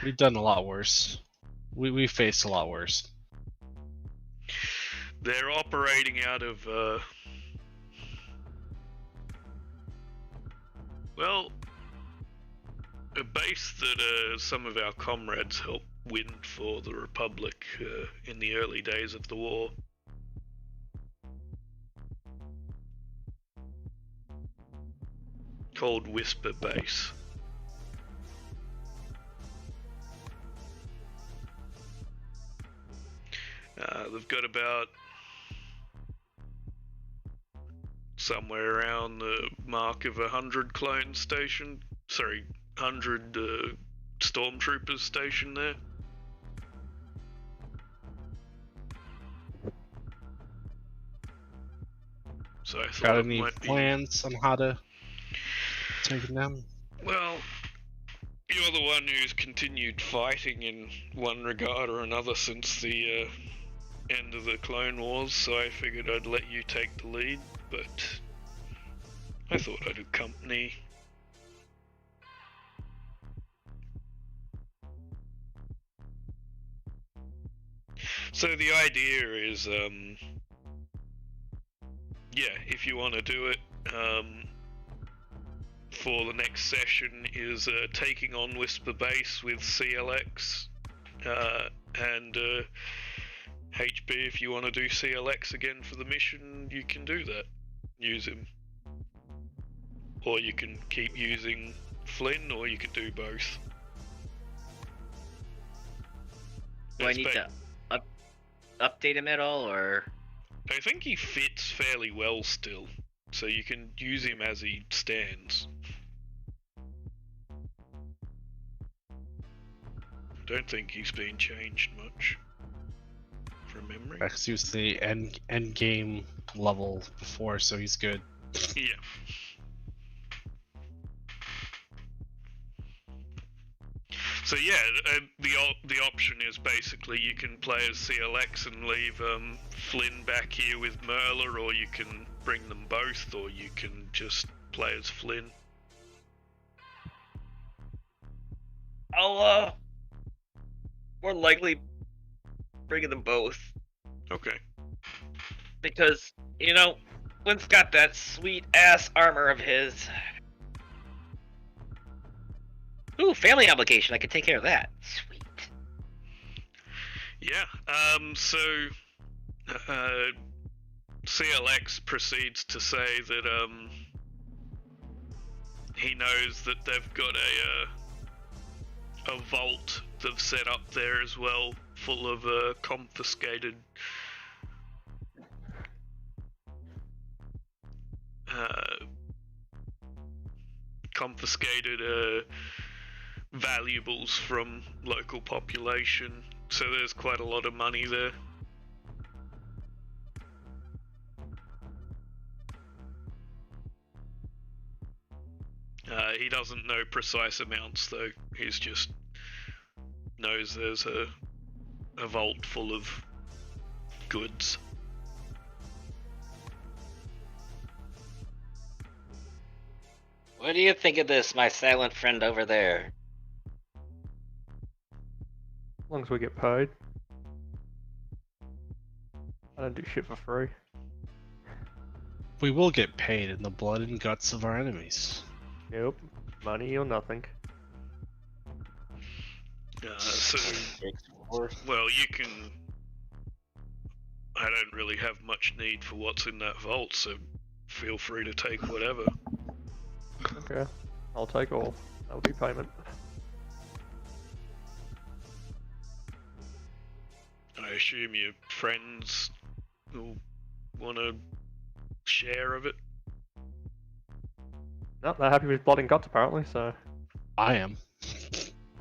We've done a lot worse. We faced a lot worse. They're operating out of, well, a base that some of our comrades helped win for the Republic in the early days of the war. Called Whisper Base. They've got about somewhere around the mark of 100 clones stationed. Sorry, 100 stormtroopers stationed there. So I thought Got it any might be. plans on how to take it down? Well, you're the one who's continued fighting in one regard or another since the end of the Clone Wars, so I figured I'd let you take the lead, but I thought I'd accompany. So the idea is, yeah, if you want to do it, for the next session is taking on Whisper Base with CLX, and HB, if you want to do CLX again for the mission, you can do that. Use him. Or you can keep using Flynn, or you can do both. Do I need to update him at all, or? I think he fits fairly well still, so you can use him as he stands. I don't think he's been changed much, from memory. Because he was the end game level before, so he's good. Yeah. So yeah, the option is basically you can play as CLX and leave Flynn back here with Merla, or you can bring them both, or you can just play as Flynn. I'll more likely bring them both, Okay. because, you know, Clint's got that sweet ass armor of his. Ooh, family obligation. I can take care of that. Sweet. Yeah. So CLX proceeds to say that he knows that they've got a vault they've set up there as well, full of confiscated valuables from local population. So there's quite a lot of money there. He doesn't know precise amounts though. He's just knows there's a vault full of goods. What do you think of this, my silent friend over there? As long as we get paid. I don't do shit for free. We will get paid in the blood and guts of our enemies. Yep. Money or nothing. So, well, you can. I don't really have much need for what's in that vault, so feel free to take whatever. Okay. I'll take all. That'll be payment. I assume your friends will want a share of it. No, they're happy with blood and guts apparently, so I am.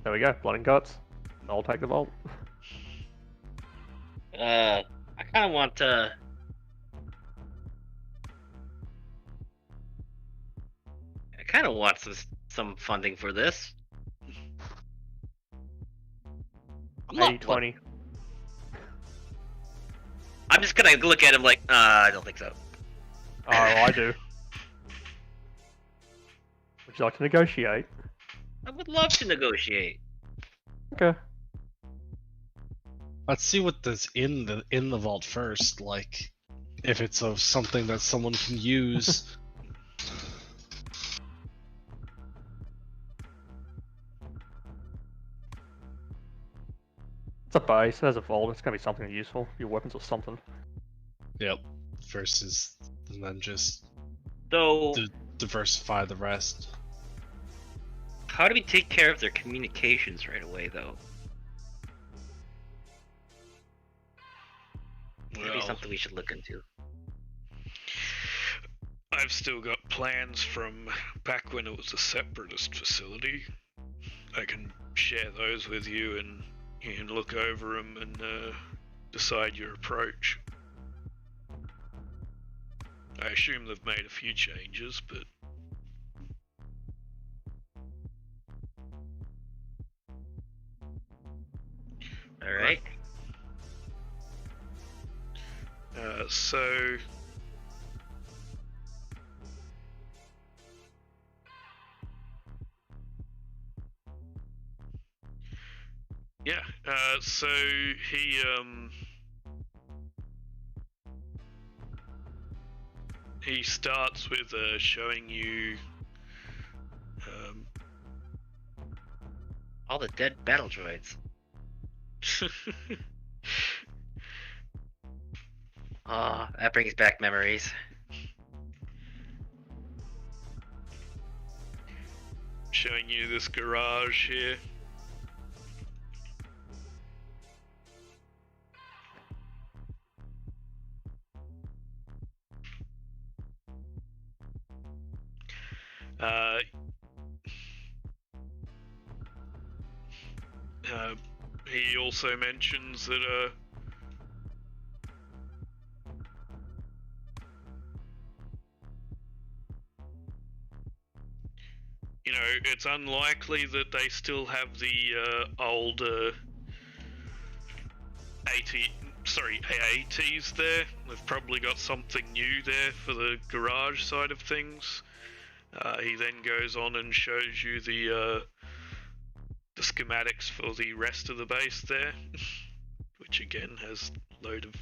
there we go. Blood and guts. I'll take the vault. I kind of want to. I kind of want some funding for this. I'm not 80-20. I'm just gonna look at him like, I don't think so. Oh, I do. Would you like to negotiate? I would love to negotiate. Okay. Let's see what that's in the vault first. Like, if it's of something that someone can use. It's a base. There's a vault. It's gonna be something useful. Your weapons or something. Yep. Versus, and then just So, diversify the rest. how do we take care of their communications right away, though? Maybe Well, something we should look into. I've still got plans from back when it was a separatist facility. I can share those with you, and you can look over them and decide your approach. I assume they've made a few changes, but All right. so yeah, so he starts with showing you All the dead battle droids. Ah, that brings back memories. showing you this garage here. He also mentions that you know, it's unlikely that they still have the old AATs there. They've probably got something new there for the garage side of things. He then goes on and shows you the schematics for the rest of the base there, which again has a load of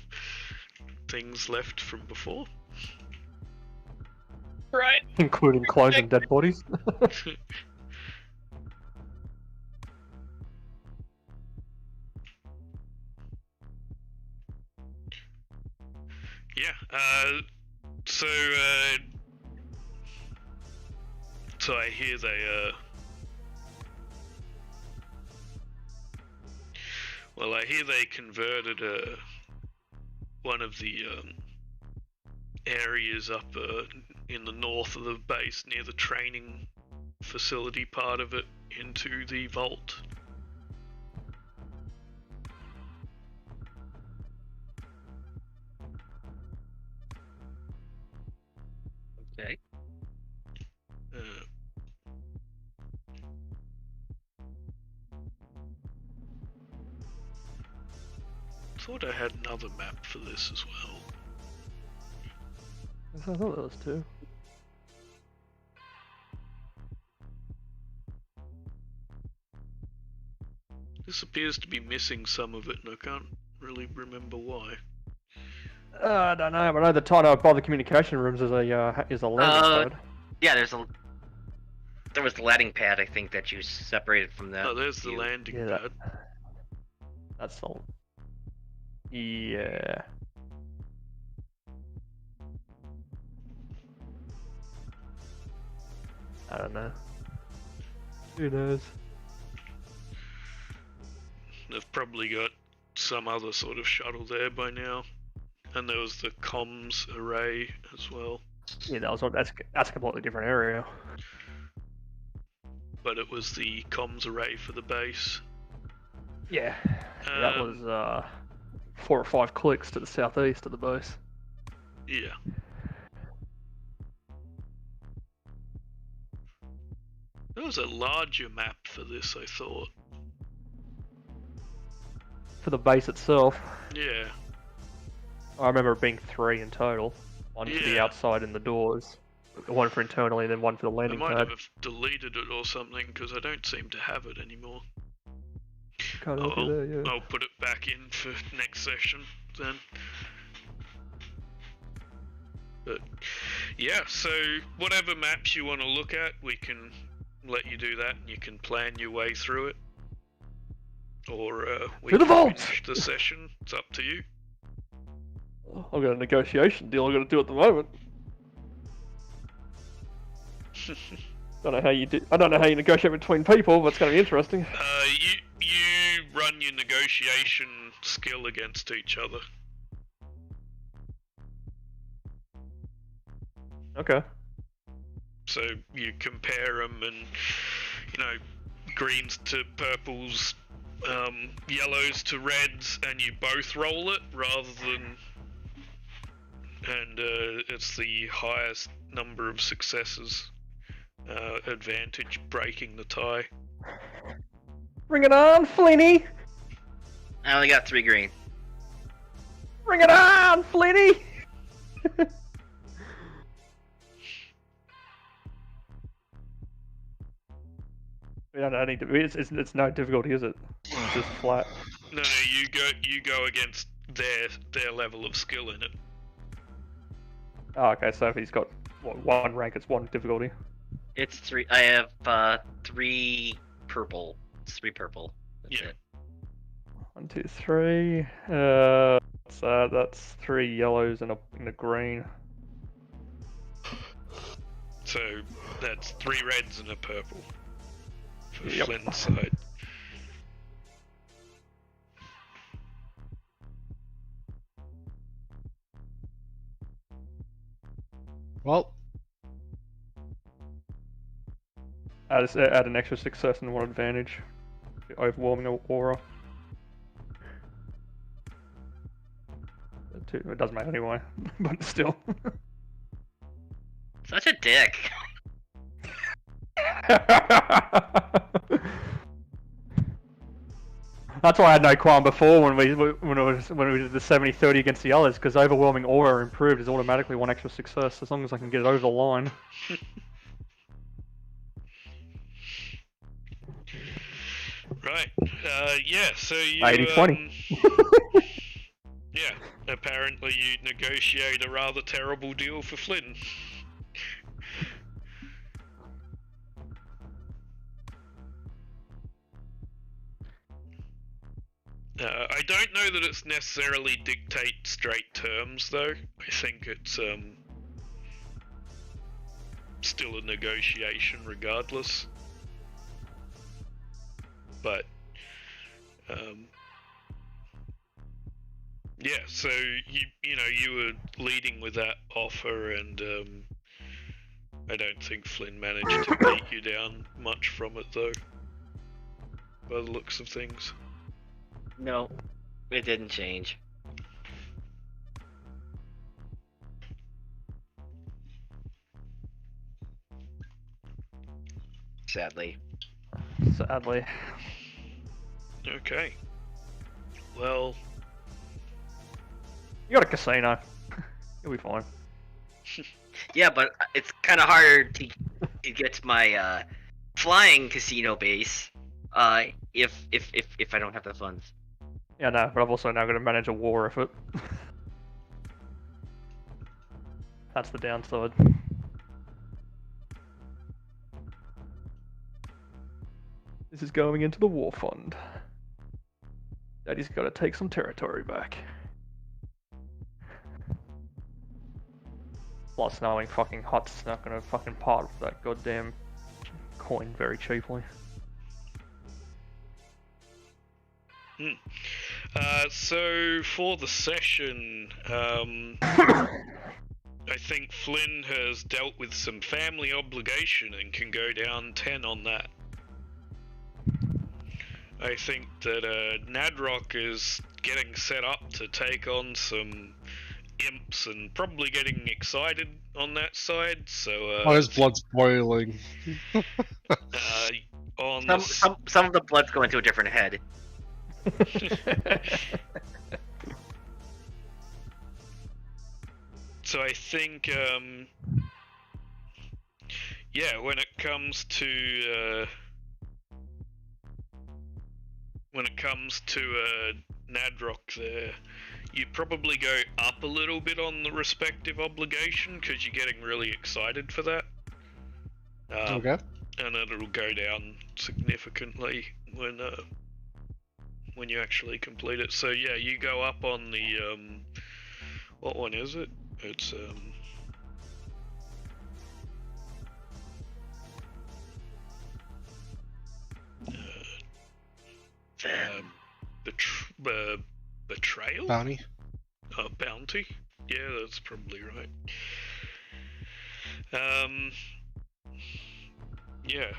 things left from before. Right. Including clones and dead bodies. Yeah. So I hear they well, I hear they converted one of the areas up in the north of the base near the training facility part of it into the vault. Okay. Thought I had another map for this as well. I thought there was two. This appears to be missing some of it, and I can't really remember why. I don't know, but I know the title by the communication rooms is a landing pad. Yeah, there was the landing pad, I think, that you separated from that. Oh, there's the landing Yeah, pad. That's all. Yeah. I don't know. Who knows? They've probably got some other sort of shuttle there by now. And there was the comms array as well. Yeah, that's a completely different area. But it was the comms array for the base. Yeah. That was 4 or 5 clicks to the southeast of the base. Yeah. There was a larger map for this, I thought. For the base itself, Yeah. I remember it being 3 in total. One for the Yeah. outside and the doors, one for internally, and then one for the I landing might pad. have deleted it or something because I don't seem to have it anymore. Can't help you there, yeah. I'll put it back in for next session then. But yeah, so whatever maps you want to look at, we can let you do that and you can plan your way through it. Or we To the can vault! finish the session. It's up to you. I've got a negotiation deal I've got to do at the moment. Don't know how you do. I don't know how you negotiate between people, but it's going to be interesting. You run your negotiation skill against each other. Okay. So you compare them and, you know, greens to purples, yellows to reds, and you both roll it rather than... And it's the highest number of successes advantage breaking the tie. Bring it on, Flinny! I only got 3 green. Bring it on, Flinny! We don't need to. It's no difficulty, is it? It's just flat. No, you go against their level of skill in it. Oh, okay. So if he's got what, 1 rank, it's 1 difficulty. It's 3. I have 3 purple. It's 3 purple. That's Yeah. it. 1, 2, 3. That's 3 yellows and a green. So that's 3 reds and a purple for Yep. Flynn's side. Well, Add an extra success and 1 advantage. The overwhelming aura. It doesn't matter anyway, but still. Such a dick. That's why I had no qualm before when we did the 70-30 against the others, because overwhelming aura improved is automatically 1 extra success as long as I can get it over the line. Right. Yeah. So you. 80-20. Yeah. Apparently, you negotiate a rather terrible deal for Flynn. I don't know that it's necessarily dictate straight terms, though. I think it's still a negotiation regardless. But yeah, so you were leading with that offer, and I don't think Flynn managed to beat you down much from it, though, by the looks of things. No, it didn't change. Sadly. Sadly. Okay. Well, You got a casino. You'll be fine. Yeah, but it's kind of harder to get to my flying casino base if I don't have the funds. Yeah, no, but I've also now got to manage a war effort. That's the downside. This is going into the war fund. Daddy's got to take some territory back. Plus, knowing fucking Hutt's not gonna fucking part with that goddamn coin very cheaply. So for the session, I think Flynn has dealt with some family obligation and can go down 10 on that. I think that Nadrock is getting set up to take on some imps and probably getting excited on that side, so Oh, his blood's boiling. on Some of the blood's going to a different head. So I think yeah, when it comes to Nadrock there, you probably go up a little bit on the respective obligation because you're getting really excited for that. Okay. And then it'll go down significantly when you actually complete it. So yeah, you go up on the what one is it? It's betrayal? Bounty. Bounty? Yeah, that's probably right. Yeah,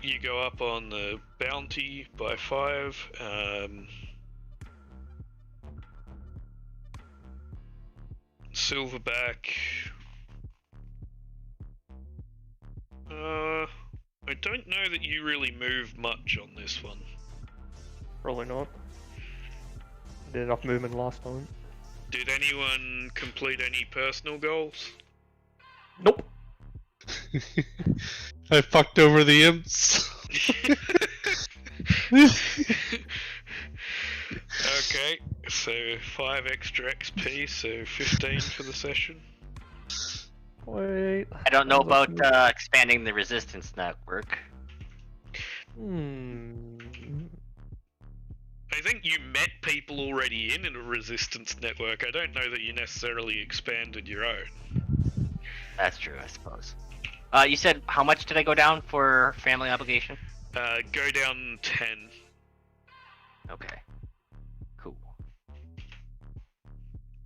you go up on the bounty by 5. Silverback. I don't know that you really move much on this one. Probably not. Did enough movement last time. Did anyone complete any personal goals? Nope. I fucked over the imps. Okay, so 5 extra XP, so 15 for the session. Wait. I don't know about expanding the resistance network. I think you met people already in a resistance network. I don't know that you necessarily expanded your own. That's true, I suppose. You said how much did I go down for family obligation? Go down 10. Okay. Cool.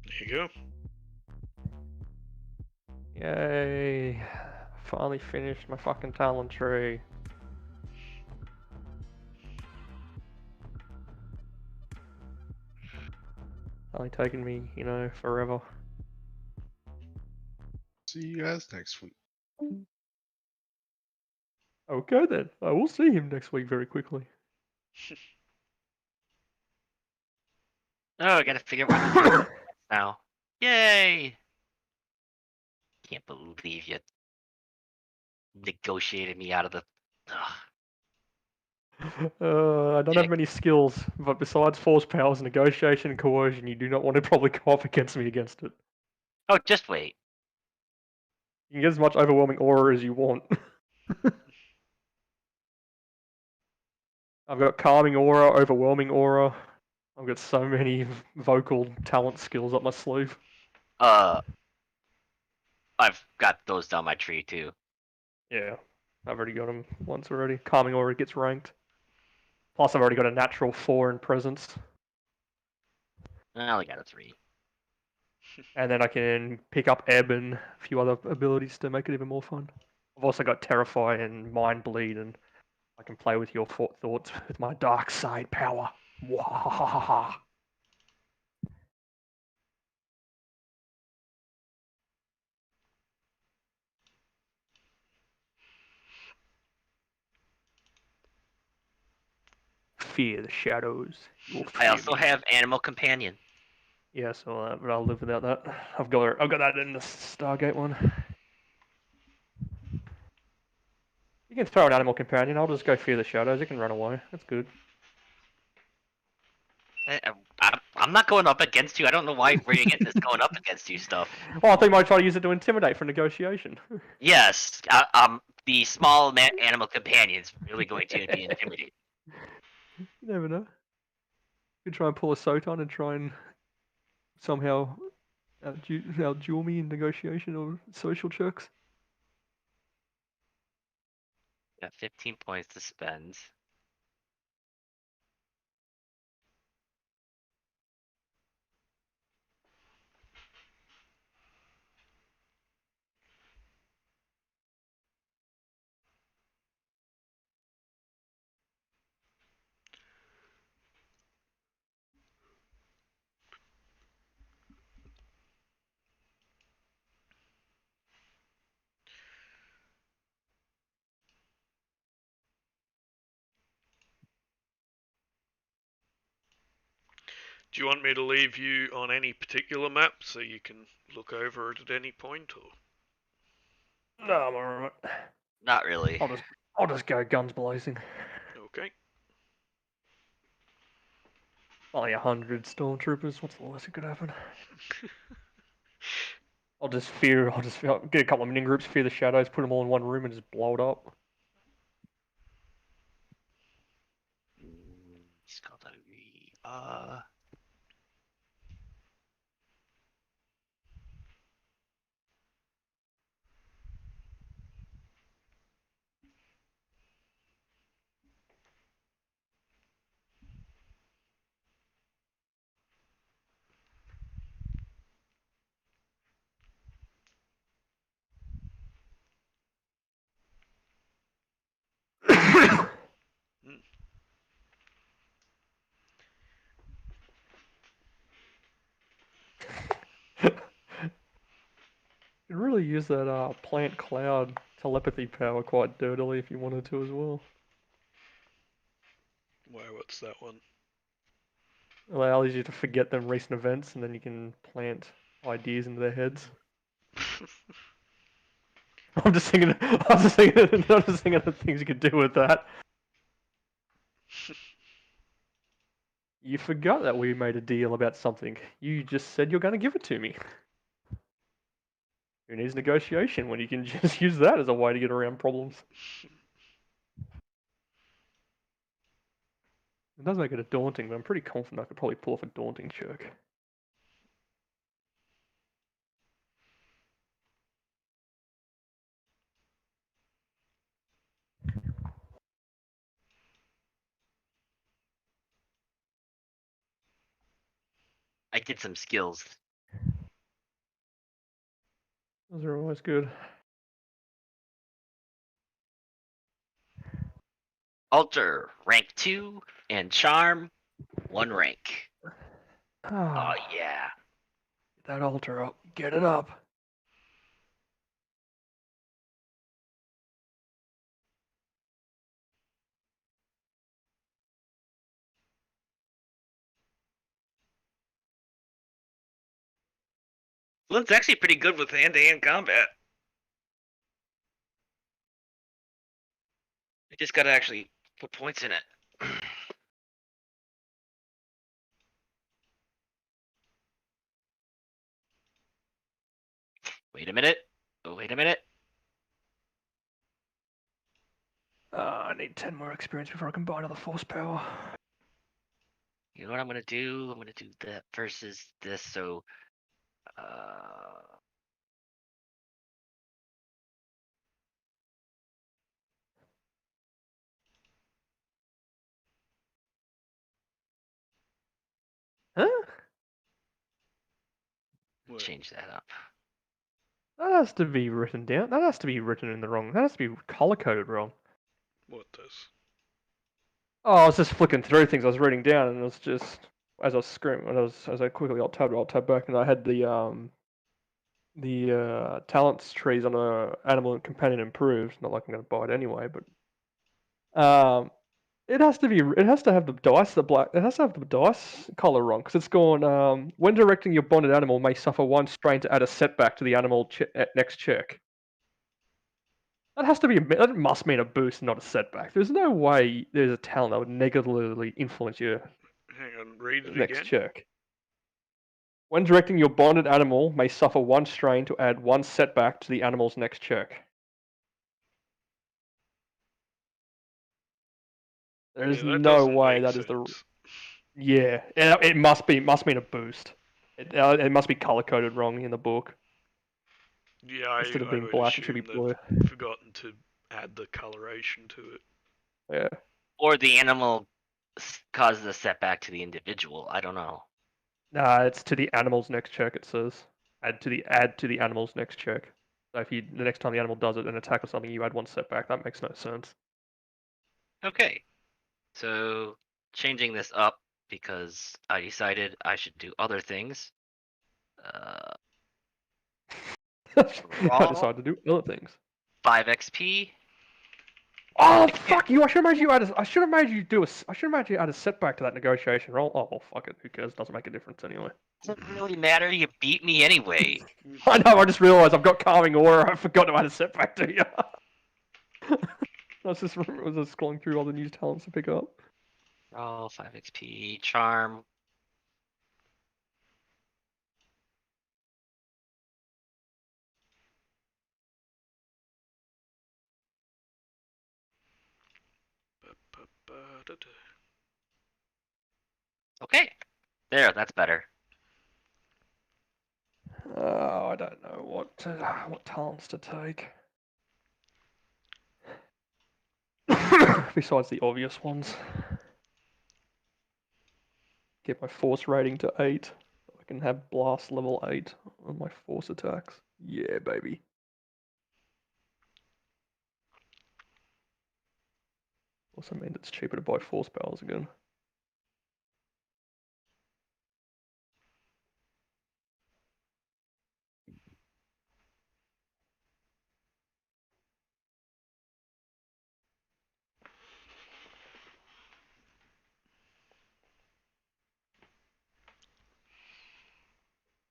There you go. Yay. Finally finished my fucking talent tree. Only taken me, forever. See you guys next week. Okay then. I will see him next week very quickly. Oh, I gotta figure out what to do now. Yay! Can't believe you negotiated me out of the. Ugh. I don't have many skills, but besides force powers, negotiation, and coercion, you do not want to probably go up against me against it. Oh, just wait. You can get as much overwhelming aura as you want. I've got calming aura, overwhelming aura, I've got so many vocal talent skills up my sleeve. I've got those down my tree too. Yeah, I've already got them once already. Calming Aura gets ranked. Plus, I've already got a natural 4 in presence. I only got a 3. And then I can pick up Ebb and a few other abilities to make it even more fun. I've also got Terrify and Mind Bleed, and I can play with your thoughts with my dark side power. Wahahaha. Fear the shadows. You'll I fear also me. have Animal Companion. Yeah, so but I'll live without that. I've got that in the Stargate one. You can throw an Animal Companion. I'll just go Fear the Shadows. It can run away. That's good. I'm not going up against you. I don't know why where you get this going up against you stuff. Oh, I think you might try to use it to intimidate for negotiation. Yes, the small animal companion's really going to be intimidating. You never know. You could try and pull a Soton and try and somehow outduel me in negotiation or social checks. Got 15 points to spend. Do you want me to leave you on any particular map so you can look over it at any point, or? No, I'm alright. Not really. I'll just go guns blazing. Okay. Only 100 stormtroopers. What's the worst that could happen? I'll just get a couple of minion groups, fear the shadows, put them all in one room, and just blow it up. Skullduggery. You could really use that plant cloud telepathy power quite dirtily if you wanted to as well. Why, what's that one? It allows you to forget them recent events, and then you can plant ideas into their heads. I'm just thinking of the things you could do with that. You forgot that we made a deal about something. You just said you're going to give it to me. Who needs negotiation when you can just use that as a way to get around problems? It does make it a daunting, but I'm pretty confident I could probably pull off a daunting check. I did some skills. Those are always good. Alter, rank 2, and Charm, 1 rank. Oh Ah, yeah. get that altar up. Get it up. Flint's actually pretty good with hand-to-hand combat. I just gotta actually put points in it. Wait a minute. Oh, wait a minute. I need 10 more experience before I can buy another force power. You what I'm gonna do? I'm gonna do that versus this. So, Huh? What? change that up. That has to be written down. That has to be written in the wrong. That has to be color coded wrong. What does? Oh, I was just flicking through things I was reading down, and it was just as I was screaming, as I quickly I'll tab back, and I had the talents trees on a animal and companion improved. Not like I'm going to buy it anyway, but it has to be. It has to have the dice, the black. It has to have the dice color wrong because it's gone. When directing your bonded animal, may suffer 1 strain to add a setback to the animal next check. That has to be. That must mean a boost, not a setback. There's no way there's a talent that would negatively influence your Hang on, read it next again. check. When directing your bonded animal, may suffer 1 strain to add 1 setback to the animal's next check. There's Yeah, that no doesn't way make that is the. sense. Yeah, it must mean a boost. It must be color coded wrong in the book. Yeah, Instead of I being would black, it should be assume blue. they've forgotten to add the coloration to it. Yeah. Or the animal causes a setback to the individual. I don't know. Nah, it's to the animal's next check. It says add to the animal's next check. So if the next time the animal does it, an attack or something, you add 1 setback. That makes no sense. Okay. So changing this up because I decided I should do other things. I decided to do other things. 5 XP. Oh fuck you! I should have made you add. I should have made you do a. I should have made you add a setback to that negotiation roll. Oh well, fuck it. Who cares? Doesn't make a difference anyway. Doesn't really matter. You beat me anyway. I know. I just realised I've got calming aura. I forgot to add a setback to you. I was just scrolling through all the new talents to pick up. Oh, 5 XP. Charm. Okay. There, that's better. I don't know what talents to take. Besides the obvious ones. Get my force rating to 8. I can have blast level 8 on my force attacks. Yeah, baby. Also means it's cheaper to buy force powers again.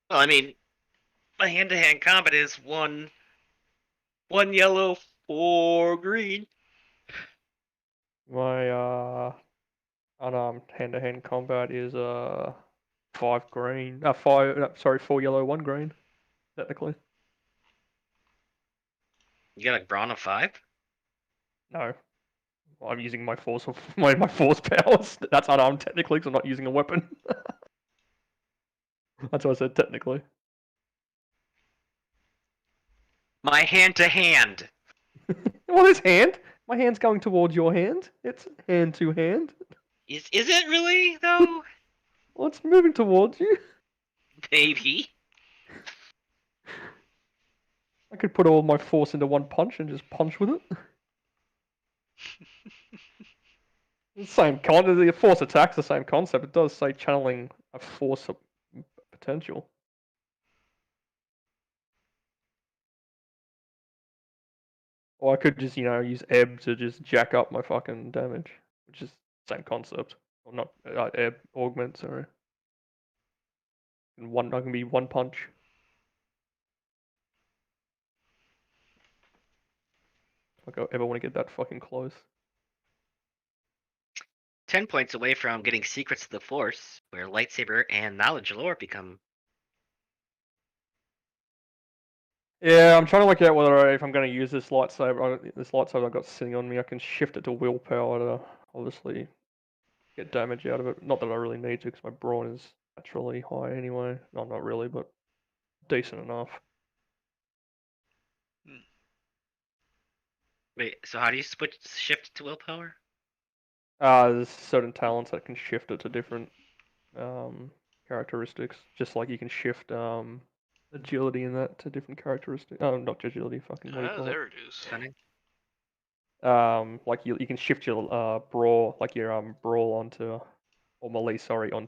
Well, I mean, my hand-to-hand combat is one yellow, 4 green. My unarmed hand-to-hand combat is 5 green. 4 yellow, 1 green. Technically. You got a brawn of 5? No. I'm using my force my force powers. That's unarmed technically because I'm not using a weapon. That's what I said technically. My hand-to-hand. Well, this hand. My hand's going towards your hand. It's hand to hand. Is it really, though? Well, it's moving towards you. Baby. I could put all my force into one punch and just punch with it. Same the force attack's the same concept. It does say channeling a force potential. Or I could just, use ebb to just jack up my fucking damage, which is the same concept. Or not ebb, augment, sorry. I can be 1 punch. If I ever want to get that fucking close. 10 points away from getting Secrets of the Force, where lightsaber and knowledge lore become. Yeah, I'm trying to work out whether if I'm going to use this lightsaber I've got sitting on me, I can shift it to willpower to obviously get damage out of it. Not that I really need to, because my brawn is naturally high anyway. No, not really, but decent enough. Wait, so how do you shift to willpower? There's certain talents that can shift it to different characteristics. Just like you can shift agility in that to different characteristics. Oh, not agility. Fucking what do you Ah, call there it is. Cunning? it? Like you can shift your brawl, like your brawl onto, or melee, sorry, onto